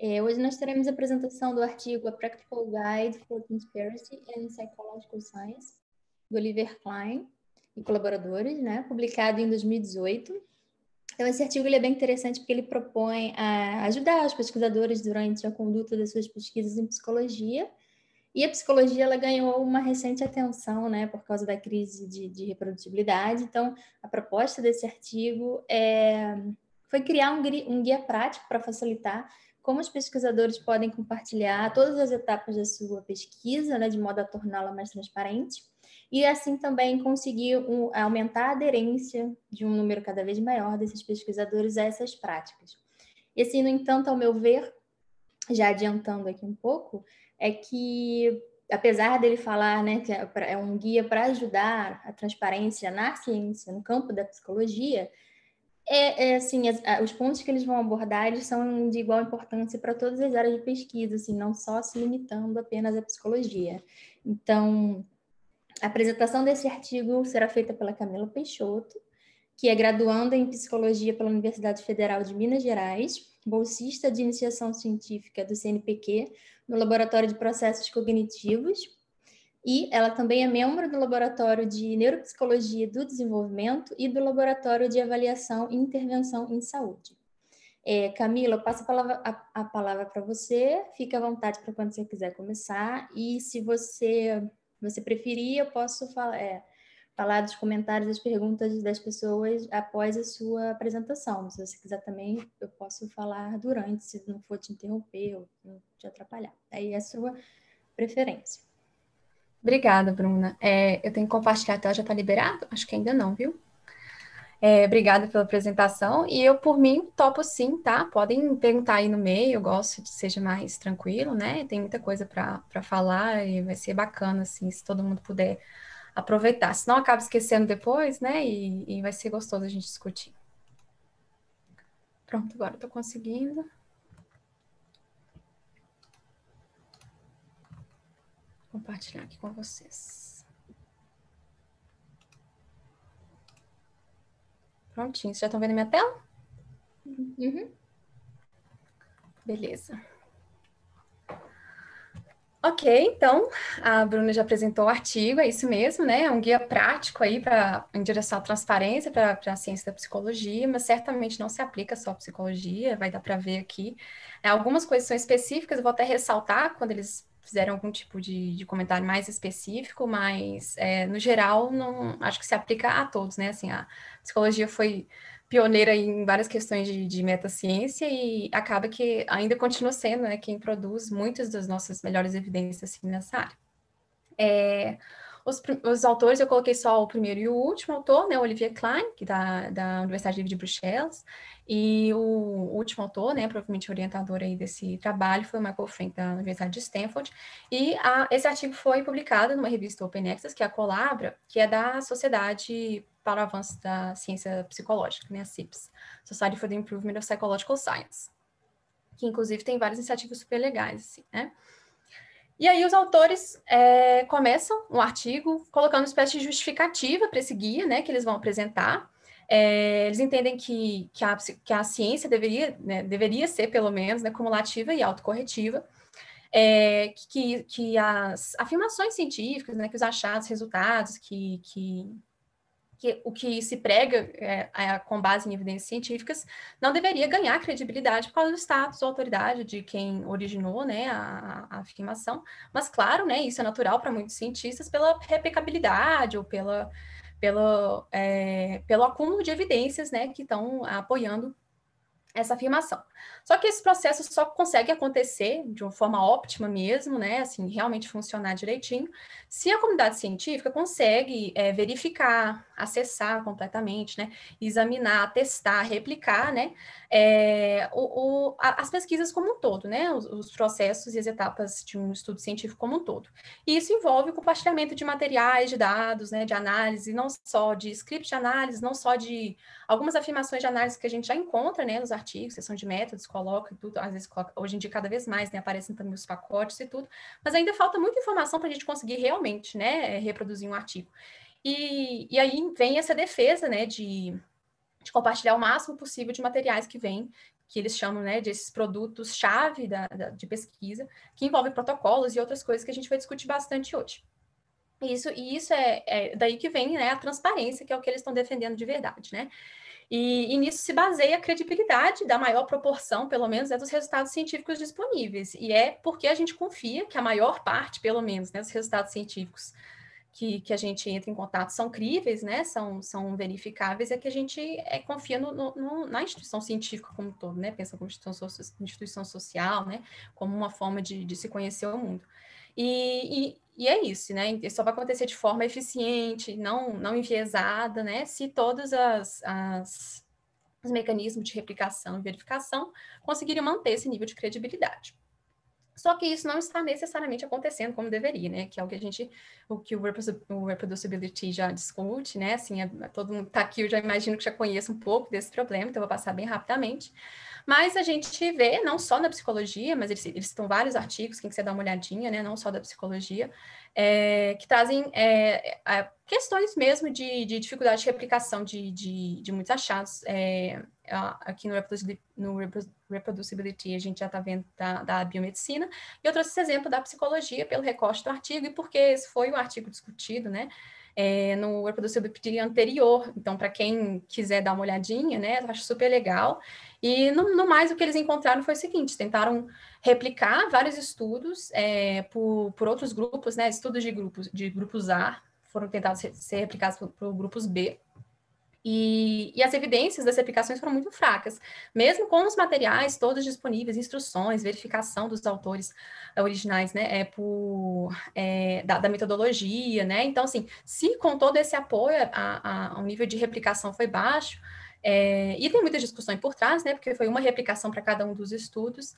Hoje nós teremos a apresentação do artigo A Practical Guide for Conspiracy and Psychological Science, do Oliver Klein e colaboradores, né, publicado em 2018. Então, esse artigo ele é bem interessante porque ele propõe ajudar os pesquisadores durante a conduta das suas pesquisas em psicologia. E a psicologia ela ganhou uma recente atenção, né, por causa da crise de reprodutibilidade. Então, a proposta desse artigo foi criar um guia prático para facilitar como os pesquisadores podem compartilhar todas as etapas da sua pesquisa, né, de modo a torná-la mais transparente, e assim também conseguir aumentar a aderência de um número cada vez maior desses pesquisadores a essas práticas. E assim, no entanto, ao meu ver, já adiantando aqui um pouco, é que, apesar dele falar, né, que é um guia para ajudar a transparência na ciência, no campo da psicologia, assim, os pontos que eles vão abordar, eles são de igual importância para todas as áreas de pesquisa, assim, não só se limitando apenas à psicologia. Então, a apresentação desse artigo será feita pela Camila Peixoto, que é graduanda em Psicologia pela Universidade Federal de Minas Gerais, bolsista de iniciação científica do CNPq no Laboratório de Processos Cognitivos, e ela também é membro do Laboratório de Neuropsicologia do Desenvolvimento e do Laboratório de Avaliação e Intervenção em Saúde. Camila, eu passo a palavra para você, fique à vontade para quando você quiser começar, e se você preferir, eu posso falar dos comentários, das perguntas das pessoas após a sua apresentação. Se você quiser também, eu posso falar durante, se não for te interromper ou não te atrapalhar. Aí é a sua preferência. Obrigada, Bruna. Eu tenho que compartilhar a tela, já está liberado? Acho que ainda não, viu? Obrigada pela apresentação. E eu, por mim, topo sim, tá? Podem perguntar aí no meio, eu gosto de que seja mais tranquilo, né? Tem muita coisa para falar e vai ser bacana, assim, se todo mundo puder aproveitar. Senão acaba esquecendo depois, né? E vai ser gostoso a gente discutir. Pronto, agora eu tô conseguindo. Compartilhar aqui com vocês. Prontinho, vocês já estão vendo minha tela? Uhum. Beleza. Ok, então, a Bruna já apresentou o artigo, é isso mesmo, né? É um guia prático aí em direção à transparência para a ciência da psicologia, mas certamente não se aplica só à psicologia, vai dar para ver aqui. Algumas coisas são específicas, eu vou até ressaltar quando eles fizeram algum tipo de comentário mais específico, mas no geral não acho que se aplica a todos, né? Assim, a psicologia foi pioneira em várias questões de metaciência e acaba que ainda continua sendo, né, quem produz muitas das nossas melhores evidências assim, nessa área. Os autores, eu coloquei só o primeiro e o último autor, né, Olivier Klein, que da Universidade Livre de Bruxelas, e o último autor, né, provavelmente orientador aí desse trabalho, foi o Michael Frank, da Universidade de Stanford, e esse artigo foi publicado numa revista Open Access, que é a Colabra, que é da Sociedade para o Avanço da Ciência Psicológica, né, a CIPS, Society for the Improvement of Psychological Science, que inclusive tem várias iniciativas super legais, assim, né. E aí os autores começam um artigo colocando uma espécie de justificativa para esse guia, né, que eles vão apresentar. Eles entendem que a ciência deveria ser, pelo menos, né, cumulativa e autocorretiva, que as afirmações científicas, né, que os achados, resultados, que o que se prega com base em evidências científicas não deveria ganhar credibilidade por causa do status ou autoridade de quem originou, né, a afirmação. Mas, claro, né, isso é natural para muitos cientistas pela replicabilidade ou pelo acúmulo de evidências, né, que estão apoiando essa afirmação. Só que esse processo só consegue acontecer de uma forma óptima mesmo, né, assim, realmente funcionar direitinho, se a comunidade científica consegue verificar, acessar completamente, né, examinar, testar, replicar, né, as pesquisas como um todo, né, os processos e as etapas de um estudo científico como um todo. E isso envolve o compartilhamento de materiais, de dados, né, de análise, não só de script de análise, não só de algumas afirmações de análise que a gente já encontra, né, nos artigos, seção de métodos, coloca e tudo, às vezes coloca, hoje em dia cada vez mais, né, aparecem também os pacotes e tudo, mas ainda falta muita informação para a gente conseguir realmente, né, reproduzir um artigo. E aí vem essa defesa, né, de compartilhar o máximo possível de materiais que vêm, que eles chamam, né, desses produtos-chave de pesquisa, que envolvem protocolos e outras coisas que a gente vai discutir bastante hoje. E isso é daí que vem, né, a transparência, que é o que eles estão defendendo de verdade, né? E nisso se baseia a credibilidade da maior proporção, pelo menos, dos resultados científicos disponíveis. E é porque a gente confia que a maior parte, pelo menos, né, dos resultados científicos que a gente entra em contato são críveis, né, são verificáveis, é que a gente confia na instituição científica como um todo, né, pensa como instituição social, né, como uma forma de se conhecer o mundo. E é isso, né? Isso só vai acontecer de forma eficiente, não enviesada, né? Se todos os mecanismos de replicação e verificação conseguirem manter esse nível de credibilidade. Só que isso não está necessariamente acontecendo como deveria, né? Que é o que o reproducibility já discute, né? Assim, todo mundo está aqui, eu já imagino que já conheça um pouco desse problema, então eu vou passar bem rapidamente. Mas a gente vê, não só na psicologia, mas eles citam vários artigos, quem quiser dar uma olhadinha, né? Não só da psicologia, que trazem questões mesmo de dificuldade de replicação de muitos achados. Aqui no Reproducibility, a gente já está vendo da biomedicina, e eu trouxe esse exemplo da psicologia pelo recorte do artigo, e porque esse foi o artigo discutido, né? No Reproducibility anterior. Então, para quem quiser dar uma olhadinha, né? Eu acho super legal. E, no mais, o que eles encontraram foi o seguinte: tentaram replicar vários estudos por outros grupos, né? Estudos de grupos A foram tentados ser replicados por grupos B. E as evidências das aplicações foram muito fracas, mesmo com os materiais todos disponíveis, instruções, verificação dos autores originais, né, da metodologia, né, então, assim, se com todo esse apoio o nível de replicação foi baixo, e tem muita discussão por trás, né, porque foi uma replicação para cada um dos estudos,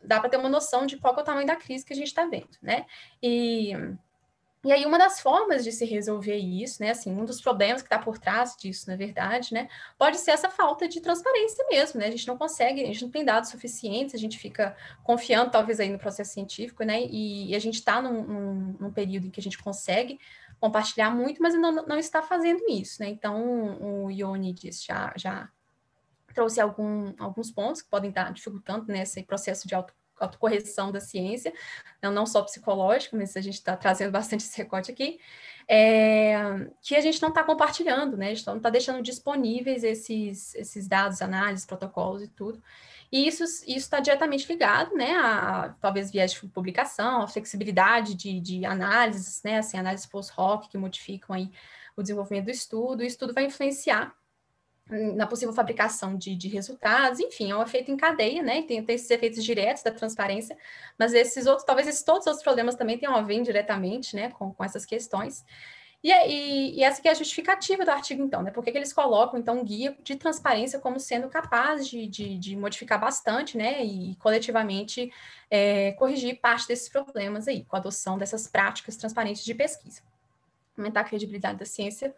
dá para ter uma noção de qual é o tamanho da crise que a gente está vendo, né, e aí, uma das formas de se resolver isso, né, assim, um dos problemas que está por trás disso, na verdade, né, pode ser essa falta de transparência mesmo, né, a gente não consegue, a gente não tem dados suficientes, a gente fica confiando, talvez, aí no processo científico, né, e a gente está num período em que a gente consegue compartilhar muito, mas ainda não está fazendo isso, né, então, o Ioannidis já trouxe alguns pontos que podem estar dificultando nesse processo de autocorreção da ciência, não só psicológico, mas a gente está trazendo bastante esse recorte aqui, que a gente não está compartilhando, né? A gente não está deixando disponíveis esses dados, análises, protocolos e tudo. E isso está diretamente ligado, né, talvez viés de publicação, a flexibilidade de análises, né, assim, análises post-hoc que modificam aí o desenvolvimento do estudo. O estudo vai influenciar na possível fabricação de resultados, enfim, é um efeito em cadeia, né? Tem esses efeitos diretos da transparência, mas talvez todos os outros problemas também tenham a ver indiretamente, né, com essas questões. E essa que é a justificativa do artigo, então, né? Por que eles colocam, então, um guia de transparência como sendo capaz de modificar bastante, né? E coletivamente corrigir parte desses problemas aí, com a adoção dessas práticas transparentes de pesquisa. Aumentar a credibilidade da ciência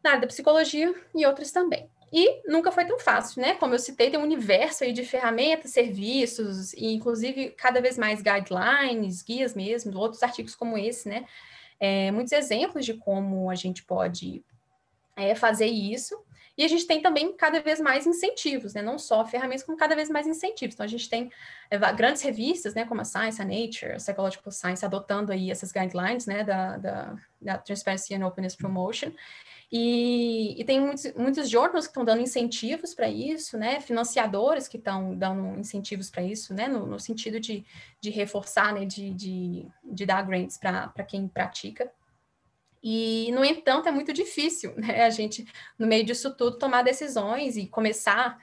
na área da psicologia e outras também. E nunca foi tão fácil, né? Como eu citei, tem um universo aí de ferramentas, serviços, e inclusive cada vez mais guidelines, guias mesmo, outros artigos como esse, né? Muitos exemplos de como a gente pode fazer isso. E a gente tem também cada vez mais incentivos, né? Não só ferramentas, como cada vez mais incentivos. Então, a gente tem grandes revistas, né? Como a Science, a Nature, a Psychological Science, adotando aí essas guidelines, né? Da Transparency and Openness Promotion. E tem muitos journals que estão dando incentivos para isso, né? Financiadores que estão dando incentivos para isso, né? No sentido de reforçar, né? De dar grants para quem pratica. E, no entanto, é muito difícil, né? A gente, no meio disso tudo, tomar decisões e começar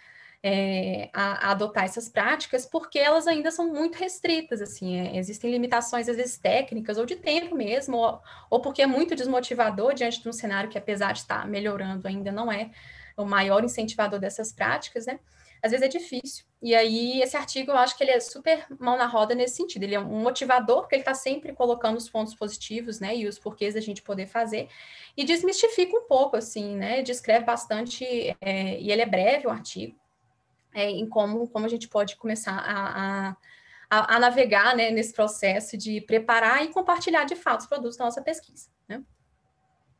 a adotar essas práticas, porque elas ainda são muito restritas, assim, existem limitações, às vezes, técnicas ou de tempo mesmo, ou porque é muito desmotivador diante de um cenário que, apesar de estar melhorando, ainda não é o maior incentivador dessas práticas, né? Às vezes é difícil. E aí, esse artigo, eu acho que ele é super mão na roda nesse sentido. Ele é um motivador, porque ele está sempre colocando os pontos positivos, né, e os porquês da gente poder fazer, e desmistifica um pouco, assim, né, descreve bastante, e ele é breve, o artigo, em como a gente pode começar a navegar, né, nesse processo de preparar e compartilhar, de fato, os produtos da nossa pesquisa, né?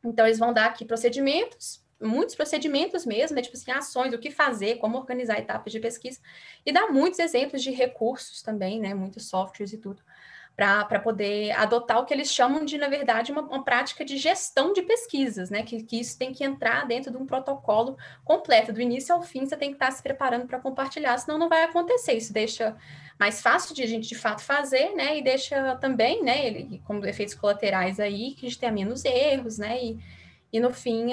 Então, eles vão dar aqui procedimentos, muitos procedimentos mesmo, né? Tipo assim, ações, o que fazer, como organizar etapas de pesquisa, e dá muitos exemplos de recursos também, né? Muitos softwares e tudo, para poder adotar o que eles chamam de, na verdade, uma prática de gestão de pesquisas, né? Que isso tem que entrar dentro de um protocolo completo, do início ao fim, você tem que estar se preparando para compartilhar, senão não vai acontecer. Isso deixa mais fácil de a gente, de fato, fazer, né? E deixa também, né, ele, como efeitos colaterais aí, que a gente tenha menos erros, né? E no fim,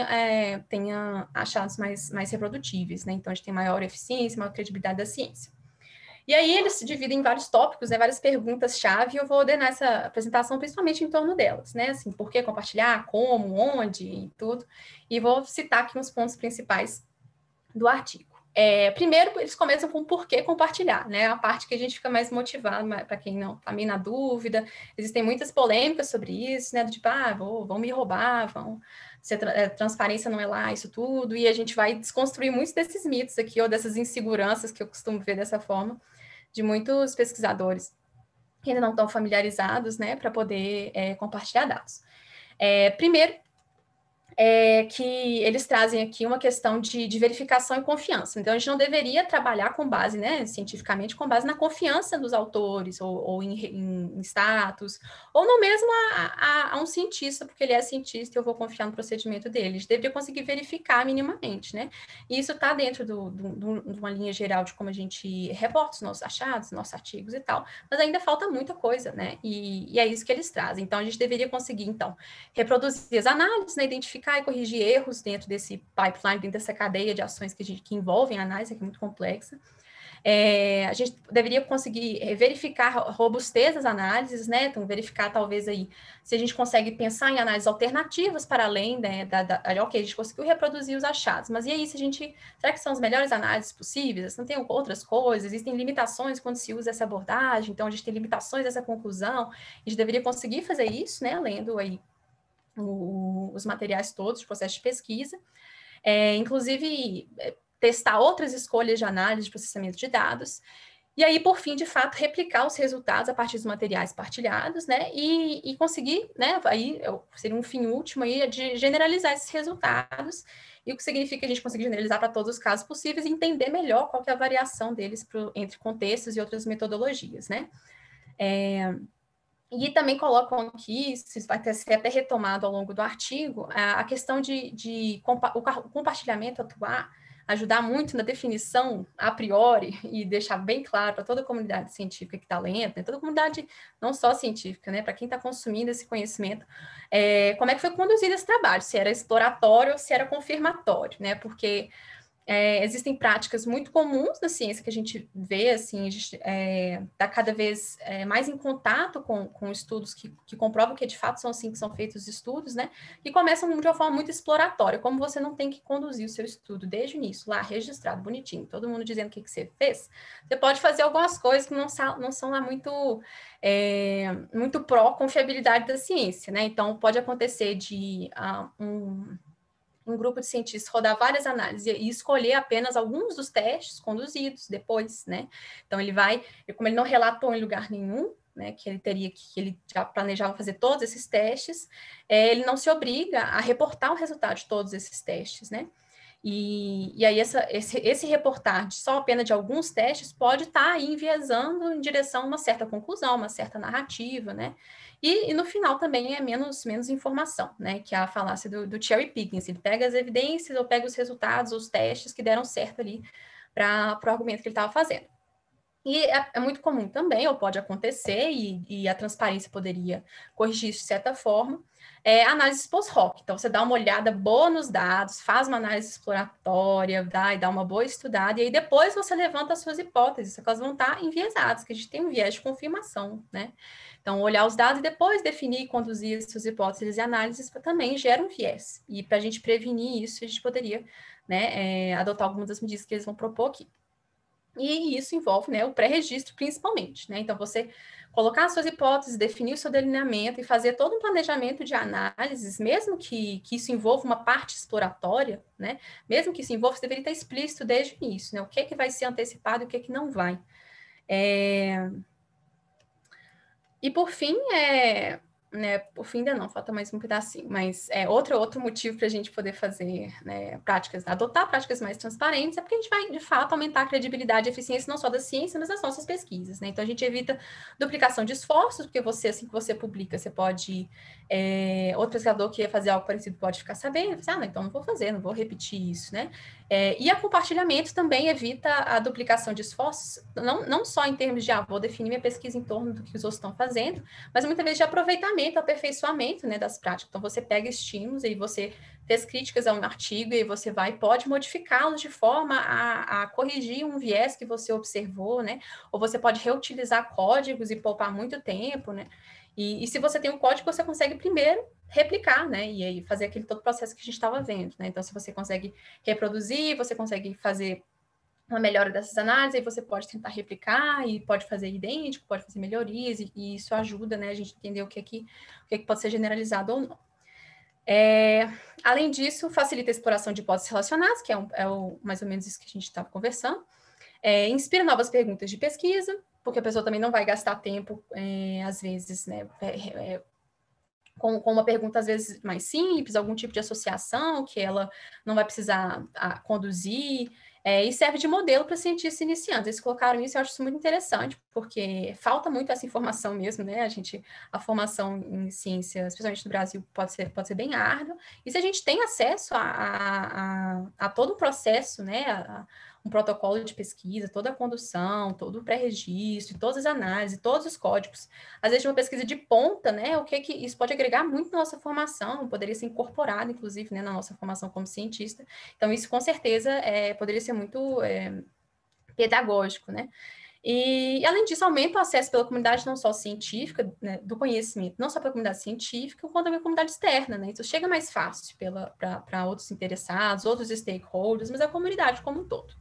tenha achados mais reprodutíveis, né? Então, a gente tem maior eficiência, maior credibilidade da ciência. E aí eles se dividem em vários tópicos, né, várias perguntas-chave, e eu vou ordenar essa apresentação principalmente em torno delas, né, assim, por que compartilhar, como, onde e tudo, e vou citar aqui uns pontos principais do artigo. Primeiro, eles começam com por que compartilhar, né, a parte que a gente fica mais motivado, para quem não está meio na dúvida, existem muitas polêmicas sobre isso, né, do tipo, vão me roubar, transparência não é lá, isso tudo, e a gente vai desconstruir muitos desses mitos aqui, ou dessas inseguranças que eu costumo ver dessa forma, de muitos pesquisadores que ainda não estão familiarizados, né, para poder compartilhar dados. Primeiro, que eles trazem aqui uma questão de verificação e confiança. Então, a gente não deveria trabalhar com base, né, cientificamente, com base na confiança dos autores, ou em status, ou não mesmo a um cientista, porque ele é cientista e eu vou confiar no procedimento dele. A gente deveria conseguir verificar minimamente, né? E isso está dentro de uma linha geral de como a gente reporta os nossos achados, nossos artigos e tal, mas ainda falta muita coisa, né? E é isso que eles trazem. Então, a gente deveria conseguir, então, reproduzir as análises, né, identificar e corrigir erros dentro desse pipeline, dentro dessa cadeia de ações que envolvem a análise, que é muito complexa. A gente deveria conseguir verificar a robustez das análises, né? Então, verificar talvez aí se a gente consegue pensar em análises alternativas para além, né, ok, a gente conseguiu reproduzir os achados, mas e aí será que são as melhores análises possíveis? Não tem outras coisas? Existem limitações quando se usa essa abordagem, então a gente tem limitações dessa conclusão, a gente deveria conseguir fazer isso, né, lendo aí os materiais todos de processo de pesquisa, inclusive testar outras escolhas de análise de processamento de dados, e aí, por fim, de fato, replicar os resultados a partir dos materiais partilhados, né, e conseguir, né, aí seria um fim último aí, de generalizar esses resultados, e o que significa que a gente conseguir generalizar para todos os casos possíveis e entender melhor qual que é a variação deles entre contextos e outras metodologias, né. E também colocam aqui, isso vai ser até retomado ao longo do artigo, a questão o compartilhamento ajudar muito na definição a priori e deixar bem claro para toda a comunidade científica que está lendo, né, toda a comunidade não só científica, né, para quem está consumindo esse conhecimento, como é que foi conduzido esse trabalho, se era exploratório ou se era confirmatório, né, porque existem práticas muito comuns na ciência que a gente vê, assim, a gente está cada vez mais em contato com estudos que comprovam que de fato são assim que são feitos os estudos, né? E começam de uma forma muito exploratória, como você não tem que conduzir o seu estudo desde o início, lá registrado, bonitinho, todo mundo dizendo o que você fez, você pode fazer algumas coisas que não são lá muito pró-confiabilidade da ciência, né? Então, pode acontecer de um grupo de cientistas rodar várias análises e escolher apenas alguns dos testes conduzidos depois, né? Então, como ele não relatou em lugar nenhum, né, que ele já planejava fazer todos esses testes, ele não se obriga a reportar o resultado de todos esses testes, né? E aí esse reportar só apenas de alguns testes pode estar enviesando em direção a uma certa conclusão, uma certa narrativa, né? E no final também é menos informação, né? Que é a falácia do cherry picking. Assim, ele pega as evidências ou pega os resultados, os testes que deram certo ali para o argumento que ele estava fazendo. E é muito comum também, ou pode acontecer, e a transparência poderia corrigir isso de certa forma, análise post-hoc. Então, você dá uma olhada boa nos dados, faz uma análise exploratória, dá uma boa estudada, e aí depois você levanta as suas hipóteses, só que elas vão estar enviesadas, que a gente tem um viés de confirmação, né? Então, olhar os dados e depois definir e conduzir as suas hipóteses e análises também gera um viés. E para a gente prevenir isso, a gente poderia, né, adotar algumas das medidas que eles vão propor aqui. E isso envolve, né, o pré-registro principalmente, né? Então, você colocar as suas hipóteses, definir o seu delineamento e fazer todo um planejamento de análises, mesmo que isso envolva uma parte exploratória, né? Mesmo que isso envolva, você deveria estar explícito desde o início, né? O que é que vai ser antecipado e o que é que não vai. E por fim, né, por fim ainda não, falta mais um pedacinho, mas outro motivo para a gente poder fazer, né, adotar práticas mais transparentes é porque a gente vai, de fato, aumentar a credibilidade e eficiência não só da ciência, mas das nossas pesquisas, né? Então, a gente evita duplicação de esforços, porque você, assim que você publica, você pode... outro pesquisador que ia fazer algo parecido pode ficar sabendo, não, então não vou fazer, não vou repetir isso, né? E a compartilhamento também evita a duplicação de esforços, não só em termos de, vou definir minha pesquisa em torno do que os outros estão fazendo, mas muitas vezes de aproveitamento, aperfeiçoamento, né, das práticas. Então, você pega estímulos e você fez críticas a um artigo e você pode modificá-los de forma a corrigir um viés que você observou, né? Ou você pode reutilizar códigos e poupar muito tempo, né? E se você tem um código, você consegue primeiro replicar, né? E aí fazer aquele todo processo que a gente estava vendo, né? Então, se você consegue reproduzir, você consegue fazer uma melhora dessas análises, aí você pode tentar replicar e pode fazer idêntico, pode fazer melhorias, e isso ajuda, né, a gente entender o que pode ser generalizado ou não. Além disso, facilita a exploração de hipóteses relacionadas, que mais ou menos isso que a gente estava conversando. Inspira novas perguntas de pesquisa, porque a pessoa também não vai gastar tempo, às vezes, né, com uma pergunta, às vezes, mais simples, algum tipo de associação que ela não vai precisar conduzir, e serve de modelo para cientistas iniciantes. Eles colocaram isso, eu acho isso muito interessante, porque falta muito essa informação mesmo, né? A formação em ciências, especialmente no Brasil, pode ser bem árdua, e se a gente tem acesso a todo o processo, né? Um protocolo de pesquisa, toda a condução, todo o pré-registro, todas as análises, todos os códigos, às vezes de uma pesquisa de ponta, né, o que isso pode agregar muito na nossa formação, poderia ser incorporado, inclusive, né, na nossa formação como cientista. Então, isso, com certeza, poderia ser muito pedagógico, né? E, além disso, aumenta o acesso pela comunidade não só científica, né, do conhecimento, não só pela comunidade científica, quanto também a comunidade externa, né? Isso chega mais fácil para outros interessados, outros stakeholders, mas a comunidade como um todo.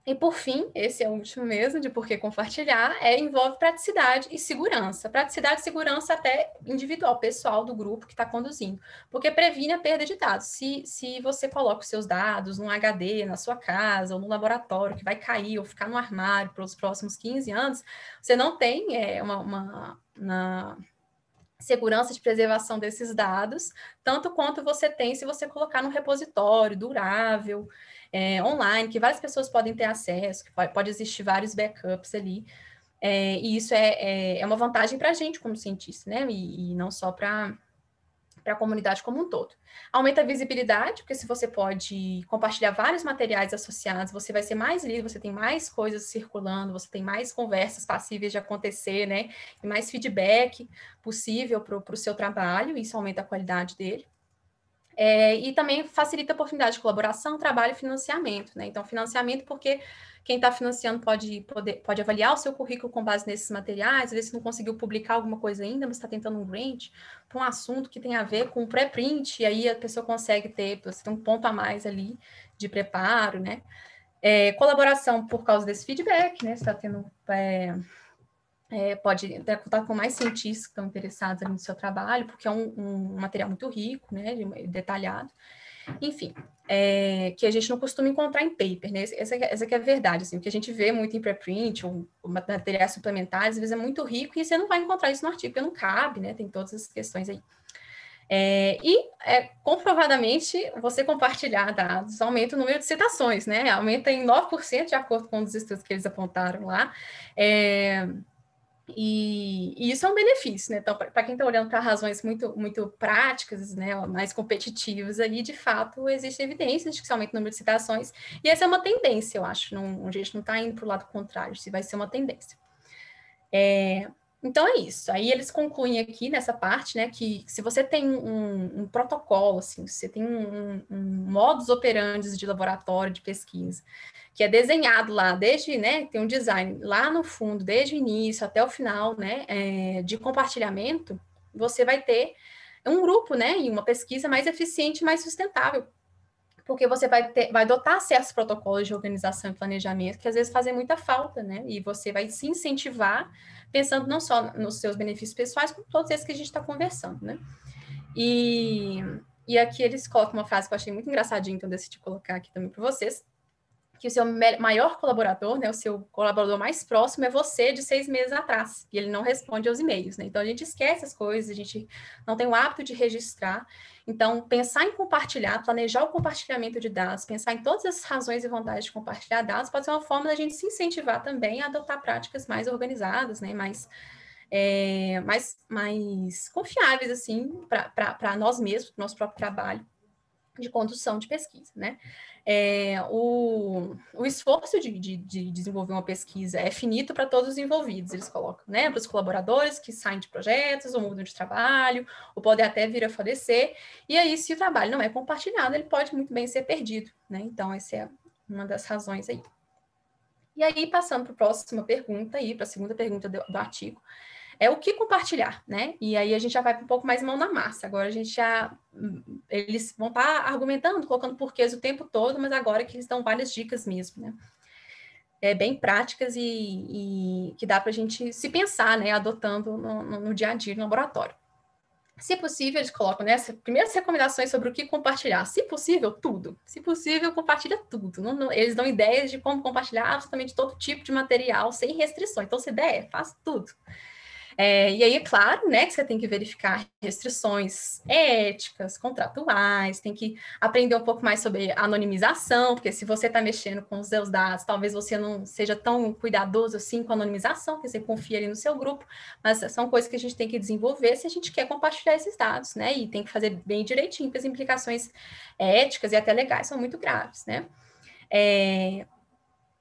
E, por fim, esse é o último mesmo, de por que compartilhar, envolve praticidade e segurança. Praticidade e segurança até individual, pessoal do grupo que está conduzindo, porque previne a perda de dados. Se você coloca os seus dados num HD na sua casa ou no laboratório, que vai cair ou ficar no armário pelos próximos 15 anos, você não tem uma segurança de preservação desses dados, tanto quanto você tem se você colocar num repositório durável, online, que várias pessoas podem ter acesso, que pode existir vários backups ali, e isso é uma vantagem para a gente como cientista, né? E não só para a comunidade como um todo. Aumenta a visibilidade, porque se você pode compartilhar vários materiais associados, você vai ser mais lido, você tem mais coisas circulando, você tem mais conversas passíveis de acontecer, né? E mais feedback possível para o seu trabalho, isso aumenta a qualidade dele. E também facilita a oportunidade de colaboração, trabalho e financiamento, né? Então, financiamento porque quem está financiando pode avaliar o seu currículo com base nesses materiais, às vezes não conseguiu publicar alguma coisa ainda, mas está tentando um grant para um assunto que tem a ver com pré-print, e aí a pessoa consegue você tem um ponto a mais ali de preparo, né? Colaboração por causa desse feedback, né? Você está tendo... pode ter contato com mais cientistas que estão interessados no seu trabalho, porque é um material muito rico, né, detalhado. Enfim, que a gente não costuma encontrar em paper, né? Essa que é a verdade, assim, o que a gente vê muito em preprint ou materiais suplementares, às vezes é muito rico e você não vai encontrar isso no artigo, porque não cabe, né? Tem todas essas questões aí. Comprovadamente, você compartilhar dados aumenta o número de citações, né? Aumenta em 9% de acordo com os estudos que eles apontaram lá. E isso é um benefício, né? Então, para quem está olhando para razões muito, muito práticas, né, mais competitivas, aí, de fato, existem evidências de que se aumenta o número de citações, e essa é uma tendência, eu acho. A gente não está indo para o lado contrário, se vai ser uma tendência. Então, é isso. Aí eles concluem aqui nessa parte, né, que se você tem um protocolo, assim, se você tem um modus operandi de laboratório, de pesquisa, que é desenhado lá, desde, né, tem um design lá no fundo, desde o início até o final, né, de compartilhamento, você vai ter um grupo, né, e uma pesquisa mais eficiente, mais sustentável, porque você vai adotar certos protocolos de organização e planejamento que às vezes fazem muita falta, né, e você vai se incentivar pensando não só nos seus benefícios pessoais, como todos esses que a gente está conversando, né. E aqui eles colocam uma frase que eu achei muito engraçadinha, então decidi colocar aqui também para vocês, que o seu maior colaborador, né, o seu colaborador mais próximo é você de 6 meses atrás, e ele não responde aos e-mails, né? Então, a gente esquece as coisas, a gente não tem o hábito de registrar. Então, pensar em compartilhar, planejar o compartilhamento de dados, pensar em todas as razões e vantagens de compartilhar dados, pode ser uma forma da gente se incentivar também a adotar práticas mais organizadas, né, mais confiáveis, assim, para nós mesmos, para o nosso próprio trabalho de condução de pesquisa, né? O esforço de desenvolver uma pesquisa é finito para todos os envolvidos, eles colocam, né? Para os colaboradores que saem de projetos ou mudam de trabalho, ou podem até vir a falecer, e aí, se o trabalho não é compartilhado, ele pode muito bem ser perdido, né? Então, essa é uma das razões aí. E aí, passando para a próxima pergunta, para a segunda pergunta do artigo, o que compartilhar, né? E aí a gente já vai um pouco mais mão na massa. Agora eles vão estar argumentando, colocando porquês o tempo todo, mas agora que eles dão várias dicas mesmo, né? Bem práticas e que dá para a gente se pensar, né? Adotando no dia a dia no laboratório. Se possível, eles colocam, né, primeiras recomendações sobre o que compartilhar. Se possível, tudo. Se possível, compartilha tudo. Eles dão ideias de como compartilhar absolutamente todo tipo de material, sem restrições. Então, se der, faz tudo. E aí, é claro, né, que você tem que verificar restrições éticas, contratuais, tem que aprender um pouco mais sobre anonimização, porque se você está mexendo com os seus dados, talvez você não seja tão cuidadoso assim com a anonimização, porque você confia ali no seu grupo, mas são coisas que a gente tem que desenvolver se a gente quer compartilhar esses dados, né, e tem que fazer bem direitinho, porque as implicações éticas e até legais são muito graves, né.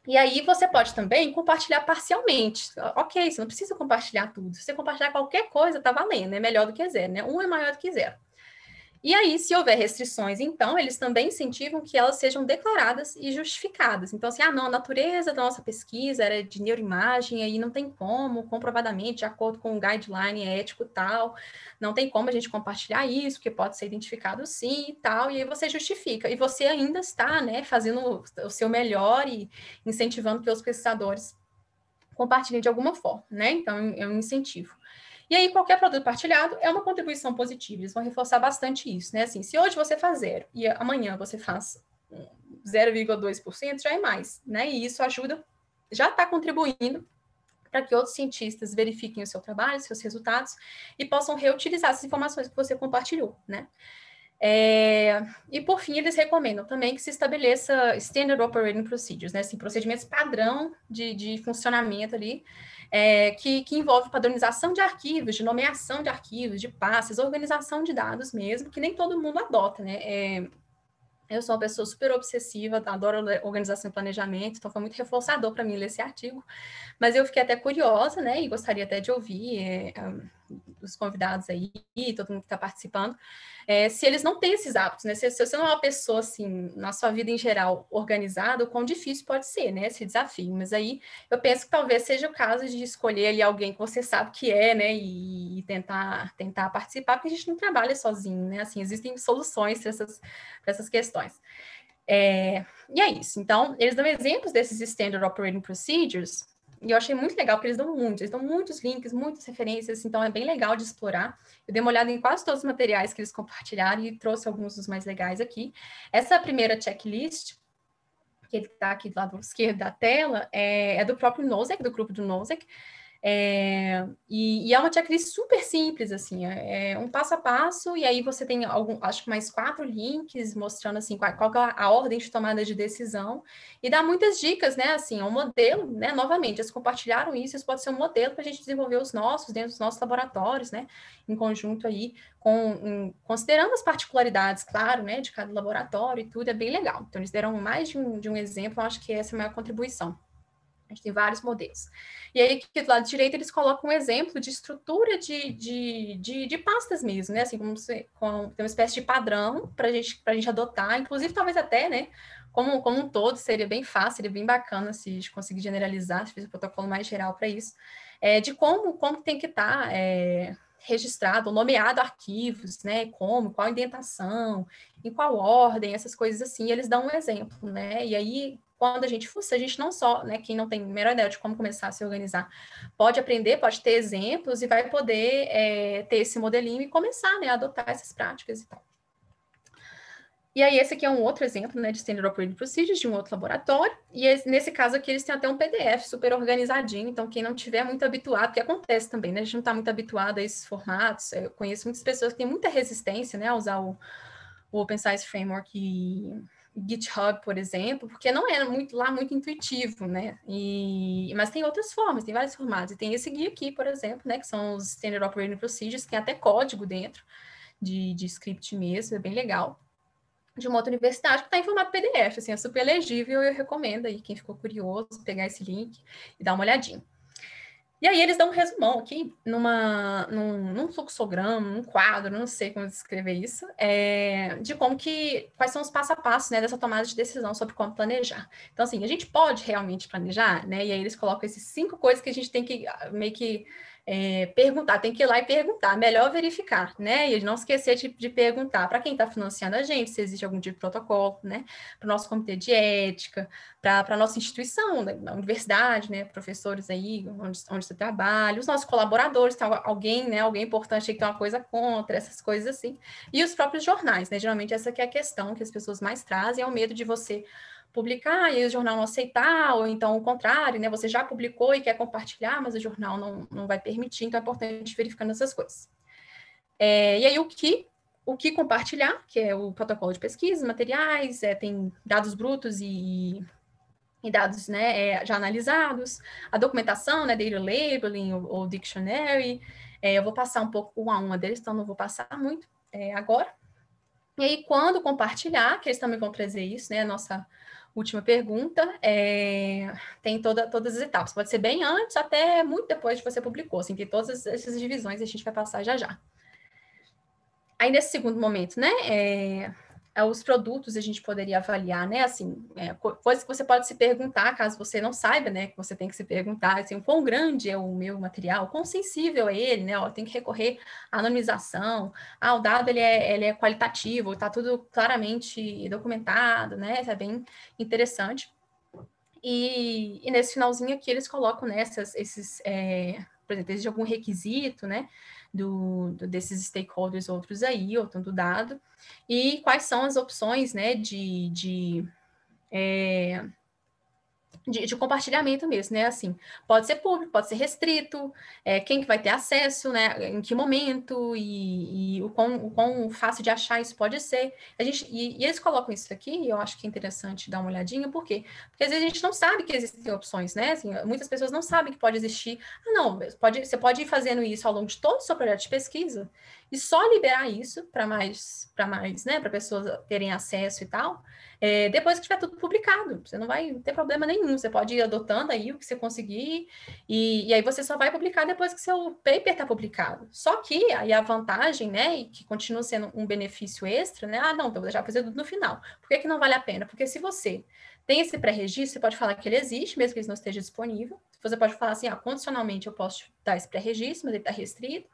E aí você pode também compartilhar parcialmente. Ok, você não precisa compartilhar tudo. Se você compartilhar qualquer coisa, tá valendo, é melhor do que zero, né? Um é maior do que zero. E aí, se houver restrições, então, eles também incentivam que elas sejam declaradas e justificadas. Então, assim, não, a natureza da nossa pesquisa era de neuroimagem, aí não tem como, comprovadamente, de acordo com um guideline ético tal, não tem como a gente compartilhar isso, porque pode ser identificado sim e tal, e aí você justifica. E você ainda está, né, fazendo o seu melhor e incentivando que os pesquisadores compartilhem de alguma forma, né? Então, é um incentivo. E aí, qualquer produto partilhado é uma contribuição positiva. Eles vão reforçar bastante isso, né? Assim, se hoje você faz 0 e amanhã você faz 0,2%, já é mais, né? E isso ajuda, já está contribuindo para que outros cientistas verifiquem o seu trabalho, seus resultados, e possam reutilizar essas informações que você compartilhou, né? E, por fim, eles recomendam também que se estabeleça Standard Operating Procedures, né? Assim, procedimentos padrão de funcionamento ali, que envolve padronização de arquivos, de nomeação de arquivos, de pastas, organização de dados mesmo, que nem todo mundo adota, né? Eu sou uma pessoa super obsessiva, adoro organização e planejamento, então foi muito reforçador para mim ler esse artigo, mas eu fiquei até curiosa, né, e gostaria até de ouvir os convidados aí, todo mundo que está participando, se eles não têm esses hábitos, né, se você não é uma pessoa, assim, na sua vida em geral, organizada, o quão difícil pode ser, né, esse desafio, mas aí eu penso que talvez seja o caso de escolher ali alguém que você sabe que né, e tentar participar, porque a gente não trabalha sozinho, né, assim, existem soluções para essas questões. E é isso. Então, eles dão exemplos desses Standard Operating Procedures, e eu achei muito legal, porque eles dão muitos links, muitas referências, então é bem legal de explorar. Eu dei uma olhada em quase todos os materiais que eles compartilharam e trouxe alguns dos mais legais aqui. Essa primeira checklist, que ele está aqui do lado esquerdo da tela, é do próprio Nosek, do grupo do Nosek, e é uma checklist super simples, assim, é um passo a passo, e aí você tem acho que mais 4 links mostrando assim qual é a ordem de tomada de decisão, e dá muitas dicas, né, assim, é um modelo, né, novamente, eles compartilharam isso pode ser um modelo para a gente desenvolver os nossos, dentro dos nossos laboratórios, né, em conjunto aí, considerando as particularidades, claro, né, de cada laboratório e tudo, é bem legal. Então, eles deram mais de um exemplo, acho que essa é a maior contribuição. A gente tem vários modelos. E aí, aqui do lado direito, eles colocam um exemplo de estrutura de pastas mesmo, né? Assim, tem uma espécie de padrão para a gente adotar, inclusive, talvez até, né? Como um todo, seria bem fácil, seria bem bacana se a gente conseguir generalizar, se fizer um protocolo mais geral para isso, de como tem que estar registrado, nomeado arquivos, né? Qual indentação, em qual ordem, essas coisas assim, eles dão um exemplo, né? E aí, quando a gente não só, né, quem não tem a menor ideia de como começar a se organizar, pode aprender, pode ter exemplos e vai poder ter esse modelinho e começar, né, a adotar essas práticas e tal. E aí, esse aqui é um outro exemplo, né, de Standard Operating Procedures de um outro laboratório. E nesse caso aqui, eles têm até um PDF super organizadinho. Então, quem não tiver muito habituado, que acontece também, né? A gente não está muito habituado a esses formatos. Eu conheço muitas pessoas que têm muita resistência, né, a usar o Open Science Framework e GitHub, por exemplo, porque não é muito intuitivo, né? Mas tem outras formas, tem vários formatos. E tem esse guia aqui, por exemplo, né, que são os Standard Operating Procedures, tem até código dentro de script mesmo, é bem legal, de uma outra universidade, que está em formato PDF, assim, é super legível, eu recomendo aí, quem ficou curioso, pegar esse link e dar uma olhadinha. E aí eles dão um resumão aqui, num fluxograma, num quadro, não sei como descrever isso, de quais são os passo a passo, né, dessa tomada de decisão sobre como planejar. Então, assim, a gente pode realmente planejar, né, e aí eles colocam esses 5 coisas que a gente tem que meio que perguntar, tem que ir lá e perguntar, melhor verificar, né, e não esquecer de perguntar para quem está financiando a gente, se existe algum tipo de protocolo, né, para o nosso comitê de ética, para a nossa instituição, né, na universidade, né, professores aí, onde você trabalha, os nossos colaboradores, tem alguém, né, alguém importante que tem uma coisa contra, essas coisas assim, e os próprios jornais, né, geralmente essa que é a questão que as pessoas mais trazem, é o medo de você publicar e aí o jornal não aceitar, ou então o contrário, né, você já publicou e quer compartilhar, mas o jornal não vai permitir, então é importante verificando essas coisas. E aí o que compartilhar, que é o protocolo de pesquisa, materiais, tem dados brutos e dados, né, já analisados, a documentação, né, data labeling ou dictionary, eu vou passar um pouco uma a uma deles, então não vou passar muito agora. E aí, quando compartilhar, que eles também vão trazer isso, né, a nossa última pergunta, tem todas as etapas, pode ser bem antes, até muito depois de você publicou, assim, tem todas essas divisões, a gente vai passar já já. Aí, nesse segundo momento, né, os produtos a gente poderia avaliar, né, assim, coisas que você pode se perguntar, caso você não saiba, né, que você tem que se perguntar, assim, o quão grande é o meu material, quão sensível é ele, né, tem que recorrer à anonimização, o dado, ele é qualitativo, está tudo claramente documentado, né, isso é bem interessante. E nesse finalzinho aqui, eles colocam, né, por exemplo, existe algum requisito, né, desses stakeholders outros aí, ou tanto dado, e quais são as opções, né, de compartilhamento mesmo, né? Assim, pode ser público, pode ser restrito, quem que vai ter acesso, né? Em que momento e o quão fácil de achar isso pode ser. E eles colocam isso aqui, e eu acho que é interessante dar uma olhadinha, por quê? Porque às vezes a gente não sabe que existem opções, né? Assim, muitas pessoas não sabem que pode existir. Não, você pode ir fazendo isso ao longo de todo o seu projeto de pesquisa e só liberar isso para mais, né? Para pessoas terem acesso e tal. Depois que tiver tudo publicado, você não vai ter problema nenhum, você pode ir adotando aí o que você conseguir, e aí você só vai publicar depois que seu paper está publicado. Só que aí a vantagem, né, e que continua sendo um benefício extra, né, não, então vou deixar fazer tudo no final. Por que não vale a pena? Porque se você tem esse pré-registro, você pode falar que ele existe, mesmo que ele não esteja disponível, você pode falar assim, condicionalmente eu posso dar esse pré-registro, mas ele está restrito,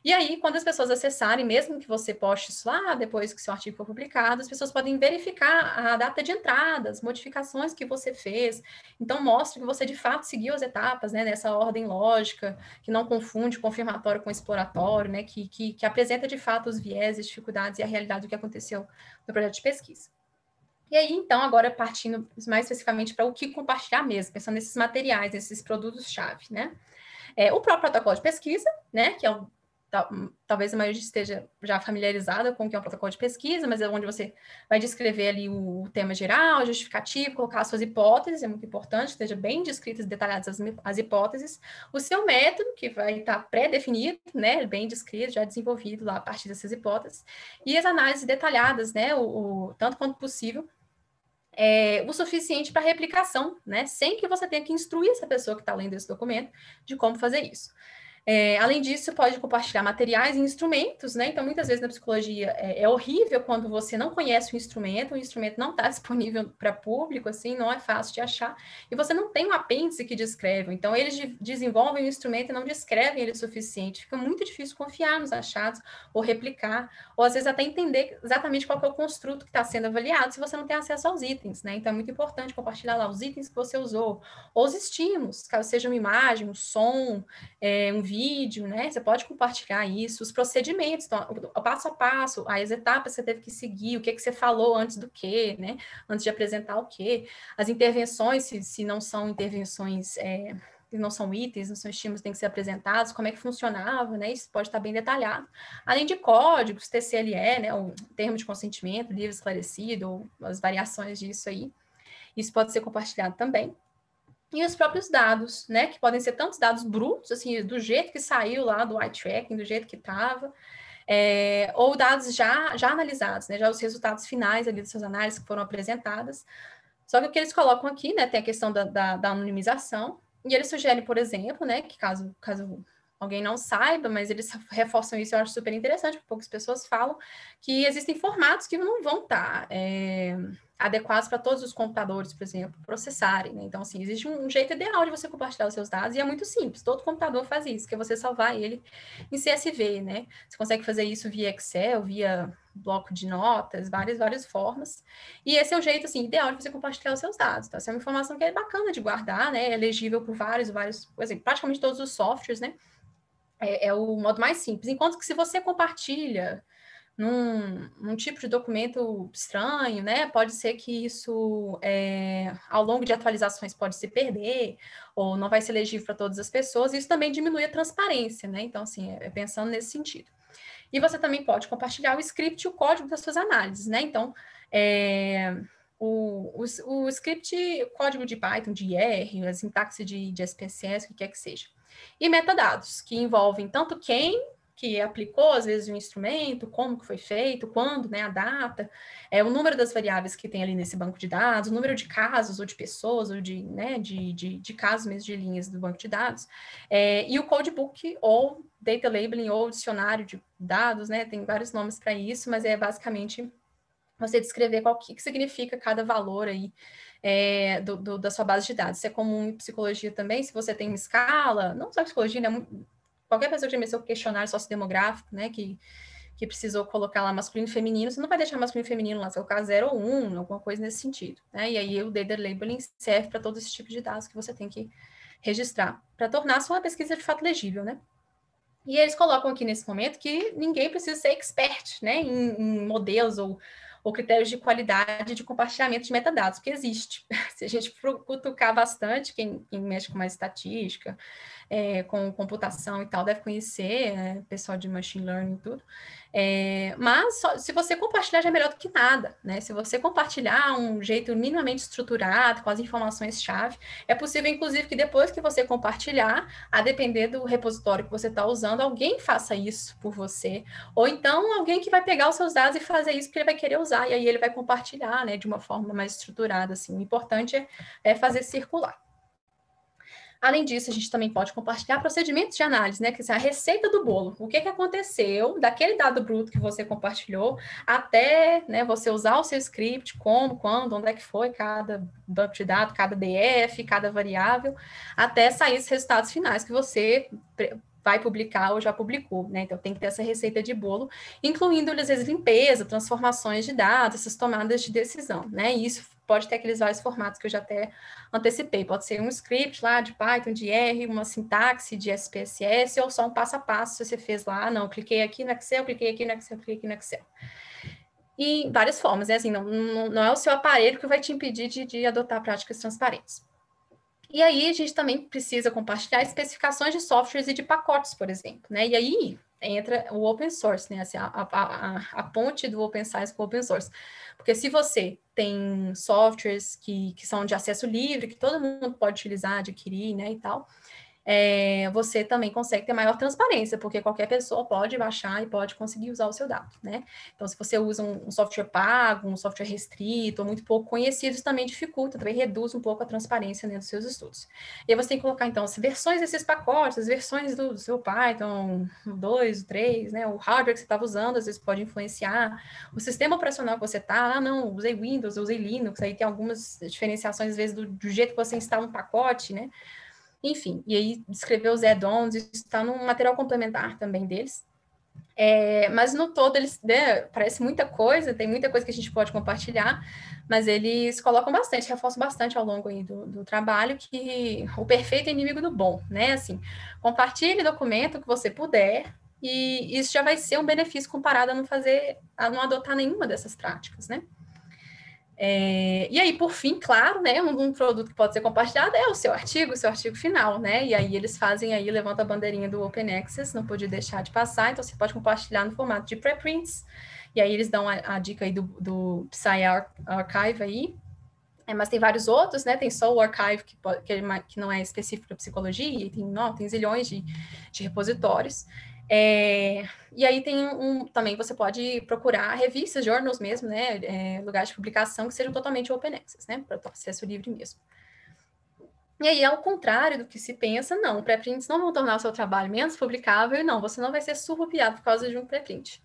e aí, quando as pessoas acessarem, mesmo que você poste isso lá, depois que seu artigo for publicado, as pessoas podem verificar a data de entrada, as modificações que você fez. Então, mostra que você, de fato, seguiu as etapas, né, nessa ordem lógica, que não confunde confirmatório com exploratório, né, que apresenta, de fato, os viés, as dificuldades e a realidade do que aconteceu no projeto de pesquisa. E aí, então, agora partindo mais especificamente para o que compartilhar mesmo, pensando nesses materiais, nesses produtos-chave, né? O próprio protocolo de pesquisa, né, que é talvez a maioria esteja já familiarizada com o que é um protocolo de pesquisa, mas é onde você vai descrever ali o tema geral, justificativo, colocar as suas hipóteses, é muito importante, esteja bem descritas e detalhadas as hipóteses, o seu método, que vai estar pré-definido, né, bem descrito, já desenvolvido lá a partir dessas hipóteses, e as análises detalhadas, né, tanto quanto possível, o suficiente para replicação, né, sem que você tenha que instruir essa pessoa que está lendo esse documento de como fazer isso. Além disso, pode compartilhar materiais e instrumentos, né? Então, muitas vezes na psicologia é horrível quando você não conhece o instrumento não está disponível para público, assim, não é fácil de achar, e você não tem um apêndice que descreve. Então, eles desenvolvem o instrumento e não descrevem ele o suficiente. Fica muito difícil confiar nos achados, ou replicar, ou às vezes até entender exatamente qual que é o construto que está sendo avaliado, se você não tem acesso aos itens, né? Então, é muito importante compartilhar lá os itens que você usou, ou os estímulos, caso seja uma imagem, um som, um vídeo, vídeo, né? Você pode compartilhar isso, os procedimentos, então, o passo a passo, as etapas que você teve que seguir, o que você falou antes do quê, né? Antes de apresentar o quê. As intervenções, se não são intervenções... não são itens, não são estímulos que têm que ser apresentados, como é que funcionava, né? Isso pode estar bem detalhado. Além de códigos, TCLE, né? O termo de consentimento, livre esclarecido, ou as variações disso aí. Isso pode ser compartilhado também. E os próprios dados, né? Que podem ser tantos dados brutos, assim, do jeito que saiu lá do eye tracking, do jeito que estava, ou dados já analisados, né? Já os resultados finais ali das suas análises que foram apresentadas. Só que o que eles colocam aqui, né? Tem a questão da anonimização, e eles sugerem, por exemplo, né, que caso alguém não saiba, mas eles reforçam isso, eu acho super interessante, porque poucas pessoas falam, que existem formatos que não vão estar adequados para todos os computadores, por exemplo, processarem, né? Então, assim, existe um jeito ideal de você compartilhar os seus dados, e é muito simples, todo computador faz isso, que é você salvar ele em CSV, né? Você consegue fazer isso via Excel, via bloco de notas, várias formas. E esse é o jeito, assim, ideal de você compartilhar os seus dados. Então, essa é uma informação que é bacana de guardar, né? É legível por vários, por exemplo, praticamente todos os softwares, né? É o modo mais simples. Enquanto que se você compartilha num tipo de documento estranho, né? Pode ser que isso, ao longo de atualizações, pode se perder, ou não vai ser legível para todas as pessoas. Isso também diminui a transparência, né? Então, assim, pensando nesse sentido. E você também pode compartilhar o script e o código das suas análises, né? Então, o script, o código de Python, de R, a sintaxe de SPSS, o que quer que seja. E metadados, que envolvem tanto quem que aplicou, às vezes, o instrumento, como que foi feito, quando, né, a data, o número das variáveis que tem ali nesse banco de dados, o número de casos, ou de pessoas, ou de casos mesmo, de linhas do banco de dados, e o codebook, ou data labeling, ou dicionário de dados, né, tem vários nomes para isso, mas é basicamente você descrever o que significa cada valor aí da sua base de dados. Isso é comum em psicologia também, se você tem uma escala, não só psicologia, né, qualquer pessoa que já mexeu com questionário sociodemográfico, né, que precisou colocar lá masculino e feminino, você não vai deixar masculino e feminino lá, você vai colocar 0 ou 1, alguma coisa nesse sentido, né? E aí o data labeling serve para todo esse tipo de dados que você tem que registrar, para tornar a sua pesquisa de fato legível, né? E eles colocam aqui nesse momento que ninguém precisa ser expert, né, em modelos ou critérios de qualidade de compartilhamento de metadados, porque existe. Se a gente cutucar bastante, quem mexe com mais estatística, com computação e tal, deve conhecer, pessoal de machine learning e tudo. Mas se você compartilhar já é melhor do que nada, né? Se você compartilhar um jeito minimamente estruturado, com as informações-chave, é possível, inclusive, que depois que você compartilhar, a depender do repositório que você está usando, alguém faça isso por você. Ou então, alguém que vai pegar os seus dados e fazer isso porque ele vai querer usar, e aí ele vai compartilhar, né, de uma forma mais estruturada, assim. O importante é fazer circular. Além disso, a gente também pode compartilhar procedimentos de análise, né? Que é a receita do bolo. O que aconteceu daquele dado bruto que você compartilhou até, né, você usar o seu script, como, quando, onde é que foi cada banco de dados, cada DF, cada variável, até sair os resultados finais que você vai publicar ou já publicou, né? Então, tem que ter essa receita de bolo, incluindo, às vezes, limpeza, transformações de dados, essas tomadas de decisão, né? E isso pode ter aqueles vários formatos que eu já até antecipei. Pode ser um script lá de Python, de R, uma sintaxe de SPSS, ou só um passo a passo, se você fez lá, não, cliquei aqui no Excel, cliquei aqui no Excel, cliquei aqui no Excel. E várias formas, né? Assim, não é o seu aparelho que vai te impedir de adotar práticas transparentes. E aí, a gente também precisa compartilhar especificações de softwares e de pacotes, por exemplo, né? E aí entra o open source, né? Assim, a ponte do open science com o open source. Porque se você tem softwares que são de acesso livre, que todo mundo pode utilizar, adquirir, né, e tal, você também consegue ter maior transparência, porque qualquer pessoa pode baixar e pode conseguir usar o seu dado, né? Então, se você usa um software pago, um software restrito, ou muito pouco conhecido, isso também dificulta, também reduz um pouco a transparência, né, dos seus estudos. E aí você tem que colocar, então, as versões desses pacotes, as versões do seu Python, o 2, o 3, né, o hardware que você estava usando, às vezes pode influenciar, o sistema operacional que você está, não, usei Windows, usei Linux, aí tem algumas diferenciações, às vezes, do jeito que você instala um pacote, né? Enfim, e aí descrever os add-ons, isso está no material complementar também deles. Mas no todo, eles, né, parece muita coisa, tem muita coisa que a gente pode compartilhar, mas eles colocam bastante, reforçam bastante ao longo aí do trabalho que o perfeito é inimigo do bom, né? Assim, compartilhe documento que você puder, e isso já vai ser um benefício comparado a não adotar nenhuma dessas práticas, né? E aí, por fim, claro, né, um produto que pode ser compartilhado é o seu artigo final, né? E aí eles fazem aí, levanta a bandeirinha do Open Access, não podia deixar de passar, então você pode compartilhar no formato de preprints, e aí eles dão a dica aí do PsyArchive aí, mas tem vários outros, né? Tem só o Archive, que não é específico para psicologia, e tem zilhões de repositórios. E aí também você pode procurar revistas, journals mesmo, né? Lugares de publicação que sejam totalmente open access, né? Para acesso livre mesmo. E aí, ao contrário do que se pensa, não, pré-prints não vão tornar o seu trabalho menos publicável, e não, você não vai ser surrupiado por causa de um pré-print.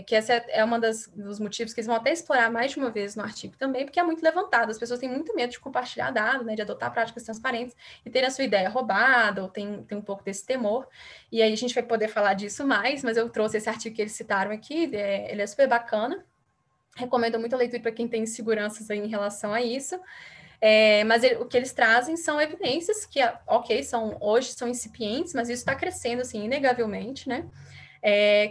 Que esse é um dos motivos que eles vão até explorar mais de uma vez no artigo também, porque é muito levantado, as pessoas têm muito medo de compartilhar dados, né, de adotar práticas transparentes e ter a sua ideia roubada, ou tem um pouco desse temor, e aí a gente vai poder falar disso mais, mas eu trouxe esse artigo que eles citaram aqui, ele é super bacana, recomendo muito a leitura para quem tem inseguranças aí em relação a isso, mas o que eles trazem são evidências que, ok, hoje são incipientes, mas isso está crescendo, assim, inegavelmente, né,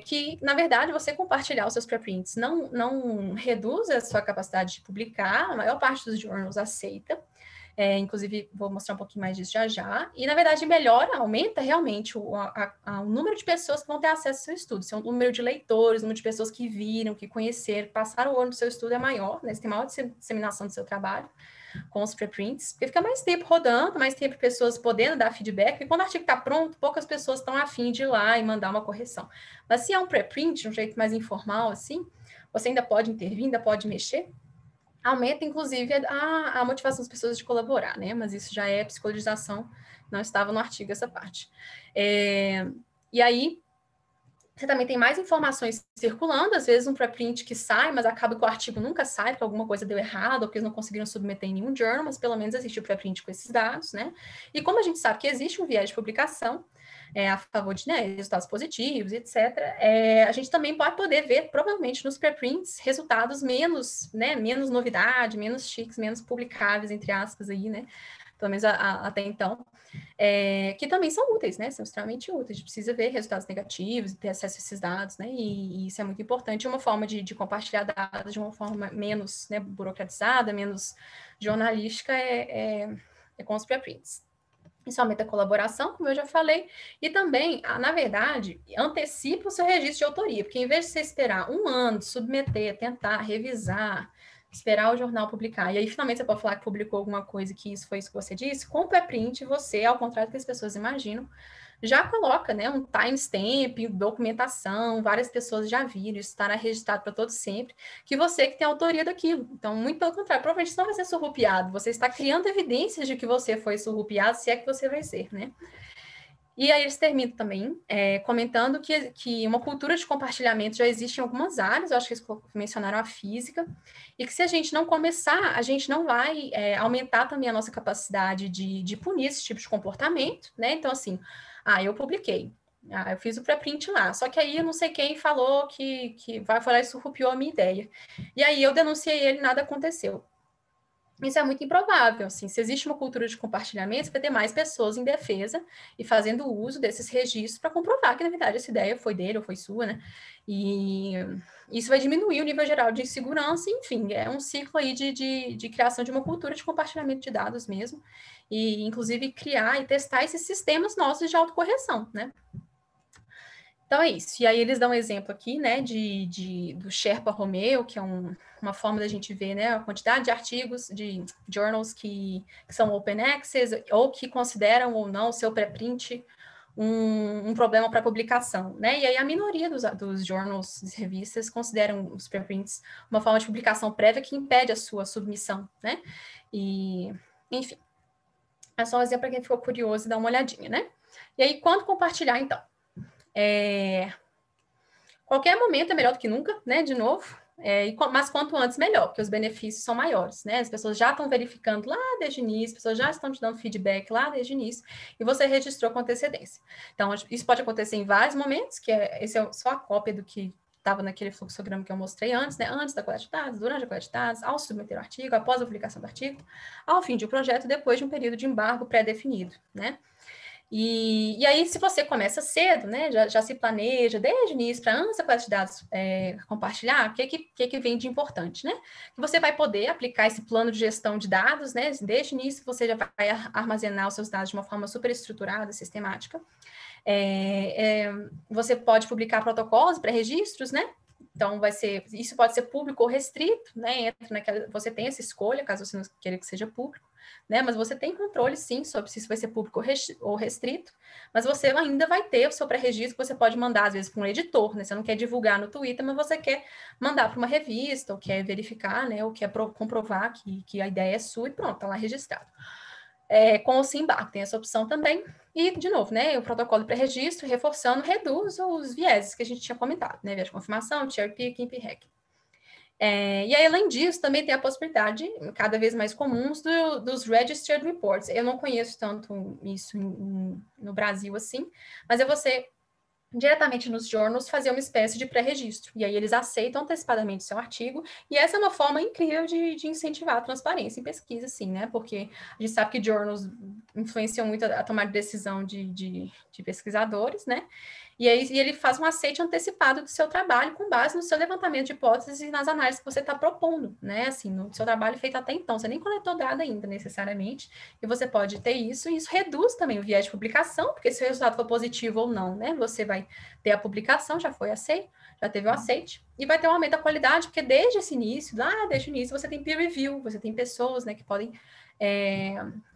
que, na verdade, você compartilhar os seus preprints não reduz a sua capacidade de publicar, a maior parte dos journals aceita, inclusive vou mostrar um pouquinho mais disso já, e, na verdade, aumenta realmente o número de pessoas que vão ter acesso ao seu estudo, se é o número de leitores, o número de pessoas que viram, que conheceram, passaram o ano do seu estudo é maior, né, você tem maior disseminação do seu trabalho, com os preprints, porque fica mais tempo rodando, mais tempo pessoas podendo dar feedback, e quando o artigo está pronto, poucas pessoas estão afim de ir lá e mandar uma correção. Mas se é um preprint, de um jeito mais informal, assim, você ainda pode intervir, ainda pode mexer, aumenta, inclusive, a motivação das pessoas de colaborar, né? Mas isso já é psicologização, não estava no artigo essa parte. E aí, você também tem mais informações circulando, às vezes um preprint que sai, mas acaba que o artigo nunca sai, porque alguma coisa deu errado, ou porque eles não conseguiram submeter em nenhum journal, mas pelo menos existe o preprint com esses dados, né? E como a gente sabe que existe um viés de publicação a favor de, né, resultados positivos, etc., a gente também pode poder ver, provavelmente, nos preprints, resultados menos novidade, menos chiques, menos publicáveis, entre aspas, aí, né? Pelo menos até então, que também são úteis, né? São extremamente úteis. A gente precisa ver resultados negativos e ter acesso a esses dados, né? E isso é muito importante. Uma forma de compartilhar dados de uma forma menos, né, burocratizada, menos jornalística é com os preprints. Isso aumenta a colaboração, como eu já falei, e também, na verdade, antecipa o seu registro de autoria, porque em vez de você esperar um ano, submeter, tentar, revisar, esperar o jornal publicar, e aí finalmente você pode falar que publicou alguma coisa, que isso foi isso que você disse, com o pré-print você, ao contrário do que as pessoas imaginam, já coloca, né, um timestamp, documentação, várias pessoas já viram, isso estará registrado para todo sempre, que você que tem a autoria daquilo. Então, muito pelo contrário, provavelmente isso não vai ser surrupiado, você está criando evidências de que você foi surrupiado, se é que você vai ser, né? E aí eles terminam também comentando que uma cultura de compartilhamento já existe em algumas áreas, eu acho que eles mencionaram a física, e que se a gente não começar, a gente não vai aumentar também a nossa capacidade de punir esse tipo de comportamento, né? Então, assim, eu publiquei, eu fiz o pré-print lá, só que aí eu não sei quem falou que foi lá e surrupiou a minha ideia. E aí eu denunciei ele, nada aconteceu. Isso é muito improvável, assim, se existe uma cultura de compartilhamento, você vai ter mais pessoas em defesa e fazendo uso desses registros para comprovar que, na verdade, essa ideia foi dele ou foi sua, né? E isso vai diminuir o nível geral de insegurança, enfim, é um ciclo aí de criação de uma cultura de compartilhamento de dados mesmo, e, inclusive, criar e testar esses sistemas nossos de autocorreção, né? Então é isso. E aí eles dão um exemplo aqui, né, do Sherpa Romeo, que é uma forma da gente ver, né, a quantidade de artigos, de journals que são open access, ou que consideram ou não o seu pré-print um problema para publicação, né? E aí a minoria dos journals, das revistas, consideram os preprints uma forma de publicação prévia que impede a sua submissão, né? E, enfim, é só um exemplo para quem ficou curioso e dar uma olhadinha, né? E aí, quando compartilhar, então? Qualquer momento é melhor do que nunca, né? De novo. mas quanto antes melhor, porque os benefícios são maiores, né? As pessoas já estão verificando lá desde o início, as pessoas já estão te dando feedback lá desde o início, e você registrou com antecedência. Então, isso pode acontecer em vários momentos, esse é só a cópia do que estava naquele fluxograma que eu mostrei antes, né? Antes da coleta de dados, durante a coleta de dados, ao submeter o artigo, após a publicação do artigo, ao fim de um projeto, depois de um período de embargo pré-definido, né? E aí, se você começa cedo, né, já se planeja desde o início, para antes da coleta de dados compartilhar, o que vem de importante, né? Que você vai poder aplicar esse plano de gestão de dados, né? Desde o início, você já vai armazenar os seus dados de uma forma super estruturada, sistemática. Você pode publicar protocolos, pré-registros, né? Então, isso pode ser público ou restrito, né? Você tem essa escolha, caso você não queira que seja público, né? Mas você tem controle, sim, sobre se isso vai ser público ou restrito, mas você ainda vai ter o seu pré-registro que você pode mandar, às vezes, para um editor, né? Você não quer divulgar no Twitter, mas você quer mandar para uma revista, ou quer verificar, né? Ou quer comprovar que a ideia é sua e pronto, está lá registrado. Com o Simbark, tem essa opção também. E, de novo, né, o protocolo de pré-registro, reforçando, reduz os vieses que a gente tinha comentado, né, viés de confirmação, cherry picking, p-hacking. E aí, além disso, também tem a possibilidade, cada vez mais comuns, dos Registered Reports. Eu não conheço tanto isso no Brasil assim, mas é você diretamente nos journals, fazer uma espécie de pré-registro. E aí eles aceitam antecipadamente o seu artigo, e essa é uma forma incrível de incentivar a transparência em pesquisa, sim, né? Porque a gente sabe que journals influenciam muito a tomada de decisão de pesquisadores, né? E aí ele faz um aceite antecipado do seu trabalho com base no seu levantamento de hipóteses e nas análises que você está propondo, né? Assim, no seu trabalho feito até então. Você nem coletou dado ainda, necessariamente, e você pode ter isso, e isso reduz também o viés de publicação, porque se o resultado for positivo ou não, né? Você vai ter a publicação, já foi aceito, já teve o aceite, e vai ter um aumento da qualidade, porque desde esse início, desde o início, você tem peer review, você tem pessoas, né, que podem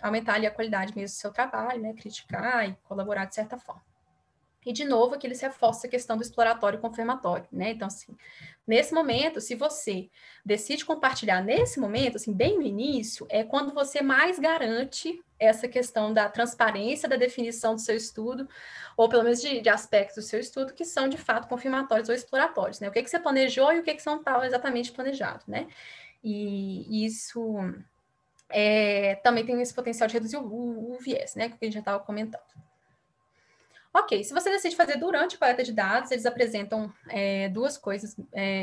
aumentar ali a qualidade mesmo do seu trabalho, né? Criticar e colaborar de certa forma. E, de novo, aqui eles reforçam a questão do exploratório e confirmatório, né? Então, assim, nesse momento, se você decide compartilhar nesse momento, assim, bem no início, é quando você mais garante essa questão da transparência da definição do seu estudo, ou pelo menos de aspectos do seu estudo, que são, de fato, confirmatórios ou exploratórios, né? O que você planejou e o que não estava exatamente planejado, né? E isso também tem esse potencial de reduzir o viés, né? Que a gente já estava comentando. Ok, se você decide fazer durante a coleta de dados, eles apresentam duas coisas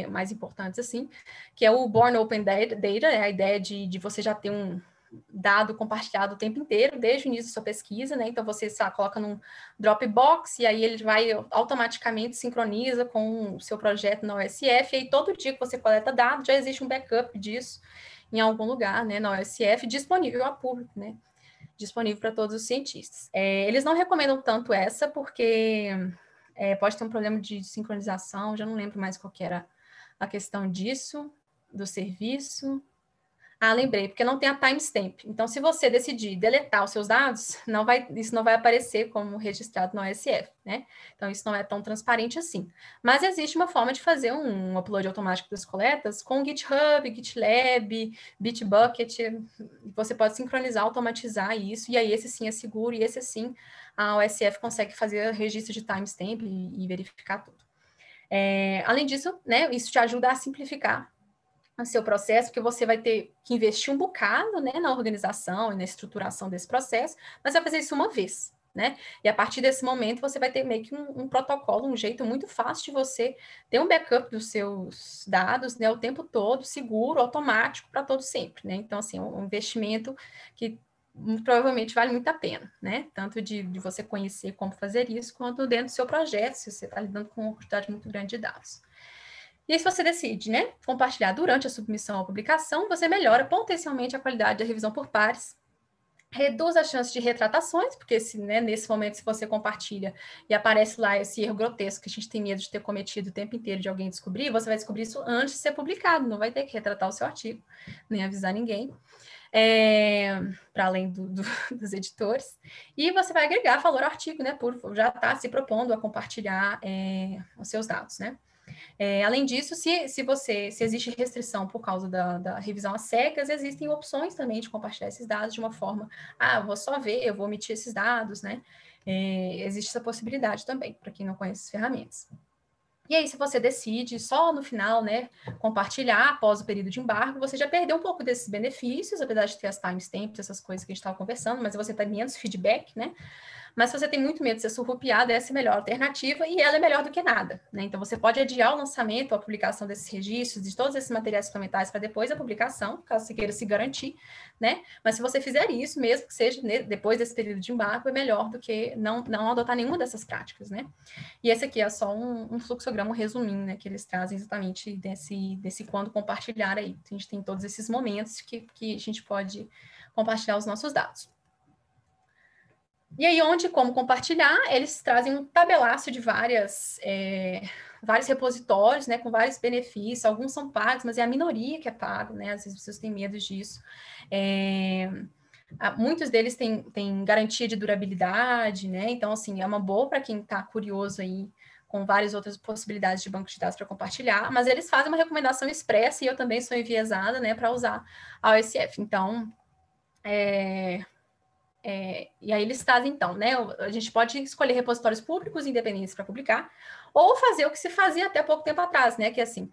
mais importantes, assim, que é o Born Open Data, a ideia de você já ter um dado compartilhado o tempo inteiro, desde o início da sua pesquisa, né? Então, você coloca num Dropbox e aí ele vai automaticamente sincroniza com o seu projeto na OSF, e aí todo dia que você coleta dados, já existe um backup disso em algum lugar, né, na OSF, disponível ao público, né? Disponível para todos os cientistas. Eles não recomendam tanto essa, porque pode ter um problema de sincronização, já não lembro mais qual que era a questão disso, do serviço. Lembrei, porque não tem a timestamp. Então, se você decidir deletar os seus dados, isso não vai aparecer como registrado no OSF, né? Então, isso não é tão transparente assim. Mas existe uma forma de fazer um upload automático das coletas com GitHub, GitLab, Bitbucket. Você pode sincronizar, automatizar isso, e aí esse sim é seguro, e esse sim a OSF consegue fazer registro de timestamp e verificar tudo. Além disso, né, isso te ajuda a simplificar o seu processo, porque você vai ter que investir um bocado, né, na organização e na estruturação desse processo, mas vai fazer isso uma vez, né? E a partir desse momento você vai ter meio que um protocolo, um jeito muito fácil de você ter um backup dos seus dados, né, o tempo todo, seguro, automático, para todo sempre, né? Então, assim, um investimento que provavelmente vale muito a pena, né? Tanto de você conhecer como fazer isso, quanto dentro do seu projeto, se você está lidando com uma quantidade muito grande de dados. E aí, se você decide, né, compartilhar durante a submissão ou publicação, você melhora potencialmente a qualidade da revisão por pares, reduz a chance de retratações, porque nesse momento, se você compartilha e aparece lá esse erro grotesco que a gente tem medo de ter cometido o tempo inteiro de alguém descobrir, você vai descobrir isso antes de ser publicado, não vai ter que retratar o seu artigo, nem avisar ninguém, para além dos editores. E você vai agregar valor ao artigo, né, por já estar se propondo a compartilhar os seus dados, né? Além disso, se existe restrição por causa da revisão às cegas, existem opções também de compartilhar esses dados de uma forma, eu vou só ver, eu vou omitir esses dados, né? Existe essa possibilidade também, para quem não conhece as ferramentas. E aí, se você decide só no final, né, compartilhar após o período de embargo, você já perdeu um pouco desses benefícios, apesar de ter as timestamps, essas coisas que a gente estava conversando, mas você tem menos feedback, né? Mas se você tem muito medo de ser surrupiado, essa é a melhor alternativa e ela é melhor do que nada, né? Então você pode adiar o lançamento, a publicação desses registros, de todos esses materiais suplementares para depois da publicação, caso você queira se garantir, né? Mas se você fizer isso, mesmo que seja depois desse período de embargo, é melhor do que não adotar nenhuma dessas práticas, né? E esse aqui é só um fluxograma, um resuminho, né? Que eles trazem exatamente desse quando compartilhar aí. A gente tem todos esses momentos que a gente pode compartilhar os nossos dados. E aí, onde e como compartilhar, eles trazem um tabelaço de vários repositórios, né, com vários benefícios. Alguns são pagos, mas é a minoria que é pago, né? Às vezes as pessoas têm medo disso. Muitos deles têm garantia de durabilidade, né? Então, assim, é uma boa para quem está curioso aí com várias outras possibilidades de banco de dados para compartilhar, mas eles fazem uma recomendação expressa e eu também sou enviesada, né, para usar a OSF. Então, e aí eles trazem, então, né? A gente pode escolher repositórios públicos independentes para publicar, ou fazer o que se fazia até pouco tempo atrás, né? Que é assim,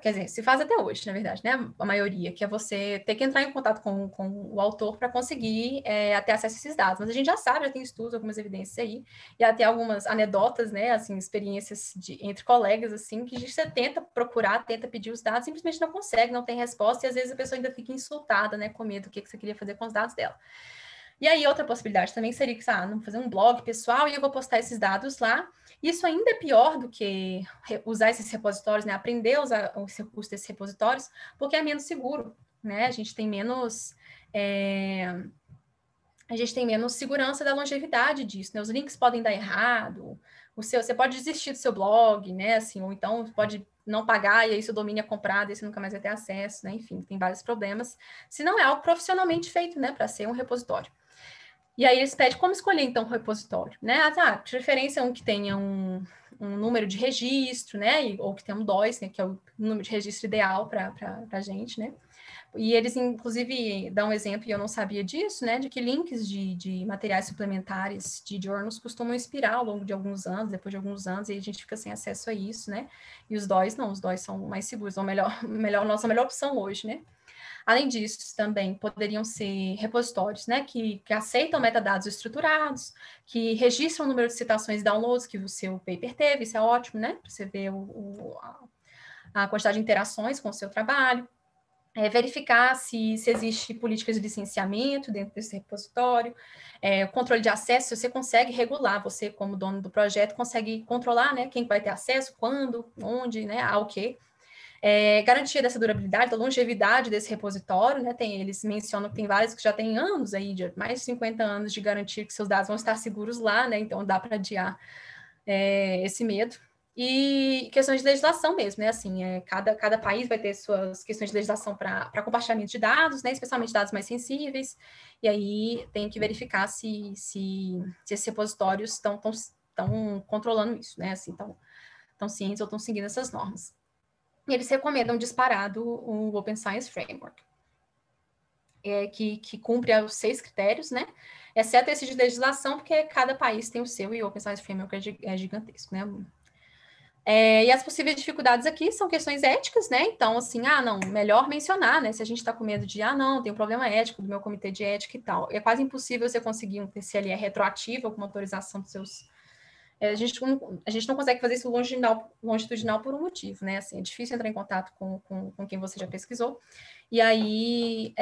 quer dizer, se faz até hoje, na verdade, né? A maioria, que é você ter que entrar em contato com o autor para conseguir ter acesso a esses dados. Mas a gente já sabe, já tem estudos, algumas evidências aí, e até algumas anedotas, né? Assim, experiências entre colegas, assim, que você tenta procurar, tenta pedir os dados, simplesmente não consegue, não tem resposta, e às vezes a pessoa ainda fica insultada, né? Com medo do que você queria fazer com os dados dela. E aí, outra possibilidade também seria que, fazer um blog pessoal e eu vou postar esses dados lá. Isso ainda é pior do que usar esses repositórios, né? Aprender a usar os recursos desses repositórios, porque é menos seguro, né? A gente tem menos segurança da longevidade disso, né? Os links podem dar errado, você pode desistir do seu blog, né? Assim, ou então pode não pagar e aí seu domínio é comprado e você nunca mais vai ter acesso, né? Enfim, tem vários problemas. Se não é algo profissionalmente feito, né? Para ser um repositório. E aí eles pedem como escolher, então, o repositório, né? De preferência um que tenha um número de registro, né? Ou que tenha um DOIs, né? Que é o número de registro ideal para a gente, né? E eles, inclusive, dão um exemplo, e eu não sabia disso, né? De que links de materiais suplementares de journals costumam expirar ao longo de alguns anos, depois de alguns anos, e a gente fica sem acesso a isso, né? E os DOIs não, os DOIs são mais seguros, são nossa melhor opção hoje, né? Além disso, também poderiam ser repositórios, né, que aceitam metadados estruturados, que registram o número de citações e downloads que o seu paper teve, isso é ótimo, né, para você ver a quantidade de interações com o seu trabalho. Verificar se existe políticas de licenciamento dentro desse repositório, o controle de acesso, você consegue regular, você como dono do projeto consegue controlar, né, quem vai ter acesso, quando, onde, né, ao quê. Garantia dessa durabilidade, da longevidade desse repositório, né? Eles mencionam que tem vários que já têm anos aí, de mais de 50 anos de garantia que seus dados vão estar seguros lá, né? Então dá para adiar esse medo. E questões de legislação mesmo, né? Assim, cada país vai ter suas questões de legislação para compartilhamento de dados, né? Especialmente dados mais sensíveis. E aí tem que verificar se esses repositórios estão controlando isso, né? Assim, estão cientes ou estão seguindo essas normas. E eles recomendam disparado o Open Science Framework, que cumpre os 6 critérios, né? Exceto esse de legislação, porque cada país tem o seu, e o Open Science Framework é gigantesco, né? E as possíveis dificuldades aqui são questões éticas, né? Então, assim, não, melhor mencionar, né? Se a gente está com medo de, não, tem um problema ético do meu comitê de ética e tal. É quase impossível você conseguir um TCLE retroativo, com uma autorização dos seus... A gente não consegue fazer isso longitudinal por um motivo, né? Assim, é difícil entrar em contato com quem você já pesquisou. E aí,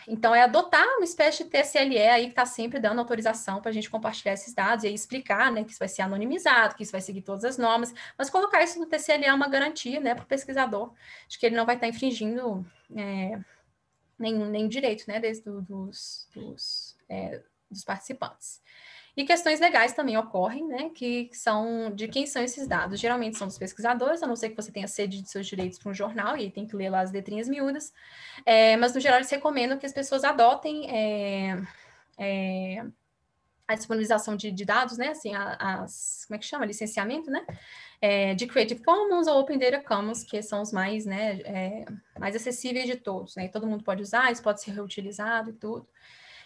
então, é adotar uma espécie de TSLE aí que está sempre dando autorização para a gente compartilhar esses dados e aí explicar, né, que isso vai ser anonimizado, que isso vai seguir todas as normas, mas colocar isso no TSLE é uma garantia, né, para o pesquisador, de que ele não vai estar infringindo nenhum direito, né, dos participantes. E questões legais também ocorrem, né, que são de quem são esses dados. Geralmente são dos pesquisadores, a não ser que você tenha sede de seus direitos para um jornal, e aí tem que ler lá as letrinhas miúdas. Mas, no geral, eles recomendam que as pessoas adotem a disponibilização de dados, né, assim, como é que chama? Licenciamento, né? De Creative Commons ou Open Data Commons, que são os mais, né, mais acessíveis de todos, né? E todo mundo pode usar, isso pode ser reutilizado e tudo.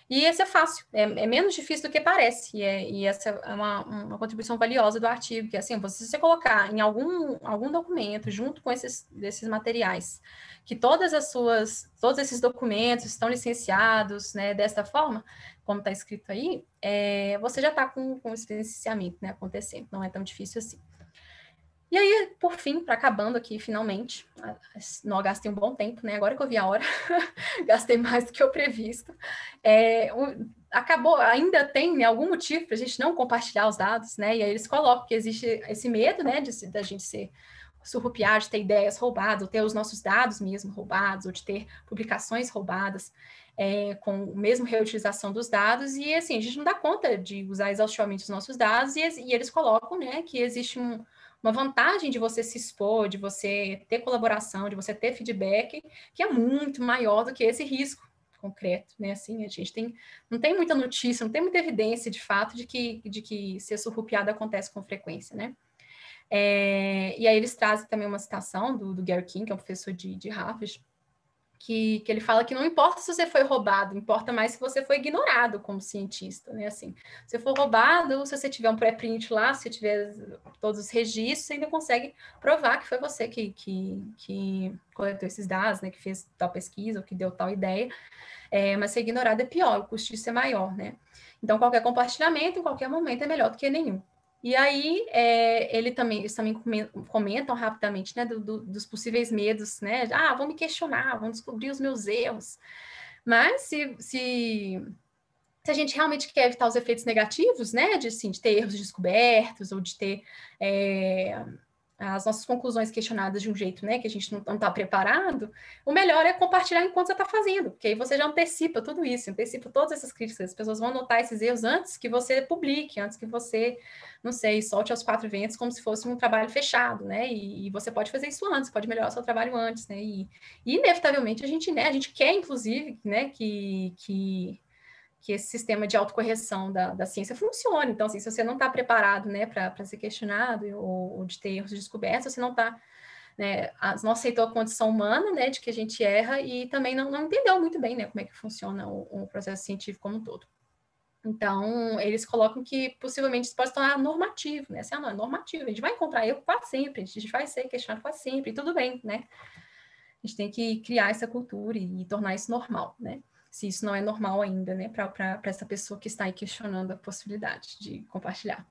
E esse é fácil, é menos difícil do que parece, e essa é uma contribuição valiosa do artigo, que assim, se você colocar em algum documento, junto com desses materiais, que todos esses documentos estão licenciados, né, desta forma, como está escrito aí, você já está com esse licenciamento, né, acontecendo, não é tão difícil assim. E aí, por fim, para acabando aqui, finalmente, não gastei um bom tempo, né? Agora que eu vi a hora, gastei mais do que eu previsto. Acabou, ainda tem, né, algum motivo para a gente não compartilhar os dados, né? E aí eles colocam que existe esse medo, né, da gente ser surrupiar, de ter ideias roubadas, ou ter os nossos dados mesmo roubados, ou de ter publicações roubadas, com a mesma reutilização dos dados, e assim, a gente não dá conta de usar exaustivamente os nossos dados, e eles colocam, né, que existe uma vantagem de você se expor, de você ter colaboração, de você ter feedback, que é muito maior do que esse risco concreto, né? Assim, a gente não tem muita notícia, não tem muita evidência de fato de que ser surrupiado acontece com frequência, né? E aí eles trazem também uma citação do Gary King, que é um professor de Harvard, que ele fala que não importa se você foi roubado, importa mais se você foi ignorado como cientista, né? Assim, se você for roubado, se você tiver um pré-print lá, se tiver todos os registros, você ainda consegue provar que foi você que coletou esses dados, né? Que fez tal pesquisa, ou que deu tal ideia. Mas ser ignorado é pior, o custo disso é maior, né? Então, qualquer compartilhamento, em qualquer momento, é melhor do que nenhum. E aí, eles também comentam rapidamente, né, dos possíveis medos, né? Vão me questionar, vão descobrir os meus erros. Mas se a gente realmente quer evitar os efeitos negativos, né, de ter erros descobertos, ou de ter as nossas conclusões questionadas de um jeito, né, que a gente não está preparado, o melhor é compartilhar enquanto você está fazendo, porque aí você já antecipa tudo isso, antecipa todas essas críticas, as pessoas vão notar esses erros antes que você publique, antes que você, não sei, solte aos quatro ventos como se fosse um trabalho fechado, né, e você pode fazer isso antes, pode melhorar o seu trabalho antes, né, e inevitavelmente a gente quer, inclusive, né, que esse sistema de autocorreção da ciência funcione. Então, assim, se você não está preparado, né, para ser questionado ou de ter erros descobertos, você não está, né, não aceitou a condição humana, né, de que a gente erra e também não entendeu muito bem, né, como é que funciona o processo científico como um todo. Então, eles colocam que possivelmente isso pode se tornar normativo, né? Assim, não, é normativo, a gente vai encontrar erro quase sempre, a gente vai ser questionado quase sempre, e tudo bem, né? A gente tem que criar essa cultura e tornar isso normal, né? Se isso não é normal ainda, né, para essa pessoa que está aí questionando a possibilidade de compartilhar.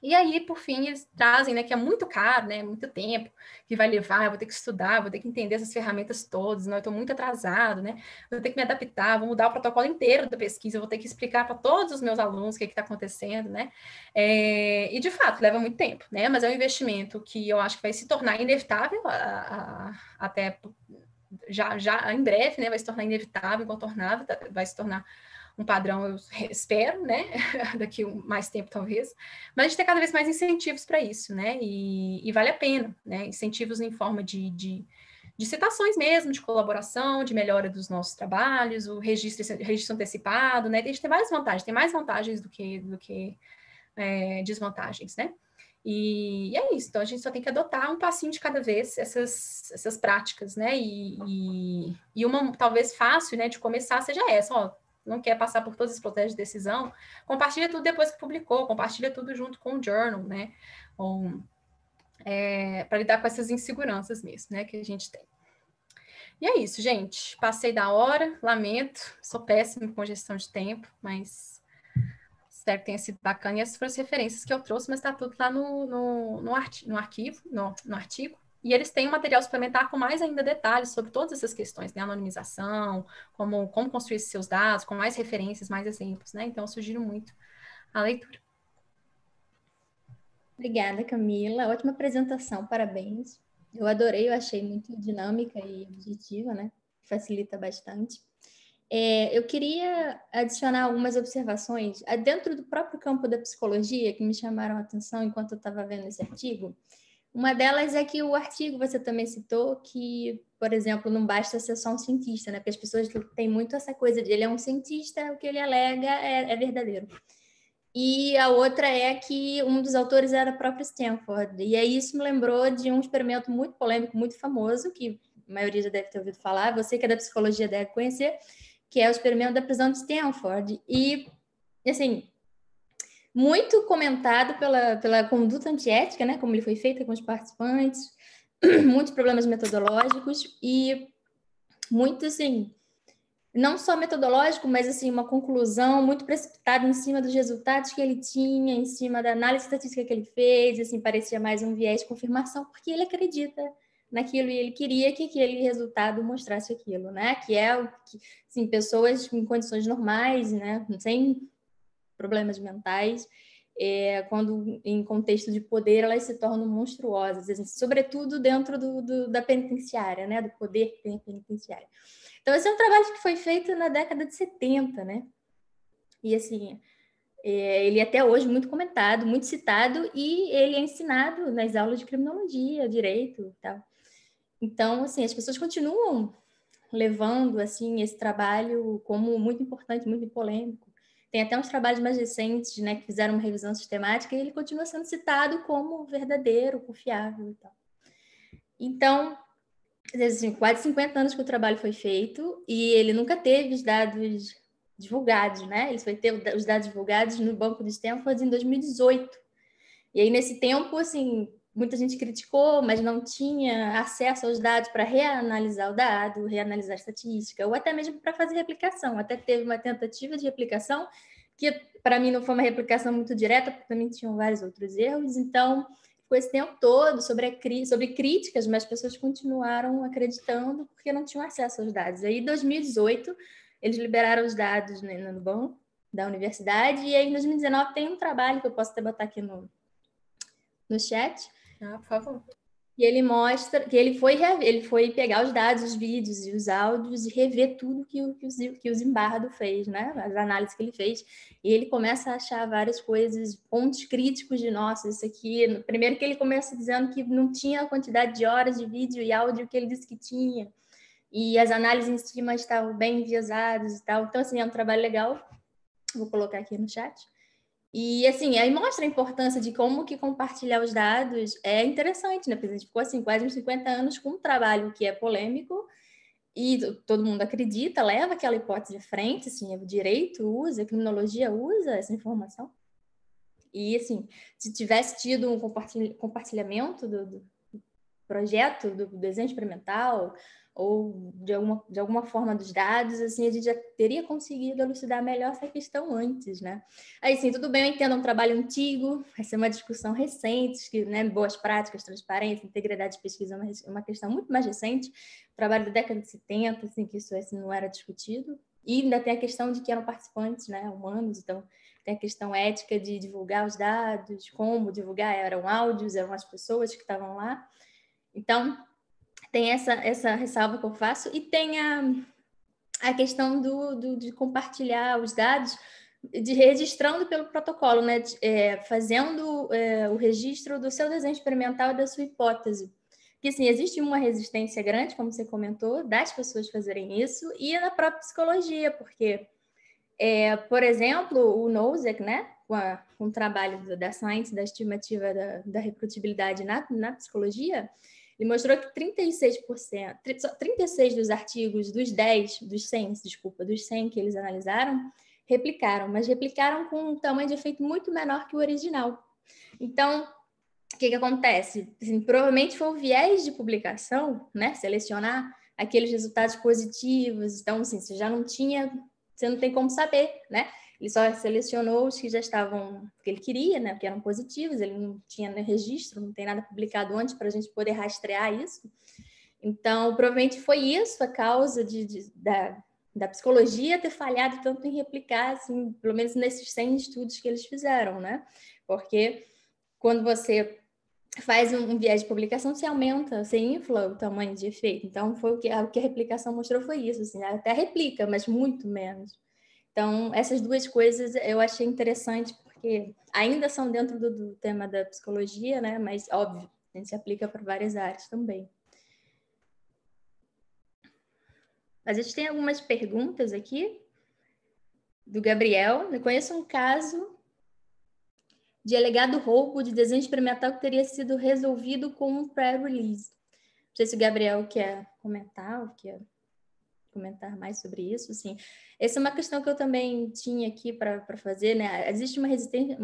E aí, por fim, eles trazem, né, que é muito caro, né, muito tempo que vai levar, eu vou ter que estudar, vou ter que entender essas ferramentas todas, não, eu estou muito atrasado, né, vou ter que me adaptar, vou mudar o protocolo inteiro da pesquisa, eu vou ter que explicar para todos os meus alunos o que está acontecendo, né, e de fato, leva muito tempo, né, mas é um investimento que eu acho que vai se tornar inevitável até já em breve, né, vai se tornar inevitável, incontornável, vai se tornar um padrão, eu espero, né, daqui mais tempo talvez, mas a gente tem cada vez mais incentivos para isso, né, e vale a pena, né, incentivos em forma de citações mesmo, de colaboração, de melhora dos nossos trabalhos, o registro antecipado, né, a gente tem várias vantagens, tem mais vantagens do que desvantagens, né. E é isso, então a gente só tem que adotar um passinho de cada vez essas práticas, né? E uma talvez fácil, né, de começar seja essa, ó, não quer passar por todos os processos de decisão, compartilha tudo depois que publicou, compartilha tudo junto com o journal, né? Para lidar com essas inseguranças mesmo, né, que a gente tem. E é isso, gente. Passei da hora, lamento, sou péssimo com gestão de tempo, mas espero que tenha sido bacana. E essas foram as referências que eu trouxe, mas está tudo lá no artigo. E eles têm um material suplementar com mais ainda detalhes sobre todas essas questões, né? Anonimização, como construir esses seus dados, com mais referências, mais exemplos, né? Então, eu sugiro muito a leitura. Obrigada, Camila. Ótima apresentação, parabéns. Eu adorei, eu achei muito dinâmica e objetiva, né? Facilita bastante. Eu queria adicionar algumas observações dentro do próprio campo da psicologia que me chamaram a atenção enquanto eu estava vendo esse artigo. Uma delas é que o artigo você também citou que, por exemplo, não basta ser só um cientista, né? Porque as pessoas têm muito essa coisa de ele é um cientista, o que ele alega é verdadeiro. E a outra é que um dos autores era o próprio Stanford. E aí isso me lembrou de um experimento muito polêmico, muito famoso, que a maioria já deve ter ouvido falar, você que é da psicologia deve conhecer, que é o experimento da prisão de Stanford. E, assim, muito comentado pela conduta antiética, né, como ele foi feito com os participantes, muitos problemas metodológicos e muito, assim, não só metodológico, mas, assim, uma conclusão muito precipitada em cima dos resultados que ele tinha, em cima da análise estatística que ele fez, assim, parecia mais um viés de confirmação, porque ele acredita naquilo e ele queria que aquele resultado mostrasse aquilo, né, que é o que, assim, pessoas em condições normais, né, sem problemas mentais, quando em contexto de poder elas se tornam monstruosas, assim, sobretudo dentro da penitenciária, né, do poder que tem a penitenciária. Então, esse é um trabalho que foi feito na década de 70, né? E, assim, ele é até hoje muito comentado, muito citado, e ele é ensinado nas aulas de criminologia, direito e tal. Então, assim, as pessoas continuam levando, assim, esse trabalho como muito importante, muito polêmico. Tem até uns trabalhos mais recentes, né, que fizeram uma revisão sistemática, e ele continua sendo citado como verdadeiro, confiável e tal. Então, assim, quase 50 anos que o trabalho foi feito e ele nunca teve os dados divulgados, né? Ele foi ter os dados divulgados no Banco de Stanford em 2018. E aí, nesse tempo, assim, muita gente criticou, mas não tinha acesso aos dados para reanalisar o dado, reanalisar a estatística, ou até mesmo para fazer replicação. Até teve uma tentativa de replicação, que para mim não foi uma replicação muito direta, porque também tinham vários outros erros. Então, ficou esse tempo todo sobre críticas, mas as pessoas continuaram acreditando porque não tinham acesso aos dados. Aí, em 2018, eles liberaram os dados, né, no banco da universidade, e aí em 2019 tem um trabalho que eu posso até botar aqui no chat. Por favor. E ele mostra que ele foi pegar os dados, os vídeos e os áudios e rever tudo que o Zimbardo fez, né? As análises que ele fez. E ele começa a achar várias coisas, pontos críticos de, nossa, isso aqui... Primeiro que ele começa dizendo que não tinha a quantidade de horas de vídeo e áudio que ele disse que tinha. E as análises em cima estavam bem enviesadas e tal. Então, assim, é um trabalho legal. Vou colocar aqui no chat. E, assim, aí mostra a importância de como que compartilhar os dados é interessante, né? Porque a gente ficou, assim, quase uns 50 anos com um trabalho que é polêmico e todo mundo acredita, leva aquela hipótese à frente, assim, o direito usa, a criminologia usa essa informação. E, assim, se tivesse tido um compartilhamento do projeto, do desenho experimental, ou de alguma forma dos dados, assim, a gente já teria conseguido elucidar melhor essa questão antes, né? Aí, sim, tudo bem, eu entendo, é um trabalho antigo, vai ser uma discussão recente, que, né, boas práticas, transparência, integridade de pesquisa é uma questão muito mais recente, trabalho da década de 70, assim, que isso assim, não era discutido, e ainda tem a questão de que eram participantes, né, humanos, então tem a questão ética de divulgar os dados, como divulgar, eram áudios, eram as pessoas que estavam lá. Então, tem essa ressalva que eu faço, e tem a questão de compartilhar os dados, de registrando pelo protocolo, né? Fazendo o registro do seu desenho experimental e da sua hipótese. Porque, assim, existe uma resistência grande, como você comentou, das pessoas fazerem isso, e na própria psicologia, porque, por exemplo, o Nozick, né? Com o trabalho da Science, da estimativa da reprodutibilidade na psicologia, ele mostrou que 36%, 36 dos artigos, dos 100 que eles analisaram, replicaram, mas replicaram com um tamanho de efeito muito menor que o original. Então, o que acontece? Assim, provavelmente foi o viés de publicação, né? Selecionar aqueles resultados positivos. Então, assim, você não tem como saber, né? Ele só selecionou os que já estavam, que ele queria, né? Que eram positivos, ele não tinha registro, não tem nada publicado antes para a gente poder rastrear isso. Então, provavelmente foi isso a causa da psicologia ter falhado tanto em replicar, assim, pelo menos nesses 100 estudos que eles fizeram, né? Porque quando você faz um viés de publicação, você aumenta, você infla o tamanho de efeito. Então, foi o que a replicação mostrou foi isso, assim, até replica, mas muito menos. Então, essas duas coisas eu achei interessante, porque ainda são dentro do tema da psicologia, né? Mas, óbvio, a gente se aplica para várias áreas também. A gente tem algumas perguntas aqui do Gabriel. Eu conheço um caso de alegado roubo de desenho experimental que teria sido resolvido com um pré-release. Não sei se o Gabriel quer comentar ou quer... comentar mais sobre isso, assim. Essa é uma questão que eu também tinha aqui para fazer, né? Existe uma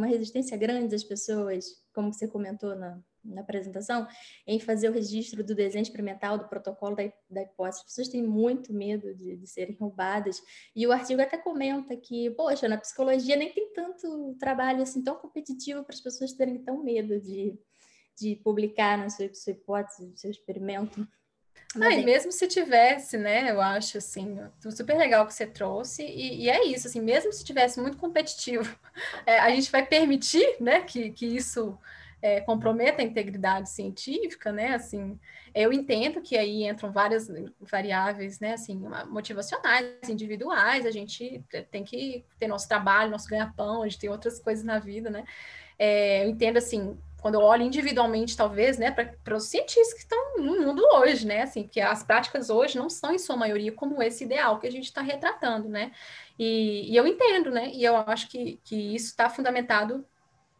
resistência grande das pessoas, como você comentou na apresentação, em fazer o registro do desenho experimental, do protocolo da hipótese. As pessoas têm muito medo de serem roubadas. E o artigo até comenta que, poxa, na psicologia nem tem tanto trabalho assim tão competitivo para as pessoas terem tão medo de publicar na sua hipótese, no seu experimento. E mesmo se tivesse, né, eu acho, assim, super legal que você trouxe, e é isso, assim, mesmo se tivesse muito competitivo, a gente vai permitir, né, que isso comprometa a integridade científica, né, assim, eu entendo que aí entram várias variáveis, né, assim, motivacionais, individuais, a gente tem que ter nosso trabalho, nosso ganha-pão, a gente tem outras coisas na vida, né, eu entendo, assim, quando eu olho individualmente, talvez, né, para os cientistas que estão no mundo hoje, né, assim, porque as práticas hoje não são, em sua maioria, como esse ideal que a gente está retratando, né, e eu entendo, né, e eu acho que isso está fundamentado.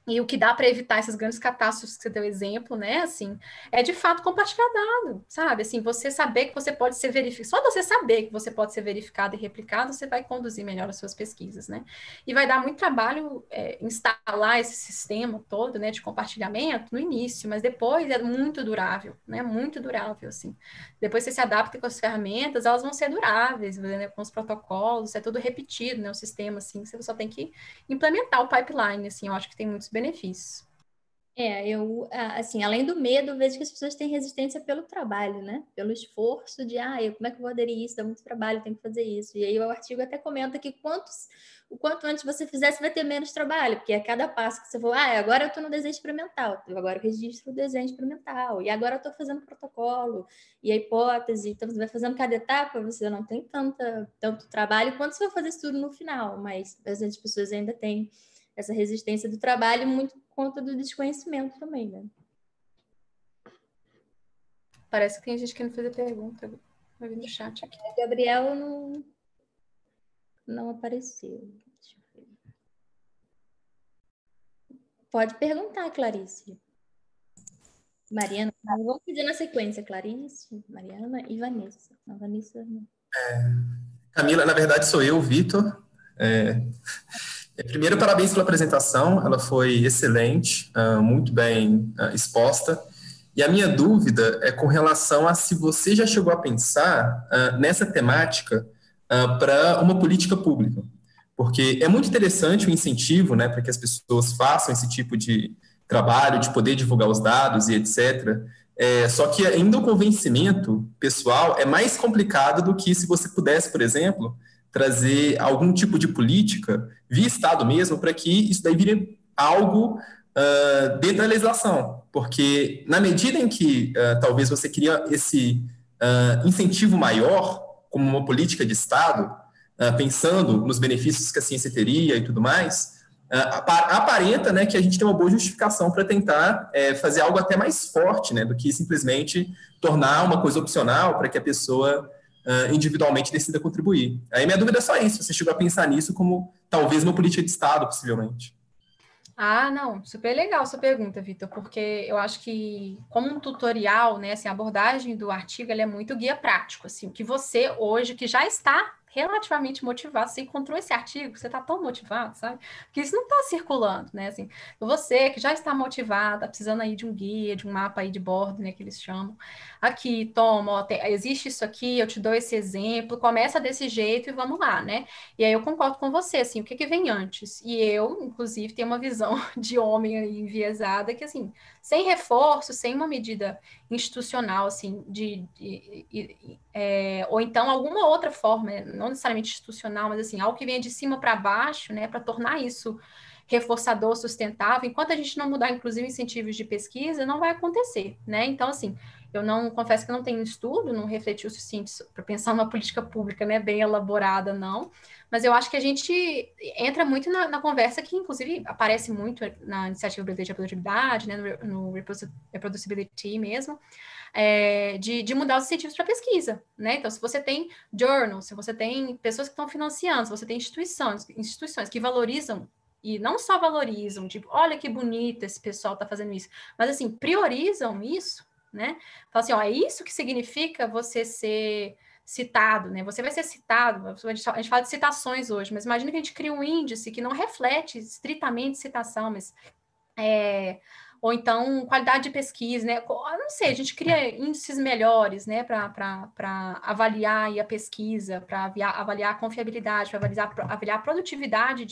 E o que dá para evitar essas grandes catástrofes que você deu exemplo, né? Assim, é de fato compartilhar dado, sabe? Assim, você saber que você pode ser verificado, só você saber que você pode ser verificado e replicado, você vai conduzir melhor as suas pesquisas, né? E vai dar muito trabalho instalar esse sistema todo, né, de compartilhamento no início, mas depois é muito durável, né? Muito durável, assim. Depois você se adapta com as ferramentas, elas vão ser duráveis, né? Com os protocolos, é tudo repetido, né? O sistema, assim, você só tem que implementar o pipeline, assim, eu acho que tem muitos benefícios. Eu, assim, além do medo, eu vejo que as pessoas têm resistência pelo trabalho, né? Pelo esforço de, como é que eu vou aderir a isso? Dá muito trabalho, tem que fazer isso. E aí o artigo até comenta que o quanto antes você fizer, você vai ter menos trabalho, porque a cada passo que você for, agora eu estou no desenho experimental, agora eu registro o desenho experimental, e agora eu estou fazendo protocolo, e a hipótese, então você vai fazendo cada etapa, você não tem tanto trabalho quanto você vai fazer isso tudo no final, mas as pessoas ainda têm essa resistência do trabalho muito por conta do desconhecimento também, né? Parece que tem gente querendo fazer pergunta. Vai vir no chat aqui. O Gabriel não apareceu. Deixa eu ver. Pode perguntar, Clarice. Mariana, vamos fazer na sequência, Clarice, Mariana e Vanessa. A Vanessa não. Camila, na verdade sou eu, Vitor. Primeiro, parabéns pela apresentação, ela foi excelente, muito bem exposta. E a minha dúvida é com relação a se você já chegou a pensar nessa temática para uma política pública. Porque é muito interessante o incentivo, né, para que as pessoas façam esse tipo de trabalho, de poder divulgar os dados e etc. Só que ainda o convencimento pessoal é mais complicado do que se você pudesse, por exemplo, trazer algum tipo de política via Estado mesmo para que isso daí vire algo dentro da legislação. Porque na medida em que talvez você cria esse incentivo maior como uma política de Estado, pensando nos benefícios que a ciência teria e tudo mais, aparenta, né, que a gente tem uma boa justificação para tentar fazer algo até mais forte, né, do que simplesmente tornar uma coisa opcional para que a pessoa individualmente decida contribuir. Aí minha dúvida é só isso, você chegou a pensar nisso como talvez uma política de Estado, possivelmente. Não, super legal sua pergunta, Vitor, porque eu acho que, como um tutorial, né, assim, a abordagem do artigo, ela é muito guia prático, assim, que você hoje, que já está relativamente motivado, você encontrou esse artigo, você está tão motivado, sabe? Porque isso não está circulando, né, assim, você que já está motivado, tá precisando aí de um guia, de um mapa aí de bordo, né, que eles chamam, aqui, toma, ó, existe isso aqui, eu te dou esse exemplo, começa desse jeito e vamos lá, né? E aí eu concordo com você, assim, o que vem antes? E eu, inclusive, tenho uma visão de homem aí enviesada que, assim, sem reforço, sem uma medida institucional, assim, ou então alguma outra forma, não necessariamente institucional, mas, assim, algo que venha de cima para baixo, né, para tornar isso reforçador, sustentável, enquanto a gente não mudar, inclusive, incentivos de pesquisa, não vai acontecer, né? Então, assim, eu não confesso que eu não tenho estudo, não refleti o suficiente para pensar numa política pública, né, bem elaborada, não. Mas eu acho que a gente entra muito na conversa que, inclusive, aparece muito na Iniciativa Brasileira de Reprodutibilidade, né, no Reproducibility mesmo, de mudar os incentivos para pesquisa, né? Então, se você tem journals, se você tem pessoas que estão financiando, se você tem instituições que valorizam e não só valorizam, tipo, olha que bonito esse pessoal está fazendo isso, mas, assim, priorizam isso, né? Fala assim, ó, é isso que significa você ser citado, né? Você vai ser citado, a gente fala de citações hoje, mas imagina que a gente cria um índice que não reflete estritamente citação, mas ou então qualidade de pesquisa, né? Eu não sei, a gente cria índices melhores, né, para avaliar aí a pesquisa, para avaliar a confiabilidade, para avaliar a produtividade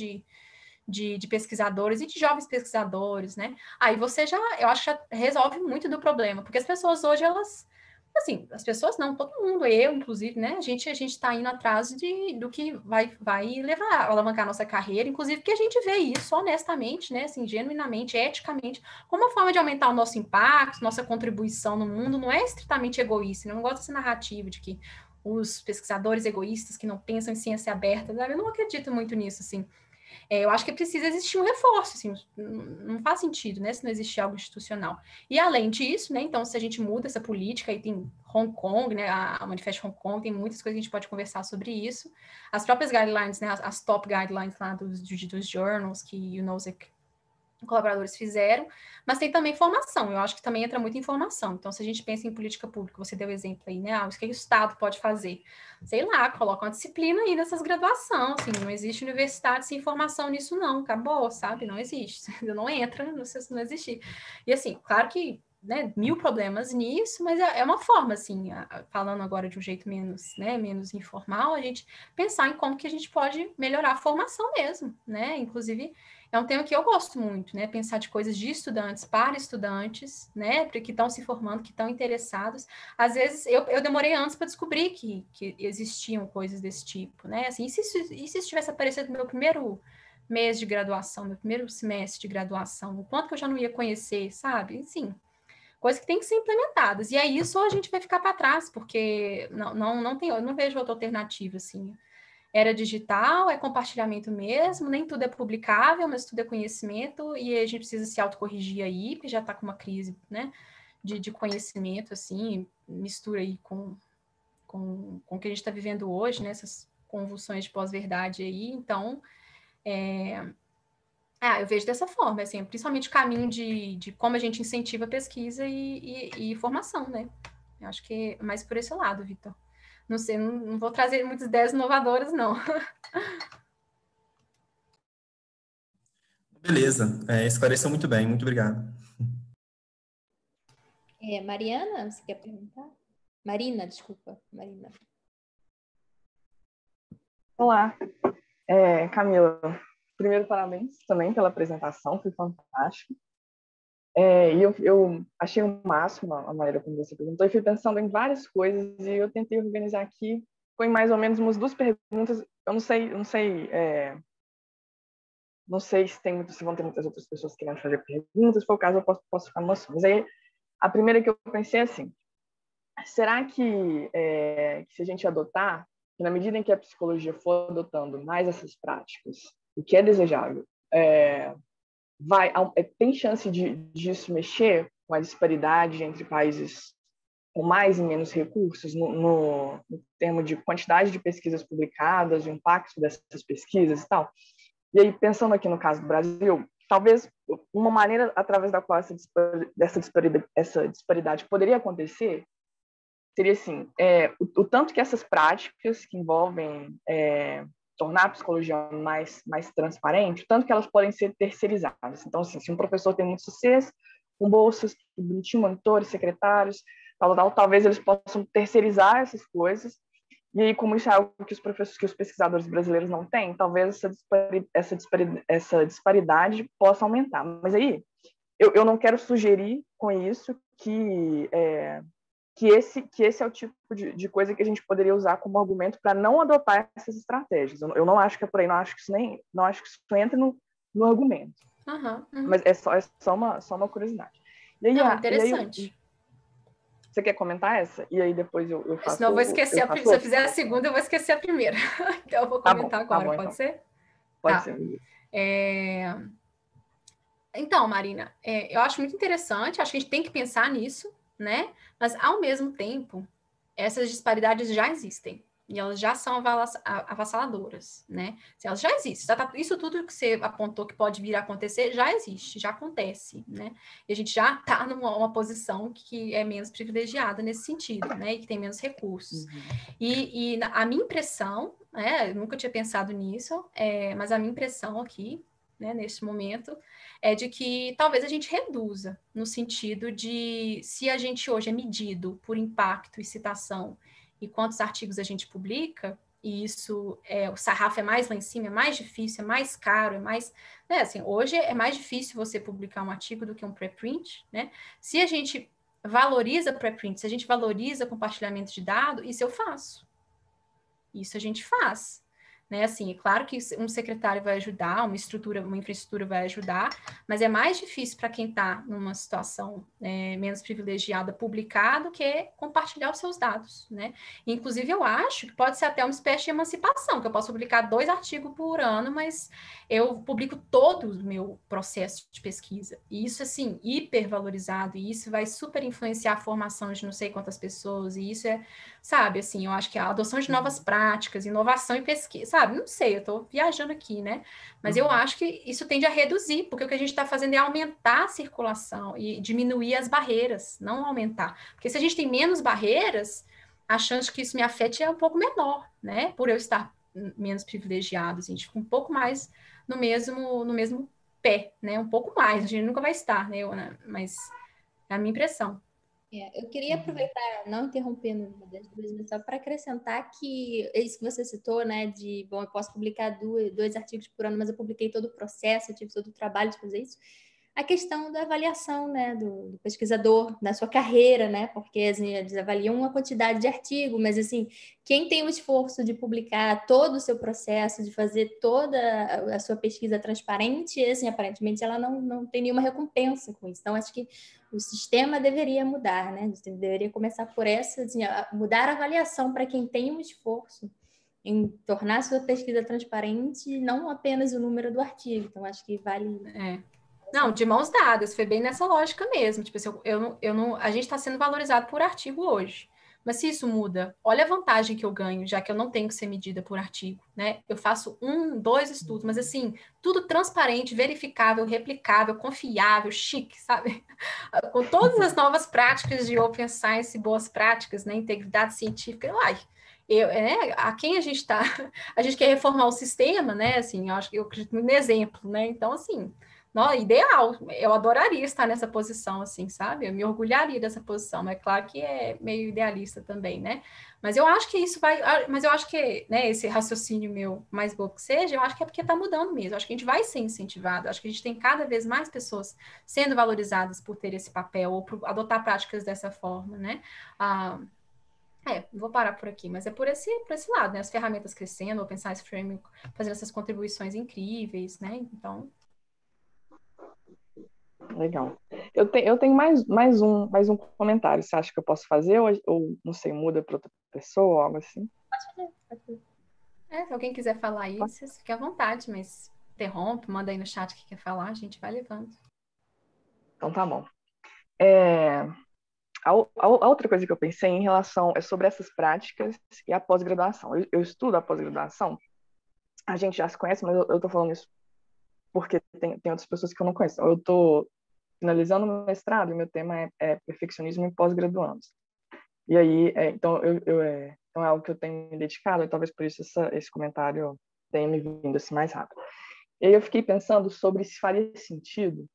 de pesquisadores e de jovens pesquisadores, né? Aí você eu acho que já resolve muito do problema, porque as pessoas hoje, elas, assim, as pessoas não, todo mundo, eu, inclusive, né? A gente está indo atrás do que vai levar, alavancar a nossa carreira, inclusive que a gente vê isso honestamente, né? Assim, genuinamente, eticamente, como uma forma de aumentar o nosso impacto, nossa contribuição no mundo, não é estritamente egoísta, né? Eu não gosto dessa narrativa de que os pesquisadores egoístas que não pensam em ciência aberta, sabe? Eu não acredito muito nisso, assim. Eu acho que precisa existir um reforço, assim, não faz sentido, né, se não existir algo institucional. E além disso, né, então, se a gente muda essa política, aí tem Hong Kong, né, a Manifesto Hong Kong, tem muitas coisas que a gente pode conversar sobre isso. As próprias guidelines, né, as top guidelines lá dos journals que o NOSEC colaboradores fizeram, mas tem também formação, eu acho que também entra muito em formação. Então, se a gente pensa em política pública, você deu exemplo aí, né? O que o Estado pode fazer? Sei lá, coloca uma disciplina aí nessas graduações, assim, não existe universidade sem formação nisso, não, acabou, sabe? Não existe, não entra, não sei se não existir. E assim, claro que, né, mil problemas nisso, mas é uma forma, assim, falando agora de um jeito menos, né, menos informal, a gente pensar em como que a gente pode melhorar a formação mesmo, né? Inclusive, é um tema que eu gosto muito, né? Pensar de coisas de estudantes para estudantes, né? Que estão se formando, que estão interessados. Às vezes, eu demorei anos para descobrir que existiam coisas desse tipo, né? Assim, e se isso tivesse aparecido no meu primeiro mês de graduação, meu primeiro semestre de graduação, o quanto que eu já não ia conhecer, sabe? Sim, coisas que têm que ser implementadas. E aí, isso a gente vai ficar para trás, porque não tem, eu não vejo outra alternativa, assim. Era digital, é compartilhamento mesmo, nem tudo é publicável, mas tudo é conhecimento, e a gente precisa se autocorrigir aí, porque já está com uma crise, né, de conhecimento, assim, mistura aí com o que a gente está vivendo hoje, né, essas convulsões de pós-verdade aí, então, eu vejo dessa forma, assim, principalmente o caminho de como a gente incentiva a pesquisa e formação, né, eu acho que é mais por esse lado, Vitor. Não sei, não vou trazer muitas ideias inovadoras, não. Beleza, esclareceu muito bem, muito obrigado. Mariana, você quer perguntar? Marina, desculpa, Marina. Olá, Camila. Primeiro, parabéns também pela apresentação, foi fantástico. E eu achei o máximo a maneira como você perguntou, e fui pensando em várias coisas, e eu tentei organizar aqui, foi mais ou menos umas 2 perguntas, eu não sei se vão ter muitas outras pessoas querendo fazer perguntas, se for o caso eu posso ficar no só. Mas aí, a primeira que eu pensei é assim, será que se a gente adotar, que na medida em que a psicologia for adotando mais essas práticas, o que é desejável, tem chance disso mexer com a disparidade entre países com mais e menos recursos no termo de quantidade de pesquisas publicadas, o impacto dessas pesquisas e tal? E aí, pensando aqui no caso do Brasil, talvez uma maneira através da qual essa disparidade poderia acontecer seria assim, o tanto que essas práticas que envolvem tornar a psicologia mais transparente, o tanto que elas podem ser terceirizadas. Então, assim, se um professor tem muito sucesso, com bolsas, bonitinho, monitores, secretários, talvez eles possam terceirizar essas coisas. E aí, como isso é algo que os pesquisadores brasileiros não têm, talvez essa disparidade possa aumentar. Mas aí, eu não quero sugerir com isso que esse é o tipo de coisa que a gente poderia usar como argumento para não adotar essas estratégias. Eu não acho que é por aí, não acho que isso entra no argumento. Uhum. Mas é só uma curiosidade. E aí, interessante. Você quer comentar essa? E aí depois eu faço... Senão eu vou esquecer se eu fizer a segunda, eu vou esquecer a primeira. Então eu vou comentar agora, bom, pode então. ser? Pode ser. Então, Marina, eu acho muito interessante, acho que a gente tem que pensar nisso, né? Mas, ao mesmo tempo, essas disparidades já existem, e elas já são avassaladoras, né? Elas já existem. Isso tudo que você apontou que pode vir a acontecer já existe, já acontece, né? E a gente já está numa posição que é menos privilegiada nesse sentido, né? E que tem menos recursos. E a minha impressão, né? Eu nunca tinha pensado nisso, mas a minha impressão aqui, né, neste momento, é de que talvez a gente reduza, no sentido de, se a gente hoje é medido por impacto e citação, e quantos artigos a gente publica, e isso, o sarrafo é mais lá em cima, é mais difícil, é mais caro, é mais... Né, assim, hoje é mais difícil você publicar um artigo do que um preprint, né? Se a gente valoriza preprint, se a gente valoriza compartilhamento de dados, isso eu faço. Isso a gente faz. Né, assim, é claro que um secretário vai ajudar, uma infraestrutura vai ajudar, mas é mais difícil para quem está numa situação menos privilegiada publicar do que compartilhar os seus dados, né? Inclusive, eu acho que pode ser até uma espécie de emancipação, que eu posso publicar 2 artigos por ano, mas eu publico todo o meu processo de pesquisa. E isso, assim, hipervalorizado, e isso vai super influenciar a formação de não sei quantas pessoas, e isso sabe, assim, eu acho que a adoção de novas práticas, inovação e pesquisa, sabe? Não sei, eu estou viajando aqui, né? Mas eu acho que isso tende a reduzir, porque o que a gente está fazendo é aumentar a circulação e diminuir as barreiras, não aumentar. Porque se a gente tem menos barreiras, a chance de que isso me afete é um pouco menor, né? Por eu estar menos privilegiado, assim, a gente fica um pouco mais no mesmo pé, né? Um pouco mais, a gente nunca vai estar, né? Mas é a minha impressão. Eu queria aproveitar, não interrompendo uma das duas, mas só para acrescentar que isso que você citou, né, bom, eu posso publicar 2 artigos por ano, mas eu publiquei todo o processo, eu tive todo o trabalho de fazer isso. A questão da avaliação, né, do pesquisador, da sua carreira, né, porque assim, eles avaliam uma quantidade de artigo, mas assim, quem tem o esforço de publicar todo o seu processo, de fazer toda a sua pesquisa transparente, assim, aparentemente ela não tem nenhuma recompensa com isso. Então, acho que o sistema deveria mudar, né? A gente deveria começar por assim, mudar a avaliação para quem tem um esforço em tornar a sua pesquisa transparente, não apenas o número do artigo. Então, acho que vale... Não, de mãos dadas, foi bem nessa lógica mesmo. Tipo assim, a gente está sendo valorizado por artigo hoje. Mas se isso muda, olha a vantagem que eu ganho, já que eu não tenho que ser medida por artigo, né? Eu faço 1, 2 estudos, mas assim, tudo transparente, verificável, replicável, confiável, chique, sabe? Com todas as novas práticas de Open Science, boas práticas, né? Integridade científica, a quem a gente está? A gente quer reformar o sistema, né? Assim, eu acredito no exemplo, né? Então, assim, ideal, eu adoraria estar nessa posição, assim, sabe? Eu me orgulharia dessa posição, mas é claro que é meio idealista também, né? Mas eu acho que mas eu acho que, né, esse raciocínio meu, mais bobo que seja, eu acho que é porque está mudando mesmo, eu acho que a gente vai ser incentivado, eu acho que a gente tem cada vez mais pessoas sendo valorizadas por ter esse papel, ou por adotar práticas dessa forma, né? Vou parar por aqui, mas é por esse lado, né? As ferramentas crescendo, o Open Science Framework fazendo essas contribuições incríveis, né? Então... Legal. Eu tenho mais um comentário. Você acha que eu posso fazer ou não sei, muda para outra pessoa ou algo assim? Pode fazer. Se alguém quiser falar aí, vocês fiquem à vontade, mas interrompe, manda aí no chat o que quer falar, a gente vai levando. Então tá bom. A outra coisa que eu pensei em relação é sobre essas práticas e a pós-graduação. Eu estudo a pós-graduação, a gente já se conhece, mas eu tô falando isso porque tem outras pessoas que eu não conheço. Eu tô finalizando o meu mestrado e meu tema é perfeccionismo em pós-graduandos. E aí, então é algo que eu tenho me dedicado, e talvez por isso esse comentário tenha me vindo assim mais rápido. E aí eu fiquei pensando sobre se faria sentido.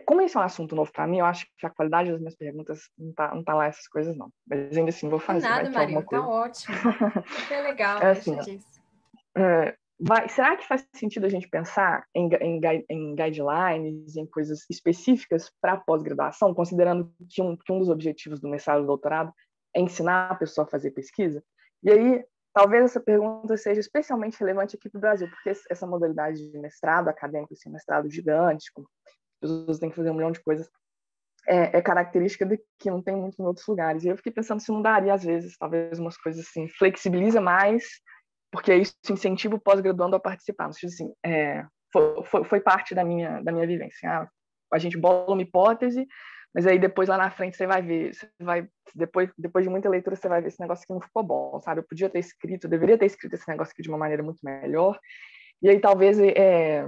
Como esse é um assunto novo para mim, eu acho que a qualidade das minhas perguntas não tá lá essas coisas, não. Mas ainda assim, vou fazer. Nada, Maria, tá ótimo. Super legal, assim, deixa disso. Será que faz sentido a gente pensar em guidelines, em coisas específicas para a pós-graduação, considerando que um dos objetivos do mestrado e do doutorado é ensinar a pessoa a fazer pesquisa? E aí, talvez essa pergunta seja especialmente relevante aqui para o Brasil, porque essa modalidade de mestrado acadêmico, assim, mestrado gigante, as pessoas têm que fazer um milhão de coisas, é característica de que não tem muito em outros lugares. E eu fiquei pensando se não daria, às vezes, talvez umas coisas assim, flexibiliza mais, porque isso incentiva o pós-graduando a participar. Assim, foi parte da minha vivência. A gente bola uma hipótese, Mas aí depois lá na frente você vai ver, depois de muita leitura você vai ver esse negócio que não ficou bom, sabe? Eu podia ter escrito, eu deveria ter escrito esse negócio aqui de uma maneira muito melhor. E aí talvez, e aí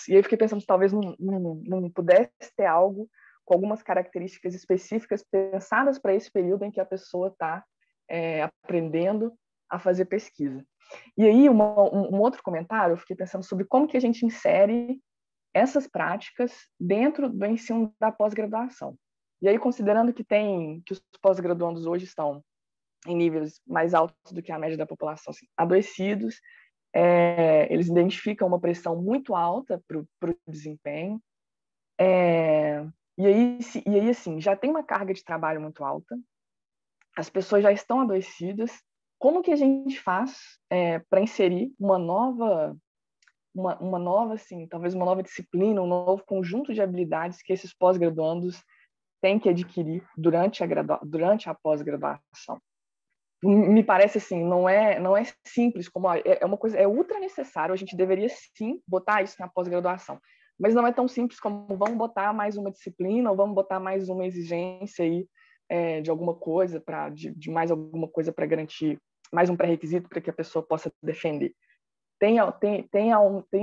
eu fiquei pensando se talvez não pudesse ter algo com algumas características específicas pensadas para esse período em que a pessoa está aprendendo a fazer pesquisa. E aí, um outro comentário, eu fiquei pensando sobre como que a gente insere essas práticas dentro do ensino da pós-graduação. E aí, considerando que os pós-graduandos hoje estão em níveis mais altos do que a média da população, assim, adoecidos, eles identificam uma pressão muito alta para o desempenho, e aí, assim, já tem uma carga de trabalho muito alta, as pessoas já estão adoecidas. Como que a gente faz para inserir uma nova, assim, talvez uma nova disciplina, um novo conjunto de habilidades que esses pós-graduandos têm que adquirir durante a pós-graduação? Me parece assim, não é simples, como é uma coisa, é ultra necessário, a gente deveria sim botar isso na pós-graduação, mas não é tão simples como vamos botar mais uma disciplina ou vamos botar mais uma exigência aí de alguma coisa, de mais alguma coisa para garantir mais um pré-requisito para que a pessoa possa defender. Tem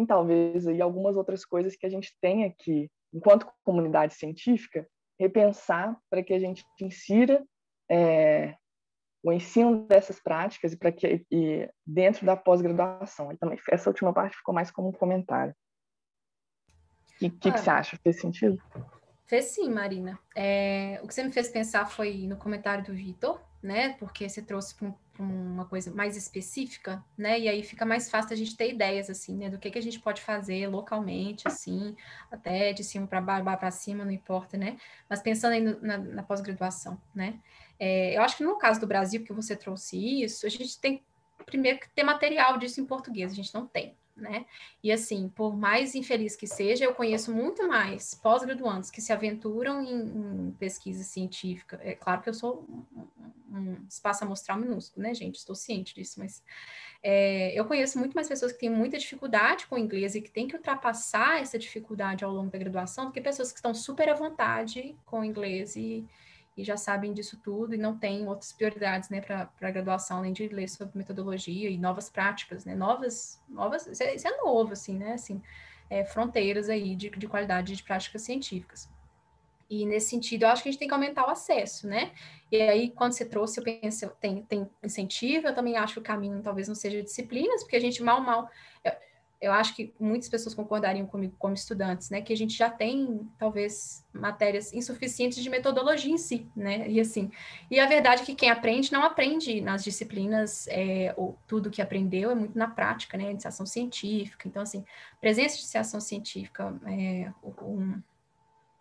talvez aí algumas outras coisas que a gente tenha que, enquanto comunidade científica, repensar para que a gente insira o ensino dessas práticas e dentro da pós-graduação. Também essa última parte ficou mais como um comentário. O que você acha? Fez sentido? Fez sim, Marina. O que você me fez pensar foi no comentário do Vitor, né? Porque você trouxe para uma coisa mais específica, né? E aí fica mais fácil a gente ter ideias, assim, né? Do que a gente pode fazer localmente, assim, até de cima para cima, não importa, né? Mas pensando aí na pós-graduação, né? Eu acho que no caso do Brasil, que você trouxe isso, a gente tem primeiro que ter material disso em português, a gente não tem, né? E assim, por mais infeliz que seja, eu conheço muito mais pós-graduandos que se aventuram em pesquisa científica. É claro que eu sou um espaço amostral minúsculo, né, gente? Estou ciente disso, mas eu conheço muito mais pessoas que têm muita dificuldade com o inglês e que têm que ultrapassar essa dificuldade ao longo da graduação do que pessoas que estão super à vontade com o inglês e já sabem disso tudo e não têm outras prioridades, né, para a graduação, além de ler sobre metodologia e novas práticas, né, novas, isso é novo, assim, né, assim, fronteiras aí de qualidade de práticas científicas. E nesse sentido, eu acho que a gente tem que aumentar o acesso, né? E aí, quando você trouxe, eu penso, tem incentivo, eu também acho que o caminho talvez não seja disciplinas, porque a gente mal, eu acho que muitas pessoas concordariam comigo como estudantes, né? Que a gente já tem, talvez, matérias insuficientes de metodologia em si, né? E assim, e a verdade é que quem aprende não aprende nas disciplinas, tudo que aprendeu é muito na prática, né? Iniciação científica. Então, assim, presença de iniciação científica,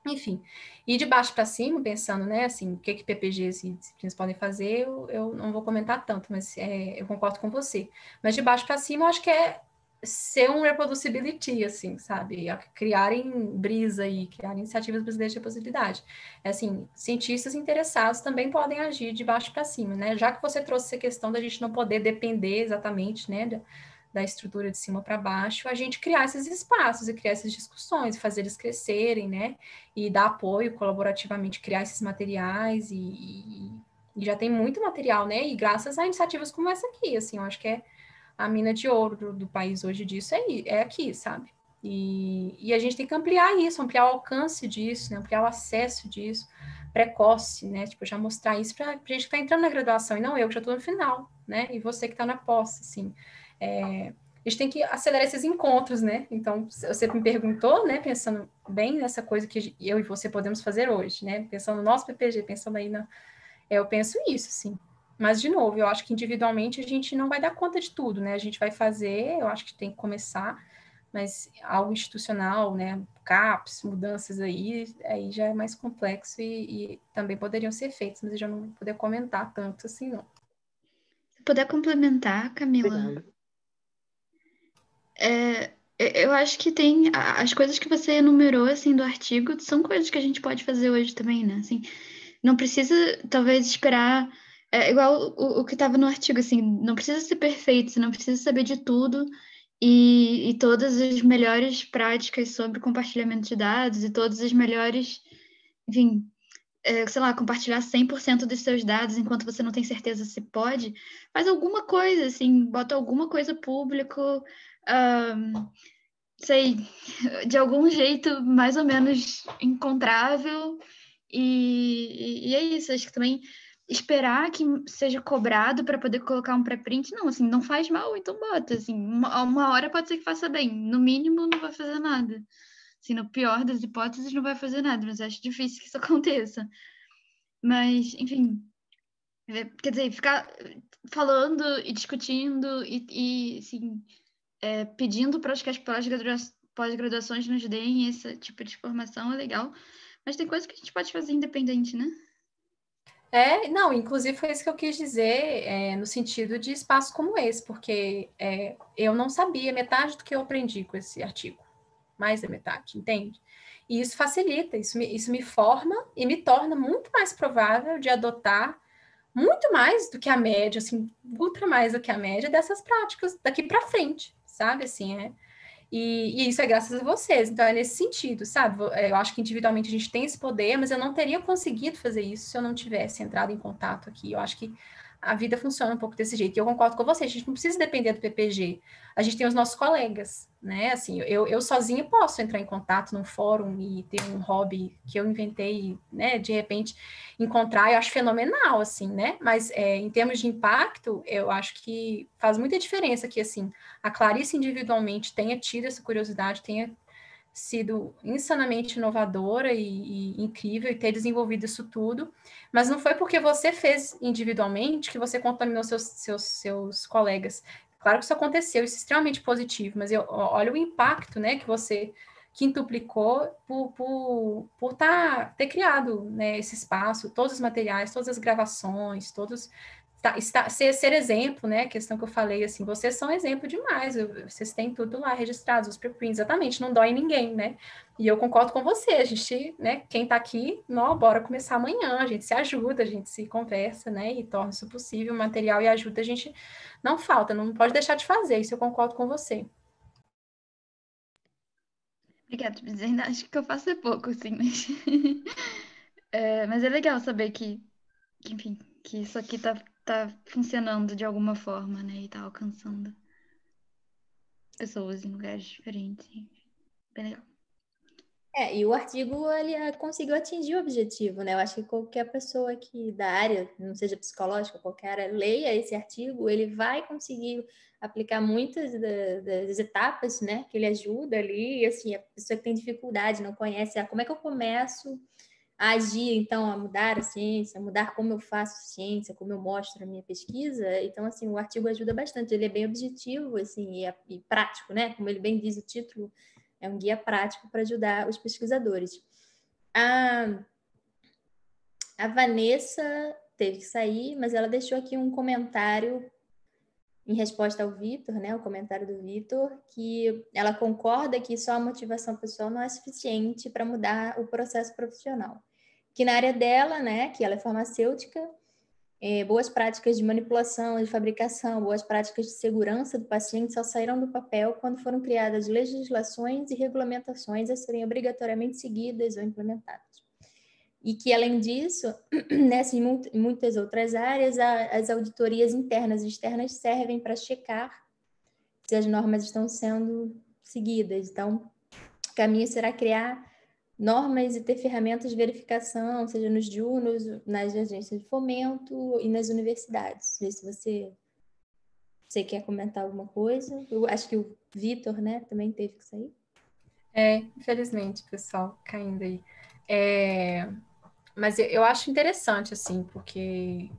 enfim, e de baixo para cima, pensando, né, assim, o que PPGs e disciplinas podem fazer, eu não vou comentar tanto, mas eu concordo com você. Mas de baixo para cima, eu acho que é ser um reproducibility, assim, sabe? Criarem brisa e criarem iniciativas brasileiras de possibilidade. Assim, cientistas interessados também podem agir de baixo para cima, né? Já que você trouxe essa questão da gente não poder depender exatamente, né, da estrutura de cima para baixo, a gente criar esses espaços e criar essas discussões, fazer eles crescerem, né? E dar apoio colaborativamente, criar esses materiais e já tem muito material, né? E graças a iniciativas como essa aqui, assim, eu acho que a mina de ouro do país hoje disso é aqui, sabe? E a gente tem que ampliar isso, ampliar o alcance disso, né? Ampliar o acesso disso, precoce, né? Tipo, já mostrar isso para gente que está entrando na graduação, e não eu, que já estou no final, né? E você que está na pós, assim. A gente tem que acelerar esses encontros, né? Então, você me perguntou, né? Pensando bem nessa coisa que eu e você podemos fazer hoje, né? Pensando no nosso PPG, pensando aí eu penso isso, sim. Mas, de novo, eu acho que individualmente a gente não vai dar conta de tudo, né? A gente vai fazer, eu acho que tem que começar, mas algo institucional, né? CAPES, mudanças aí já é mais complexo e também poderiam ser feitas, mas eu já não vou poder comentar tanto assim, não. Se puder complementar, Camila. Obrigada. Eu acho que tem as coisas que você enumerou assim do artigo são coisas que a gente pode fazer hoje também, né? Assim, não precisa talvez esperar igual o que estava no artigo, assim, não precisa ser perfeito, você não precisa saber de tudo e todas as melhores práticas sobre compartilhamento de dados e todas as melhores enfim, sei lá, compartilhar 100% dos seus dados enquanto você não tem certeza se pode, faz alguma coisa, assim, bota alguma coisa público, sei, de algum jeito mais ou menos encontrável, e é isso, acho que também esperar que seja cobrado para poder colocar um pré-print, não, assim, não faz mal, então bota, assim, uma hora pode ser que faça bem, no mínimo não vai fazer nada. Assim, no pior das hipóteses, não vai fazer nada, mas acho difícil que isso aconteça. Mas, enfim, quer dizer, ficar falando e discutindo e assim, pedindo para que as pós-graduações nos deem esse tipo de formação é legal, mas tem coisas que a gente pode fazer independente, né? Não, inclusive foi isso que eu quis dizer, no sentido de espaço como esse, porque eu não sabia metade do que eu aprendi com esse artigo, mais da metade, entende? E isso facilita, isso me forma e me torna muito mais provável de adotar muito mais do que a média, assim, ultra mais do que a média dessas práticas daqui para frente, sabe? Assim, e isso é graças a vocês, então é nesse sentido, sabe? Eu acho que individualmente a gente tem esse poder, mas eu não teria conseguido fazer isso se eu não tivesse entrado em contato aqui. Eu acho que a vida funciona um pouco desse jeito. E eu concordo com você, a gente não precisa depender do PPG. A gente tem os nossos colegas, né? Assim, eu sozinha posso entrar em contato num fórum e ter um hobby que eu inventei, né? De repente encontrar, eu acho fenomenal, assim, né? Mas em termos de impacto, eu acho que faz muita diferença que, assim, a Clarice individualmente tenha tido essa curiosidade, tenha sido insanamente inovadora e incrível e ter desenvolvido isso tudo, mas não foi porque você fez individualmente que você contaminou seus colegas. Claro que isso aconteceu, isso é extremamente positivo, mas olha o impacto, né, que você quintuplicou por ter criado, né, esse espaço, todos os materiais, todas as gravações, todos ser exemplo, né? A questão que eu falei, assim, vocês são exemplo demais, vocês têm tudo lá registrado, os preprints, exatamente, não dói ninguém, né? E eu concordo com você, a gente, né? Quem tá aqui, não, bora começar amanhã, a gente se ajuda, a gente se conversa, né? E torna isso possível, material e ajuda a gente não falta, não pode deixar de fazer, isso eu concordo com você. Obrigada, mas ainda acho que eu faço é pouco, assim, mas... mas é legal saber enfim, que isso aqui tá funcionando de alguma forma, né? E tá alcançando pessoas em lugares diferentes. Bem legal. E o artigo ele conseguiu atingir o objetivo, né? Eu acho que qualquer pessoa aqui da área, não seja psicológica, qualquer área, leia esse artigo, ele vai conseguir aplicar muitas das etapas, né? Que ele ajuda ali, e assim, a pessoa que tem dificuldade, não conhece, como é que eu começo a agir, então, a mudar a ciência, a mudar como eu faço ciência, como eu mostro a minha pesquisa. Então, assim, o artigo ajuda bastante, ele é bem objetivo, assim, e prático, né? Como ele bem diz o título, é um guia prático para ajudar os pesquisadores. A Vanessa teve que sair, mas ela deixou aqui um comentário em resposta ao Vitor, né, o comentário do Vitor, que ela concorda que só a motivação pessoal não é suficiente para mudar o processo profissional. Que na área dela, né, que ela é farmacêutica, boas práticas de manipulação, de fabricação, boas práticas de segurança do paciente só saíram do papel quando foram criadas legislações e regulamentações a serem obrigatoriamente seguidas ou implementadas. E que, além disso, nessas e muitas outras áreas, as auditorias internas e externas servem para checar se as normas estão sendo seguidas. Então, o caminho será criar normas e ter ferramentas de verificação, seja nos diurnos, nas agências de fomento e nas universidades. Ver se você quer comentar alguma coisa. Eu acho que o Vitor, né, também teve que sair. Infelizmente, pessoal, caindo aí. Mas eu acho interessante, assim, porque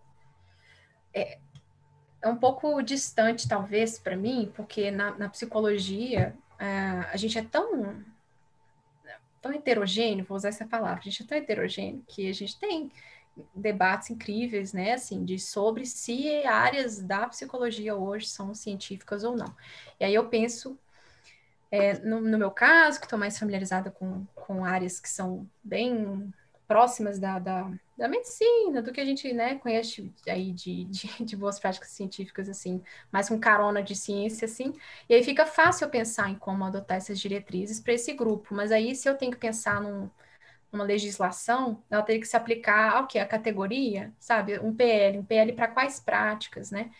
é um pouco distante, talvez, para mim, porque na psicologia a gente é tão heterogêneo, vou usar essa palavra, a gente é tão heterogêneo que a gente tem debates incríveis, né, assim, sobre se áreas da psicologia hoje são científicas ou não. E aí eu penso, no meu caso, que estou mais familiarizada com áreas que são bem próximas da medicina, do que a gente, né, conhece aí de boas práticas científicas, assim, mais com carona de ciência, assim, e aí fica fácil eu pensar em como adotar essas diretrizes para esse grupo, mas aí se eu tenho que pensar uma legislação, ela teria que se aplicar ao quê? A categoria, sabe? Um PL para quais práticas, né?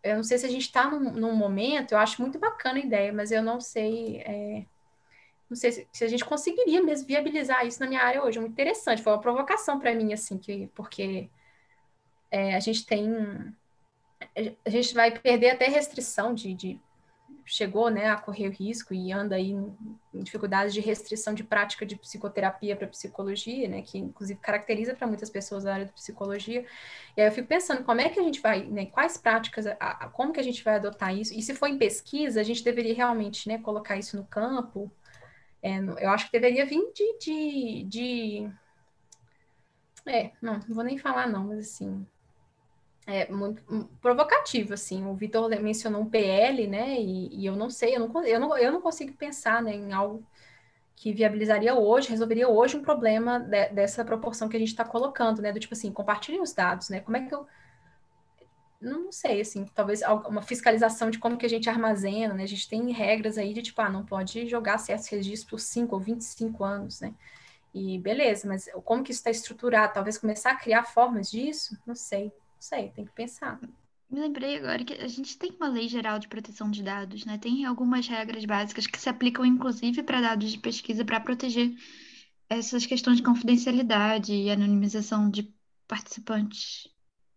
Eu não sei se a gente está num momento, eu acho muito bacana a ideia, mas eu não sei, não sei se a gente conseguiria mesmo viabilizar isso na minha área hoje. É muito interessante, foi uma provocação para mim, assim, porque a gente a gente vai perder até restrição chegou, né, a correr o risco e anda aí em dificuldades de restrição de prática de psicoterapia para psicologia, né, que inclusive caracteriza para muitas pessoas a área de psicologia. E aí eu fico pensando como é que a gente vai, né, quais práticas, como que a gente vai adotar isso? E se for em pesquisa, a gente deveria realmente, né, colocar isso no campo. Eu acho que deveria vir não vou nem falar não, mas assim, muito provocativo, assim. O Vitor mencionou um PL, né? E eu não sei, eu não consigo pensar, né, em algo que viabilizaria hoje, resolveria hoje um problema dessa proporção que a gente está colocando, né? Do tipo assim, compartilhem os dados, né? Como é que eu não sei, assim, talvez uma fiscalização de como que a gente armazena, né? A gente tem regras aí de tipo, não pode jogar certos registros por 5 ou 25 anos, né? E beleza, mas como que isso está estruturado? Talvez começar a criar formas disso? Não sei, tem que pensar. Me lembrei agora que a gente tem uma lei geral de proteção de dados, né? Tem algumas regras básicas que se aplicam, inclusive, para dados de pesquisa para proteger essas questões de confidencialidade e anonimização de participantes,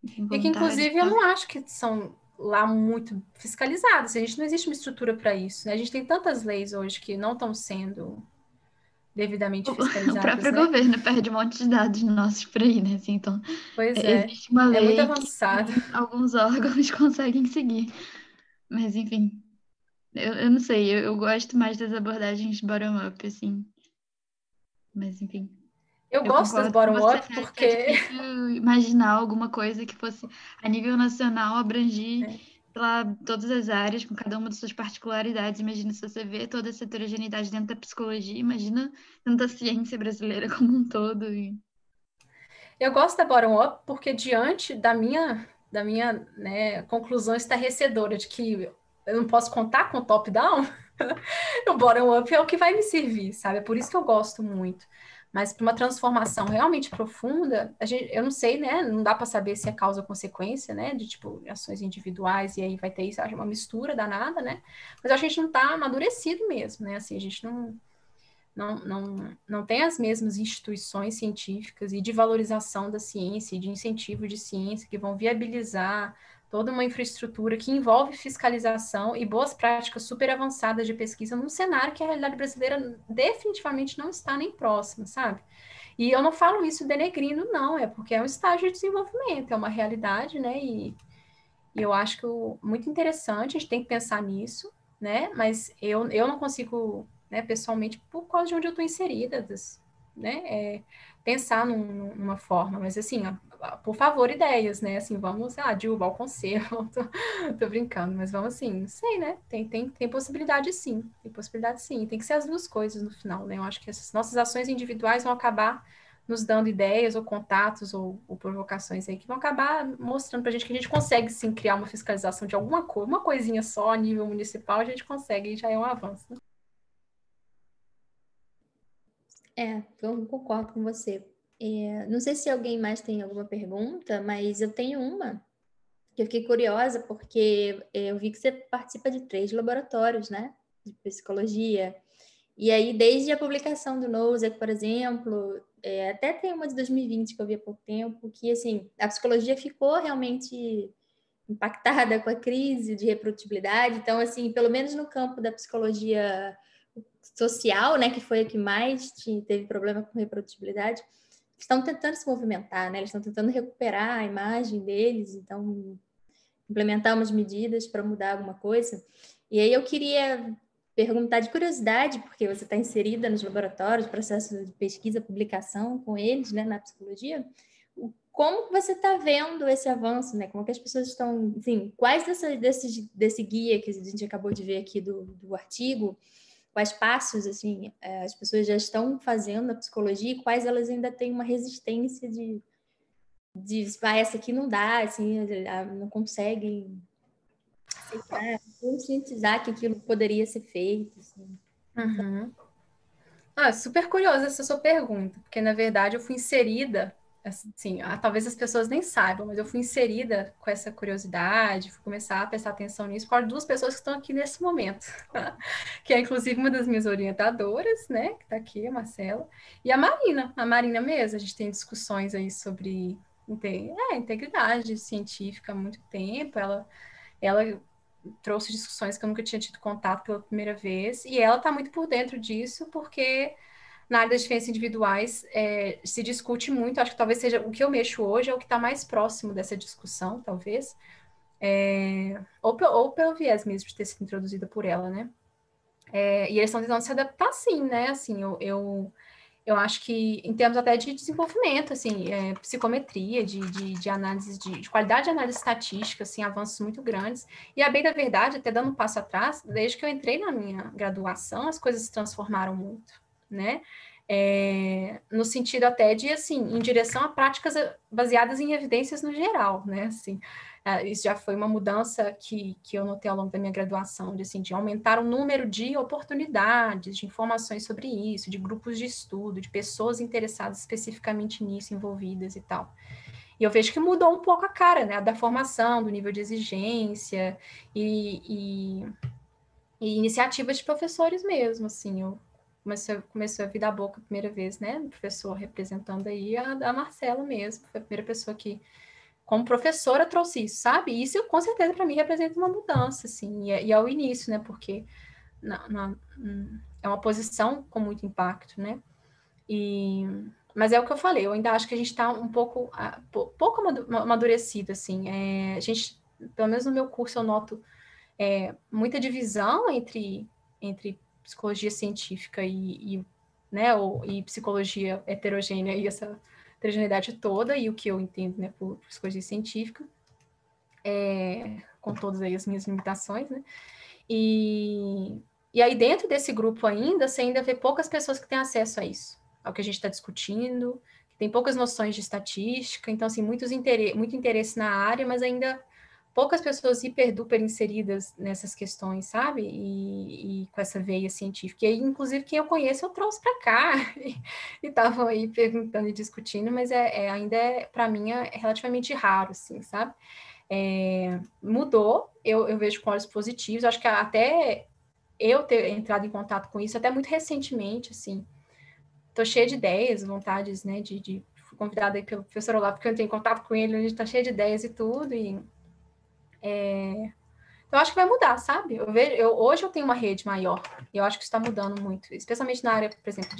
enfim, E que, voluntários. inclusive, eu não acho que são lá muito fiscalizadas. A gente não existe uma estrutura para isso, né? A gente tem tantas leis hoje que não estão sendo devidamente O fiscalizadas, próprio né? governo perde um monte de dados nossos por aí, né? Assim, então, Pois é. existe uma É muito lei que avançado. alguns órgãos conseguem seguir. Mas, enfim, eu não sei, eu gosto mais das abordagens bottom-up, assim. Mas, enfim. Eu Eu gosto das concordo com você, bottom-up né, que é porque difícil imaginar alguma coisa que fosse a nível nacional abrangir lá todas as áreas, com cada uma das suas particularidades. Imagina se você vê toda essa heterogeneidade dentro da psicologia, imagina dentro da ciência brasileira como um todo. eu gosto da bottom-up porque diante da minha, né, conclusão estarrecedora de que eu não posso contar com o top-down, o bottom-up é o que vai me servir, sabe? É por isso que eu gosto muito. Mas para uma transformação realmente profunda, eu não sei, né? Não dá para saber se é causa ou consequência, né? De tipo ações individuais, e aí vai ter isso, acho uma mistura danada, né? Mas a gente não está amadurecido mesmo, né? Assim, a gente não tem as mesmas instituições científicas e de valorização da ciência e de incentivo de ciência que vão viabilizar toda uma infraestrutura que envolve fiscalização e boas práticas super avançadas de pesquisa num cenário que a realidade brasileira definitivamente não está nem próxima, sabe? E eu não falo isso denegrindo, não, é porque é um estágio de desenvolvimento, é uma realidade, né? E eu acho que muito interessante, a gente tem que pensar nisso, né? Mas eu não consigo, né, pessoalmente, por causa de onde eu estou inserida, né? Pensar numa forma, mas assim, ó, por favor, ideias, né? Assim, vamos, Dilma, ao conselho, tô brincando, mas vamos assim, não sei, né? Tem possibilidade sim, tem que ser as duas coisas no final, né? Eu acho que essas nossas ações individuais vão acabar nos dando ideias ou contatos ou provocações aí que vão acabar mostrando para a gente que a gente consegue sim criar uma fiscalização de alguma coisa, uma coisinha só a nível municipal, a gente consegue e já é um avanço. Né? Eu concordo com você. Não sei se alguém mais tem alguma pergunta, mas eu tenho uma que eu fiquei curiosa porque eu vi que você participa de 3 laboratórios, né, de psicologia. E aí, desde a publicação do Nozick, por exemplo, até tem uma de 2020 que eu vi há pouco tempo, que, assim, a psicologia ficou realmente impactada com a crise de reprodutibilidade. Então, assim, pelo menos no campo da psicologia social, né, que foi a que mais teve problema com reprodutibilidade, estão tentando se movimentar, né? Eles estão tentando recuperar a imagem deles, então implementar umas medidas para mudar alguma coisa. E aí eu queria perguntar de curiosidade, porque você está inserida nos laboratórios, processo de pesquisa, publicação com eles, né, na psicologia, como você está vendo esse avanço, né? Como que as pessoas estão, enfim, quais desse guia que a gente acabou de ver aqui do artigo, quais passos, assim, as pessoas já estão fazendo na psicologia e quais elas ainda têm uma resistência de essa aqui não dá, assim, não conseguem aceitar, conscientizar que aquilo poderia ser feito. Assim. Uhum. Super curiosa essa sua pergunta, porque na verdade eu fui inserida, assim, talvez as pessoas nem saibam, mas eu fui inserida com essa curiosidade, fui começar a prestar atenção nisso por duas pessoas que estão aqui nesse momento, que é inclusive uma das minhas orientadoras, né, que está aqui, a Marcela, e a Marina mesmo, a gente tem discussões aí sobre integridade científica há muito tempo, ela trouxe discussões que eu nunca tinha tido contato pela primeira vez, e ela está muito por dentro disso, porque na área das diferenças individuais se discute muito, acho que talvez seja o que eu mexo hoje é o que está mais próximo dessa discussão, talvez, ou pelo viés mesmo de ter sido introduzida por ela, né? E eles estão tentando se adaptar sim, né? Assim, eu acho que em termos até de desenvolvimento, assim, psicometria, de análise, de qualidade de análise estatística, assim, avanços muito grandes. E a bem da verdade, até dando um passo atrás, desde que eu entrei na minha graduação, as coisas se transformaram muito, né? No sentido até de, assim, em direção a práticas baseadas em evidências no geral, né? Assim, isso já foi uma mudança que eu notei ao longo da minha graduação, de aumentar o número de oportunidades, de informações sobre isso, de grupos de estudo, de pessoas interessadas especificamente nisso, envolvidas e tal. E eu vejo que mudou um pouco a cara, né, da formação, do nível de exigência e iniciativas de professores mesmo, assim, eu comecei a vir da boca a primeira vez, né, o professor representando aí a Marcela mesmo, foi a primeira pessoa que como professora trouxe isso, sabe? E isso, com certeza, para mim, representa uma mudança, assim, e é o início, né? Porque é uma posição com muito impacto, né? Mas é o que eu falei, eu ainda acho que a gente está um pouco amadurecido, assim. A gente, pelo menos no meu curso, eu noto muita divisão entre psicologia científica e psicologia heterogênea e essa heterogeneidade toda, e o que eu entendo, né, por psicologia científica, com todas aí as minhas limitações, né, e aí dentro desse grupo ainda, você ainda vê poucas pessoas que têm acesso a isso, ao que a gente está discutindo, que tem poucas noções de estatística, então, assim, muito interesse na área, mas ainda poucas pessoas hiper-duper inseridas nessas questões, sabe? E com essa veia científica. E aí, inclusive, quem eu conheço, eu trouxe para cá e estavam aí perguntando e discutindo, mas ainda, para mim, é relativamente raro, assim, sabe? Mudou, eu vejo com olhos positivos, acho que até eu ter entrado em contato com isso, até muito recentemente, assim, tô cheia de ideias, vontades, né, fui convidada aí pelo professor Olavo, porque eu entrei em contato com ele, a gente tá cheia de ideias e tudo, então, acho que vai mudar, sabe? Hoje eu tenho uma rede maior, e eu acho que isso está mudando muito, especialmente na área, por exemplo,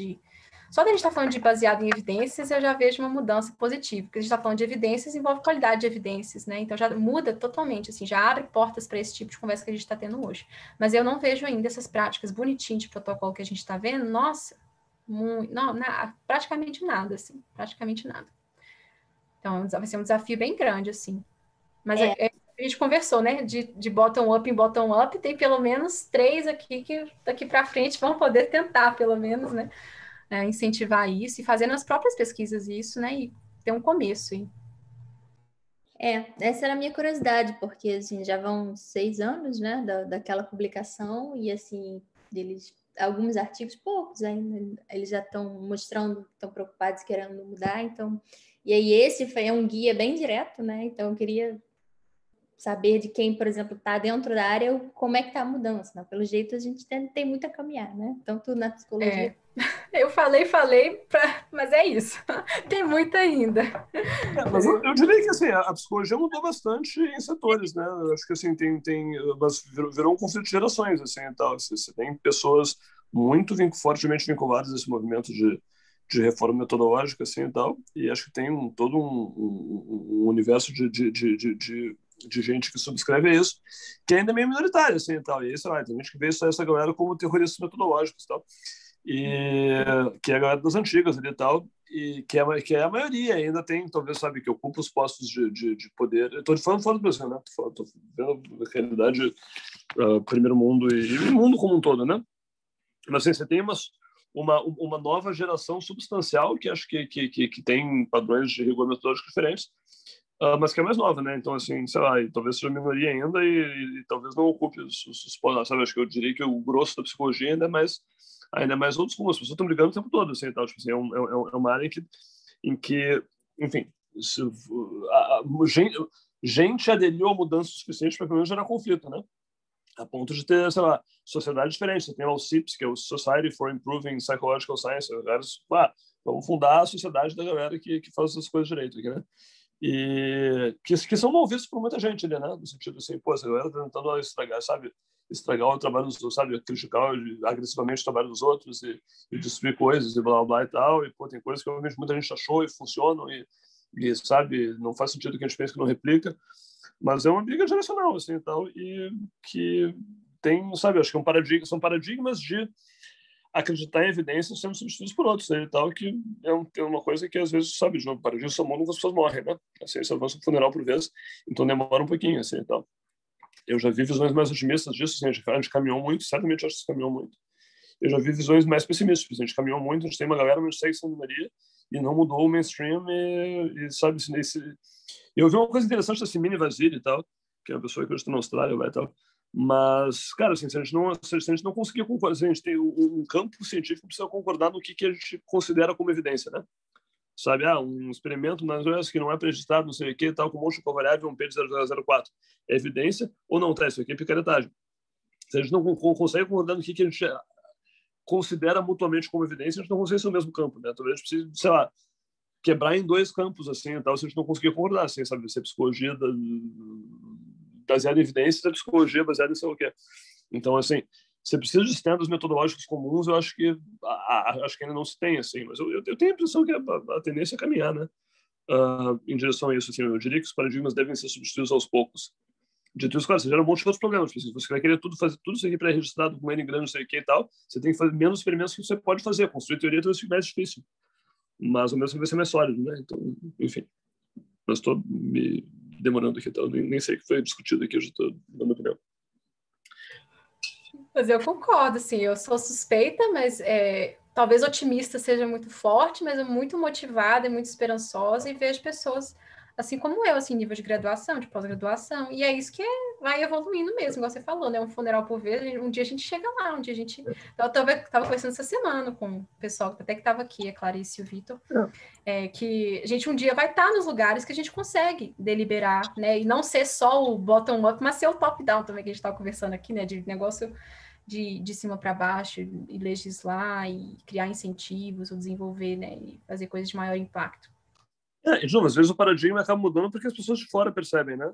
só da gente estar falando de baseado em evidências, eu já vejo uma mudança positiva, porque a gente está falando de evidências, envolve qualidade de evidências, né? Então, já muda totalmente, assim, já abre portas para esse tipo de conversa que a gente está tendo hoje. Mas eu não vejo ainda essas práticas bonitinhas de protocolo que a gente está vendo, nossa, praticamente nada, assim, praticamente nada. Então, vai ser um desafio bem grande, assim. Mas a gente conversou, né? De bottom-up em bottom-up, tem pelo menos 3 aqui que daqui para frente vão poder tentar, pelo menos, né? Incentivar isso e fazer nas próprias pesquisas isso, né? E ter um começo. Essa era a minha curiosidade, porque assim, já vão 6 anos, né, daquela publicação, e assim, alguns artigos, poucos ainda, eles já estão mostrando, estão preocupados, querendo mudar, então, e aí esse é um guia bem direto, né, então eu queria saber de quem, por exemplo, está dentro da área, como é que está a mudança, né? Pelo jeito a gente tem muito a caminhar, né, tanto na psicologia. Eu falei, mas é isso. Tem muito ainda. Mas eu diria que assim, a psicologia mudou bastante em setores, né? Eu acho que assim, mas virou um conflito de gerações, assim, e tal. Você tem pessoas muito fortemente vinculadas a esse movimento de reforma metodológica, assim, e tal, e acho que tem todo um universo de gente que subscreve isso, que ainda é meio minoritário, assim, e tal. E aí, sei lá, tem gente que vê essa galera como terroristas metodológicos, e tal. E que é a galera das antigas ali e tal, e que é a maioria ainda tem, talvez, sabe, que ocupa os postos de poder. Eu tô falando fora do Brasil, né? Tô vendo a realidade, primeiro mundo e o mundo como um todo, né? Mas assim, você tem uma nova geração substancial que acho que tem padrões de rigor metodológico diferentes, mas que é mais nova, né? Então, assim, sei lá, talvez seja minoria ainda e talvez não ocupe os postos, sabe? Acho que eu diria que o grosso da psicologia ainda é mais ainda mais outros como as pessoas estão brigando o tempo todo, assim, tal. Tipo assim, é uma área em que enfim, gente aderiu a mudança suficiente para pelo menos gerar conflito, né? A ponto de ter, sei lá, sociedades diferentes. Você tem o CIPS, que é o Society for Improving Psychological Science. Vamos fundar a sociedade da galera que faz essas coisas direito aqui, né? E que são mal vistos por muita gente ali, né? No sentido assim, pô, essa galera tá tentando estragar, sabe? Estragar o trabalho dos outros, sabe? Criticar agressivamente o trabalho dos outros e destruir coisas e blá, blá, e tal. E, pô, tem coisas que obviamente muita gente achou e funcionam e, sabe, não faz sentido que a gente pense que não replica. Mas é uma briga geracional, assim, e tal, e que tem, sabe, acho que são paradigmas de acreditar em evidências sendo substituídos por outros, né, e tal, que é uma coisa que, às vezes, sabe, de novo, paradigmas são quando as pessoas morrem, né? A ciência avança um funeral por vez, então demora um pouquinho, assim, e tal. Eu já vi visões mais otimistas disso, assim, a gente caminhou muito, certamente acho que se caminhou muito. Eu já vi visões mais pessimistas, a gente caminhou muito, a gente tem uma galera onde segue essa minoria e não mudou o mainstream e sabe, eu vi uma coisa interessante da Simone Vasili e tal, que é uma pessoa que eu estou na Austrália e tal, mas, cara, assim, se a gente não conseguir concordar, se a gente tem um campo científico precisa concordar no que a gente considera como evidência, né? Sabe, um experimento nas doenças que não é prejudicado, não sei o que, tal, com monte de covariável, um P de 0,04. É evidência ou não? Tá, isso aqui é picaretagem. Se a gente não consegue concordar no que a gente considera mutuamente como evidência, a gente não consegue ser o mesmo campo, né? Talvez a gente precise, sei lá, quebrar em dois campos, assim, tal, se a gente não conseguir concordar, assim, sabe? Se a psicologia baseada em evidências, a psicologia baseada em sei o quê. Então, assim, você precisa de standards metodológicos comuns, eu acho que ainda não se tem, assim, mas eu tenho a impressão que a tendência é caminhar, né? Em direção a isso, assim, eu diria que os paradigmas devem ser substituídos aos poucos. Dito isso, claro, você gera um monte de outros problemas. Se você vai querer fazer tudo isso aqui pré-registrado com N grande, não sei o que e tal, você tem que fazer menos experimentos que você pode fazer. Construir teoria talvez fique mais difícil. Mas ao mesmo tempo vai ser mais sólido, né? Então, enfim. Mas estou me demorando aqui, então nem sei o que foi discutido aqui, eu já estou dando opinião. Mas eu concordo, assim, eu sou suspeita, mas talvez otimista seja muito forte, mas eu muito motivada e muito esperançosa e vejo pessoas assim como eu, assim, nível de graduação, de pós-graduação, e é isso que vai evoluindo mesmo, igual você falou, né? Um funeral por vez, um dia a gente chega lá, um dia a gente... Eu tava conversando essa semana com o pessoal, até que estava aqui, a Clarice e o Vitor, que a gente um dia vai estar nos lugares que a gente consegue deliberar, né? E não ser só o bottom-up, mas ser o top-down também, que a gente estava conversando aqui, né? De negócio de cima para baixo, e legislar, e criar incentivos, ou desenvolver, né? E fazer coisas de maior impacto. E, de novo, às vezes o paradigma acaba mudando porque as pessoas de fora percebem, né?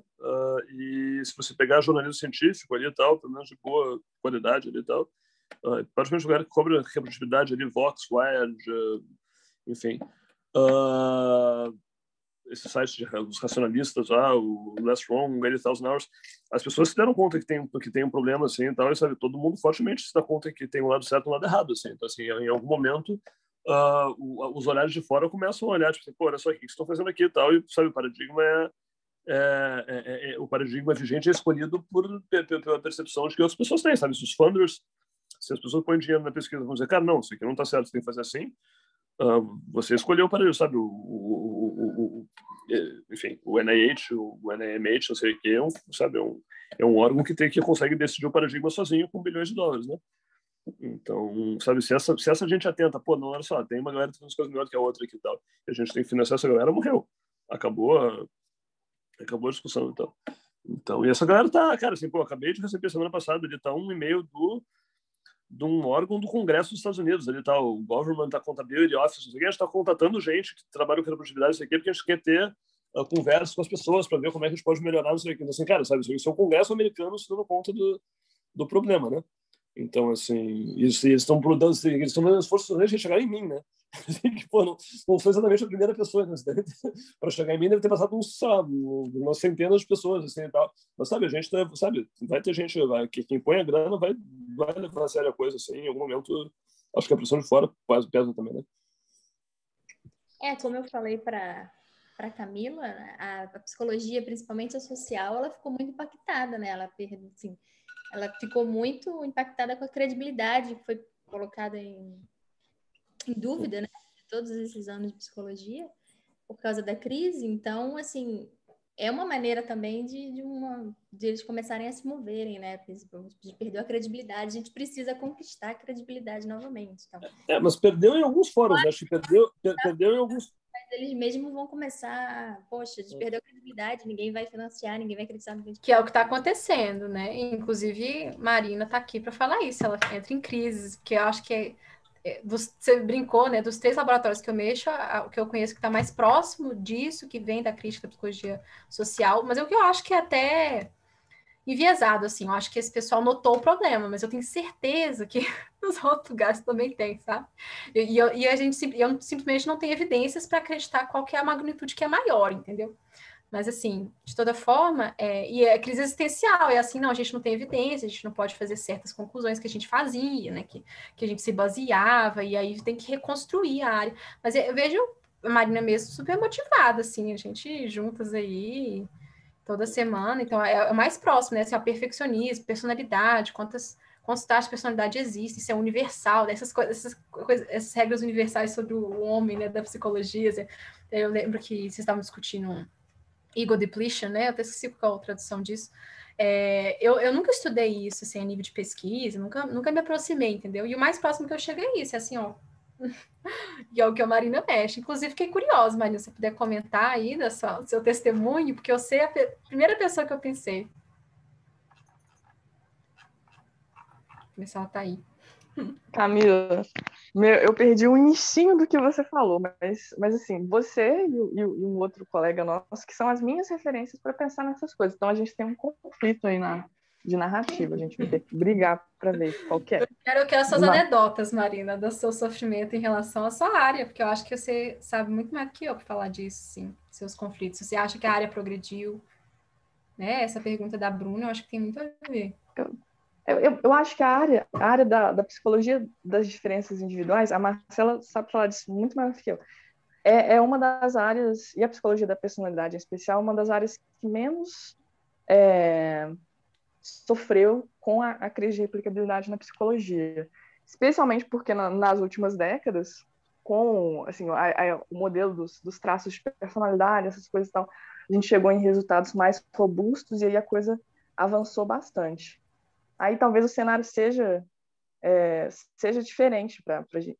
E se você pegar jornalismo científico ali e tal, pelo menos de boa qualidade ali e tal, praticamente o lugar que cobra reprodutibilidade ali, Vox, Wired, enfim, esses sites dos racionalistas lá, o Less Wrong, 80,000 Hours, as pessoas se deram conta que tem um problema assim e tal, e sabe, todo mundo fortemente se dá conta que tem um lado certo e um lado errado, assim. Então, assim, em algum momento os olhares de fora começam a olhar, tipo assim, pô, olha só, o que vocês estão fazendo aqui e tal, e sabe, o paradigma vigente é escolhido pela percepção de que outras pessoas têm, sabe, se os funders, se as pessoas põem dinheiro na pesquisa, vão dizer, cara, não, isso aqui não está certo, você tem que fazer assim, você escolheu para, sabe, enfim, o NIH, o NIMH, não sei o que, sabe, é um órgão que consegue decidir o paradigma sozinho com bilhões de dólares, né? Então, sabe, se essa gente atenta, pô, não, olha só, tem uma galera fazendo coisas melhores que a outra aqui e tal, e a gente tem que financiar essa galera, morreu. Acabou a discussão, então. E essa galera tá, cara, assim, pô, acabei de receber semana passada, ele tá um e-mail de um órgão do Congresso dos Estados Unidos, ali tá o Government Accountability Office, não sei o que, a gente tá contatando gente que trabalha com reprodutibilidade, isso aqui, porque a gente quer ter conversas com as pessoas para ver como é que a gente pode melhorar, não sei o que. Então, assim, cara, sabe, isso é o Congresso americano se dando conta do problema, né? Então, assim, eles estão dando esforço para chegar em mim, né? Pô, não foi exatamente a primeira pessoa, né? Para chegar em mim deve ter passado umas centenas de pessoas, assim, e tal. Mas, sabe, a gente, sabe, vai ter gente, quem põe a grana vai levar a sério a coisa, assim, em algum momento, acho que a pressão de fora pesa também, né? Como eu falei para Camila, a psicologia, principalmente a social, ela ficou muito impactada, né? Ela ficou muito impactada com a credibilidade que foi colocada em dúvida, né? De todos esses anos de psicologia, por causa da crise. Então, assim, é uma maneira também de eles começarem a se moverem, né? De perder a credibilidade. A gente precisa conquistar a credibilidade novamente. Então, Mas perdeu em alguns fóruns, acho que perdeu em alguns. mas eles mesmos vão começar, poxa, a gente perdeu a credibilidade, ninguém vai financiar, ninguém vai acreditar no que a gente... Que é o que está acontecendo, né? Inclusive, Marina está aqui para falar isso, ela entra em crises, porque eu acho que você brincou, né? Dos 3 laboratórios que eu mexo, o que eu conheço que está mais próximo disso, que vem da crítica da psicologia social, mas o que eu acho que é até enviesado, assim, eu acho que esse pessoal notou o problema, mas eu tenho certeza que nos outros lugares também tem, sabe? E a gente eu simplesmente não tenho evidências para acreditar qual que é a magnitude que é maior, entendeu? Mas, assim, de toda forma, e é crise existencial, é assim, não, a gente não tem evidência, a gente não pode fazer certas conclusões que a gente fazia, né, que a gente se baseava, e aí tem que reconstruir a área. Mas eu vejo a Marina mesmo super motivada, assim, a gente juntas aí toda semana, então é o mais próximo, né, assim, o perfeccionismo, personalidade, quantos taxas de personalidade existem, isso é universal, essas regras universais sobre o homem, né, da psicologia. Assim, eu lembro que vocês estavam discutindo ego depletion, né? Eu até esqueci qual é a tradução disso. Eu nunca estudei isso, assim, a nível de pesquisa, nunca me aproximei, entendeu? E o mais próximo que eu cheguei é isso, é assim, ó. E é o que a Marina mexe. Inclusive, fiquei curiosa, Marina, se você puder comentar aí do seu testemunho, porque eu sei a primeira pessoa que eu pensei. Ver se ela tá aí. Camila, eu perdi o inicinho do que você falou, mas assim, você e um outro colega nosso, que são as minhas referências para pensar nessas coisas. Então a gente tem um conflito aí de narrativa, a gente vai ter que brigar para ver qual que é. Eu quero suas anedotas, Marina, do seu sofrimento em relação à sua área, porque eu acho que você sabe muito mais do que eu para falar disso, sim, seus conflitos. Você acha que a área progrediu? Né? Essa pergunta da Bruna, eu acho que tem muito a ver. Eu acho que a área da psicologia das diferenças individuais, a Marcela sabe falar disso muito mais do que eu, é uma das áreas, e a psicologia da personalidade em especial, uma das áreas que menos sofreu com a crise de replicabilidade na psicologia. Especialmente porque nas últimas décadas, com assim, o modelo dos traços de personalidade, essas coisas e tal, a gente chegou em resultados mais robustos e aí a coisa avançou bastante. Aí talvez o cenário seja diferente para a gente,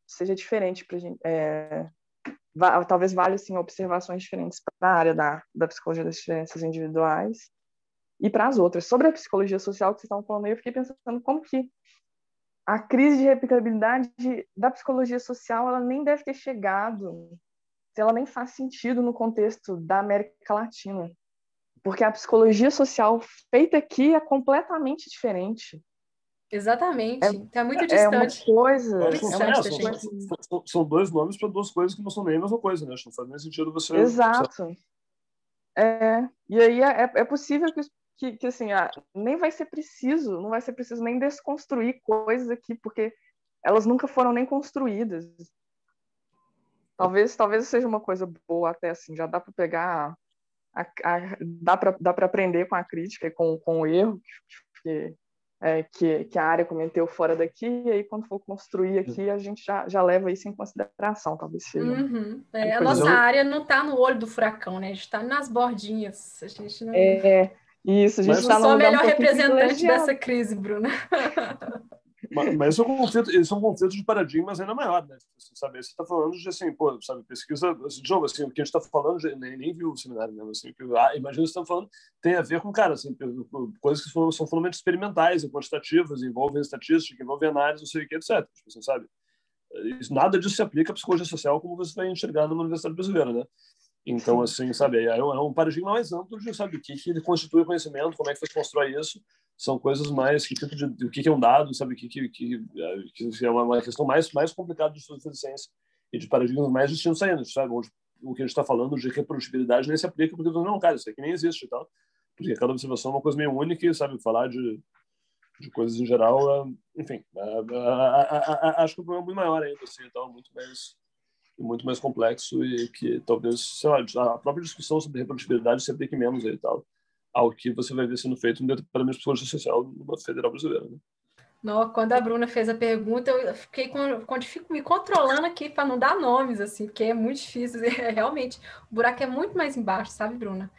talvez valha assim, observações diferentes para a área da psicologia das diferenças individuais e para as outras. Sobre a psicologia social que vocês estavam falando, eu fiquei pensando como que a crise de replicabilidade da psicologia social ela nem deve ter chegado, ela nem faz sentido no contexto da América Latina, porque a psicologia social feita aqui é completamente diferente. Exatamente, então é muito distante. É uma coisa. São 2 nomes para 2 coisas que não são nem a mesma coisa, né? Acho que não faz nem sentido você. Exato. E aí é possível que assim, nem vai ser preciso, não vai ser preciso nem desconstruir coisas aqui, porque elas nunca foram nem construídas. Talvez seja uma coisa boa até assim, já dá para pegar, dá para aprender com a crítica e com o erro que a área cometeu fora daqui, e aí quando for construir aqui, a gente já leva isso em consideração, talvez seja. A nossa área não está no olho do furacão, né? A gente está nas bordinhas. A gente não... Isso, a gente está no sou a melhor representante dessa crise, Bruna. Mas isso é um conflito de paradigmas ainda maior, né? Você sabe, você está falando de, assim, pô, sabe, pesquisa, de novo, assim, o que a gente está falando, nem viu o seminário mesmo, assim, imagina que você está falando, tem a ver com, cara, assim, coisas que são fundamentalmente experimentais e quantitativas, envolvem estatística, envolvem análise, não sei o que, etc. Tipo, você sabe, nada disso se aplica à psicologia social como você vai enxergar numa universidade brasileira, né? Então, assim, sabe, é um paradigma mais amplo de, sabe, o que ele constitui conhecimento, como é que você constrói isso, são coisas mais, o que é um dado, sabe, que é uma questão mais complicada de estudo de ciência e de paradigmas mais distintos ainda, sabe, onde o que a gente está falando de reprodutibilidade nem se aplica, porque não, cara, isso aqui nem existe e tal, porque cada observação é uma coisa meio única e, sabe, falar de coisas em geral, enfim, acho que o problema é muito maior ainda, assim, então, muito mais complexo e que talvez, sei lá, a própria discussão sobre reprodutibilidade se aplique menos aí e tal, ao que você vai ver sendo feito no Departamento de Psicologia Social numa federal brasileira, né? Não, quando a Bruna fez a pergunta, eu fiquei me controlando aqui para não dar nomes, assim, porque é muito difícil. Realmente, o buraco é muito mais embaixo, sabe, Bruna?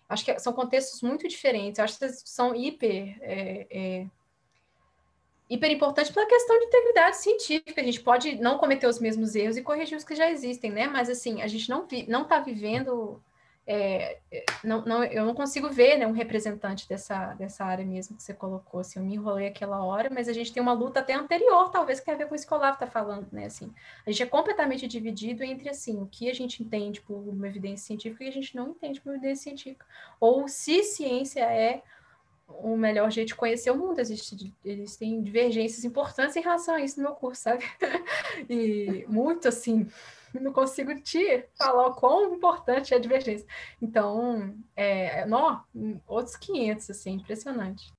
Acho que são contextos muito diferentes. Eu acho que são hiper importante pela questão de integridade científica. A gente pode não cometer os mesmos erros e corrigir os que já existem, né? Mas, assim, a gente não está vivendo... eu não consigo ver, né, um representante dessa área mesmo que você colocou. Assim, eu me enrolei aquela hora, mas a gente tem uma luta até anterior, talvez, que tem a ver com isso que o Olavo está falando, né? Assim, a gente é completamente dividido entre, assim, o que a gente entende por uma evidência científica e a gente não entende por uma evidência científica. Ou se ciência é o melhor jeito de conhecer o mundo. Existem divergências importantes em relação a isso no meu curso, sabe? E muito, assim, não consigo te falar o quão importante é a divergência. Então, outros 500, assim, impressionante.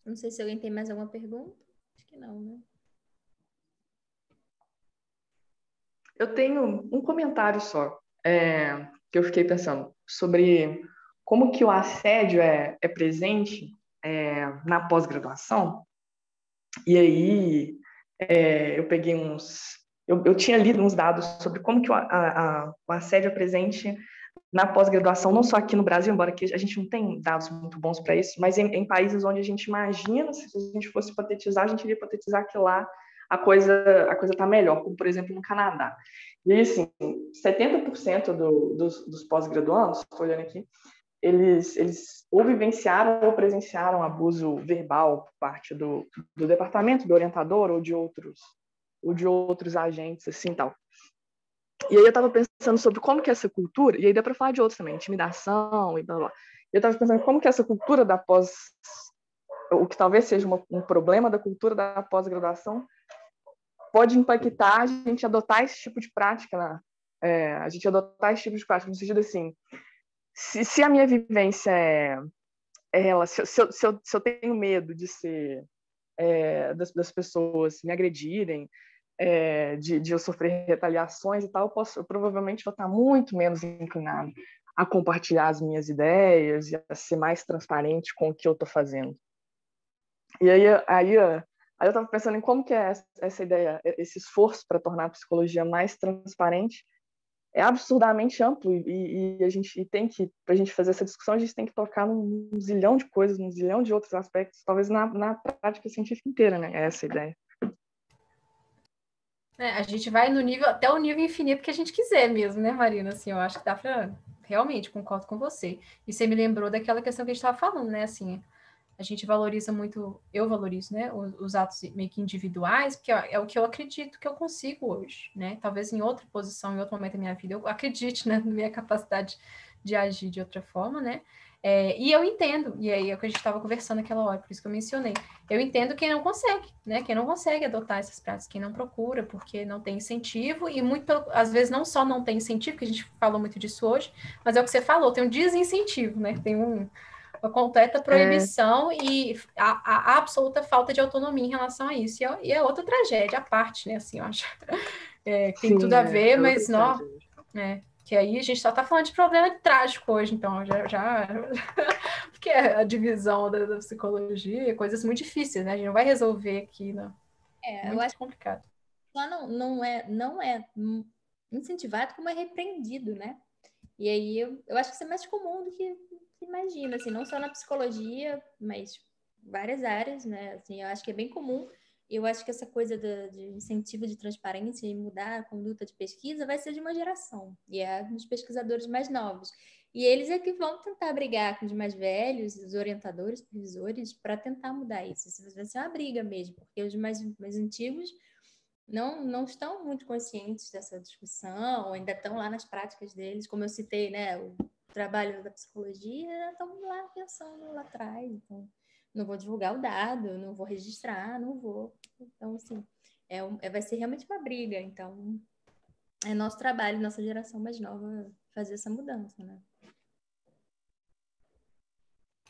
Não sei se alguém tem mais alguma pergunta. Acho que não, né? Eu tenho um comentário só, que eu fiquei pensando sobre como que o assédio é presente na pós-graduação. E aí eu peguei eu tinha lido uns dados sobre como que o assédio é presente na pós-graduação, não só aqui no Brasil, embora que a gente não tem dados muito bons para isso, mas em países onde a gente imagina, se a gente fosse hipotetizar, a gente iria hipotetizar que lá a coisa está melhor, como por exemplo no Canadá. E aí, assim, 70% dos pós-graduandos, estou olhando aqui, eles ou vivenciaram ou presenciaram abuso verbal por parte do departamento, do orientador ou de outros agentes, assim, tal. E aí eu estava pensando sobre como que essa cultura, e aí dá para falar de outros também, intimidação e blá, blá. Eu estava pensando como que essa cultura da o que talvez seja um problema da cultura da pós-graduação, pode impactar a gente adotar esse tipo de prática, no sentido assim, se a minha vivência se eu tenho medo de ser das pessoas me agredirem, de eu sofrer retaliações e tal, eu provavelmente vou estar muito menos inclinado a compartilhar as minhas ideias e a ser mais transparente com o que eu estou fazendo. E aí eu estava pensando em como que é essa ideia, esse esforço para tornar a psicologia mais transparente é absurdamente amplo e a gente tem que, para a gente fazer essa discussão, a gente tem que tocar num zilhão de coisas, num zilhão de outros aspectos, talvez na prática científica inteira, né? É essa a ideia. A gente vai até o nível infinito que a gente quiser mesmo, né, Marina? Assim, eu acho que dá para... Realmente, concordo com você. E você me lembrou daquela questão que a gente estava falando, né? Assim, a gente valoriza muito, eu valorizo, né, os atos meio que individuais, porque é o que eu acredito que eu consigo hoje, né? Talvez em outra posição, em outro momento da minha vida, eu acredite, né, na minha capacidade de agir de outra forma, né? E eu entendo, e aí é o que a gente estava conversando naquela hora, por isso que eu mencionei. Eu entendo quem não consegue, né? Quem não consegue adotar essas práticas, quem não procura, porque não tem incentivo, e às vezes não só não tem incentivo, que a gente falou muito disso hoje, mas é o que você falou, tem um desincentivo, né? Tem uma completa proibição e a absoluta falta de autonomia em relação a isso. E é outra tragédia à parte, né? Assim, eu acho. Tem tudo a ver, mas não. Que aí a gente só está falando de problema trágico hoje, então já porque a divisão da psicologia, coisas muito difíceis, né? A gente não vai resolver aqui, não. Eu acho complicado. Lá não é incentivado como é repreendido, né? E aí eu acho que isso é mais comum do que imagina, assim, não só na psicologia, mas várias áreas, né? Assim, eu acho que é bem comum. Eu acho que essa coisa de incentivo de transparência e mudar a conduta de pesquisa vai ser de uma geração, e é dos pesquisadores mais novos. E eles é que vão tentar brigar com os mais velhos, os orientadores, supervisores, para tentar mudar isso. Isso vai ser uma briga mesmo, porque os mais antigos não estão muito conscientes dessa discussão, ainda estão lá nas práticas deles, como eu citei, né? O trabalho da psicologia, estão lá pensando lá atrás, então não vou divulgar o dado, não vou registrar, não vou. Então, assim, vai ser realmente uma briga. Então, é nosso trabalho, nossa geração mais nova, fazer essa mudança,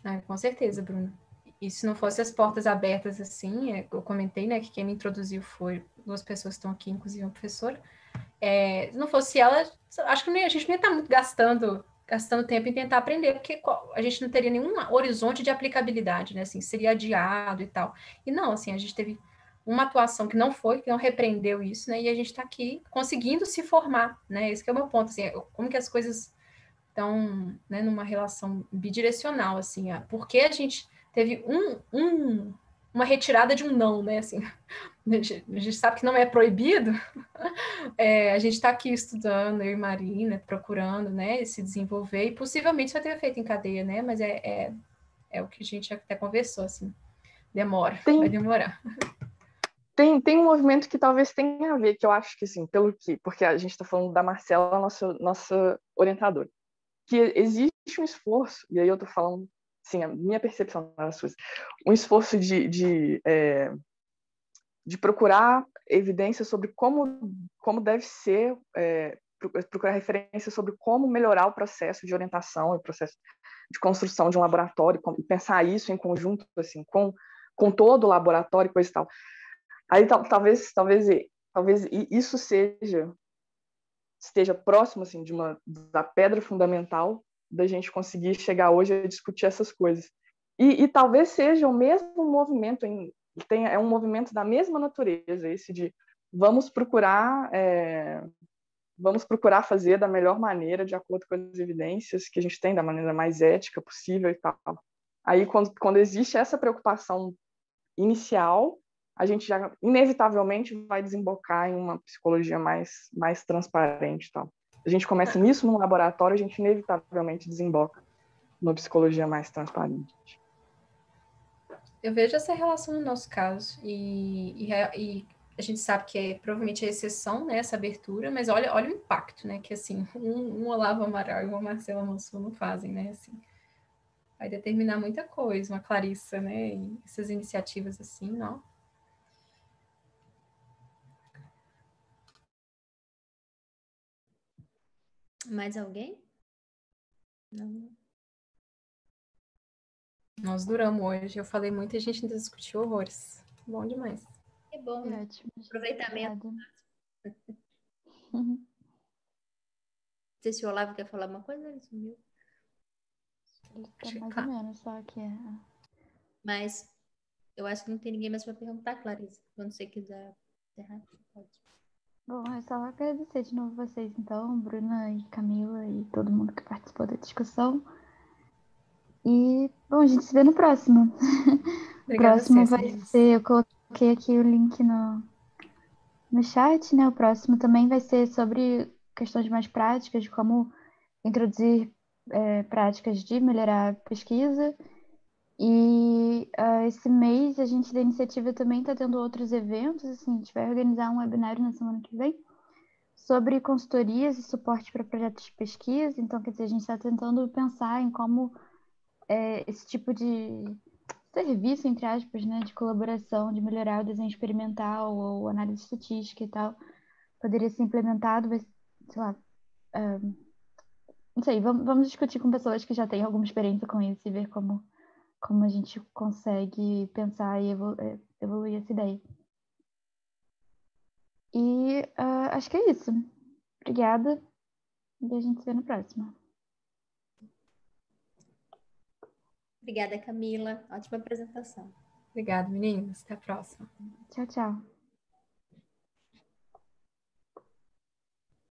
né? Com certeza, Bruno. E se não fosse as portas abertas assim, eu comentei, né, que quem me introduziu foi 2 pessoas que estão aqui, inclusive uma professora. Se não fosse ela, acho que a gente não ia estar muito gastando tempo em tentar aprender, porque a gente não teria nenhum horizonte de aplicabilidade, né? Assim, seria adiado e tal. E não, assim, a gente teve uma atuação que não repreendeu isso, né? E a gente está aqui conseguindo se formar, né? Esse que é o meu ponto, assim, como que as coisas estão, né, numa relação bidirecional, assim, porque a gente teve uma retirada de um não, né? Assim, a gente sabe que não é proibido, a gente está aqui estudando, eu e Marina, procurando, né, se desenvolver, e possivelmente isso vai ter efeito em cadeia, né? Mas é o que a gente até conversou, assim, vai demorar. Tem um movimento que talvez tenha a ver, que eu acho que, assim, porque a gente está falando da Marcela, nossa orientadora, que existe um esforço, e aí eu estou falando, sim, a minha percepção das coisas, um esforço de procurar evidências sobre como deve ser, procurar referências sobre como melhorar o processo de orientação, o processo de construção de um laboratório, e pensar isso em conjunto, assim, com todo o laboratório e coisa e tal. Aí talvez isso esteja próximo, assim, da pedra fundamental da gente conseguir chegar hoje a discutir essas coisas. E talvez seja o mesmo movimento, é um movimento da mesma natureza, esse de vamos procurar fazer da melhor maneira, de acordo com as evidências que a gente tem, da maneira mais ética possível e tal. Aí, quando existe essa preocupação inicial, a gente já inevitavelmente vai desembocar em uma psicologia mais transparente e tal. A gente começa nisso no laboratório, a gente inevitavelmente desemboca numa psicologia mais transparente. Eu vejo essa relação no nosso caso, e a gente sabe que provavelmente é exceção, né, essa abertura, mas olha o impacto, né, que assim, um Olavo Amaral e uma Marcela Mansur não fazem, né, assim, vai determinar muita coisa, uma Clarissa, né, e essas iniciativas assim, não. Mais alguém? Não. Nós duramos hoje, eu falei muito e a gente ainda discutiu horrores. Bom demais. Que bom, né? Ótimo. Aproveitamento. Obrigada. Não sei se o Olavo quer falar alguma coisa, ele sumiu. Ele tá mais ou menos, só que Mas eu acho que não tem ninguém mais para perguntar, Clarissa. Quando você quiser encerrar, pode. Bom, é só agradecer de novo vocês, então, Bruna e Camila e todo mundo que participou da discussão. E, bom, a gente se vê no próximo. O próximo vai ser, eu coloquei aqui o link no chat, né? O próximo também vai ser sobre questões mais práticas, de como introduzir práticas de melhorar a pesquisa. E esse mês a gente da iniciativa também está tendo outros eventos, assim, a gente vai organizar um webinário na semana que vem sobre consultorias e suporte para projetos de pesquisa. Então, quer dizer, a gente está tentando pensar em como esse tipo de serviço, entre aspas, né, de colaboração, de melhorar o desenho experimental ou análise estatística e tal, poderia ser implementado, sei lá, não sei, vamos discutir com pessoas que já têm alguma experiência com isso e ver como a gente consegue pensar e evoluir essa ideia. E acho que é isso. Obrigada. E a gente se vê no próximo. Obrigada, Camila. Ótima apresentação. Obrigada, meninas. Até a próxima. Tchau, tchau.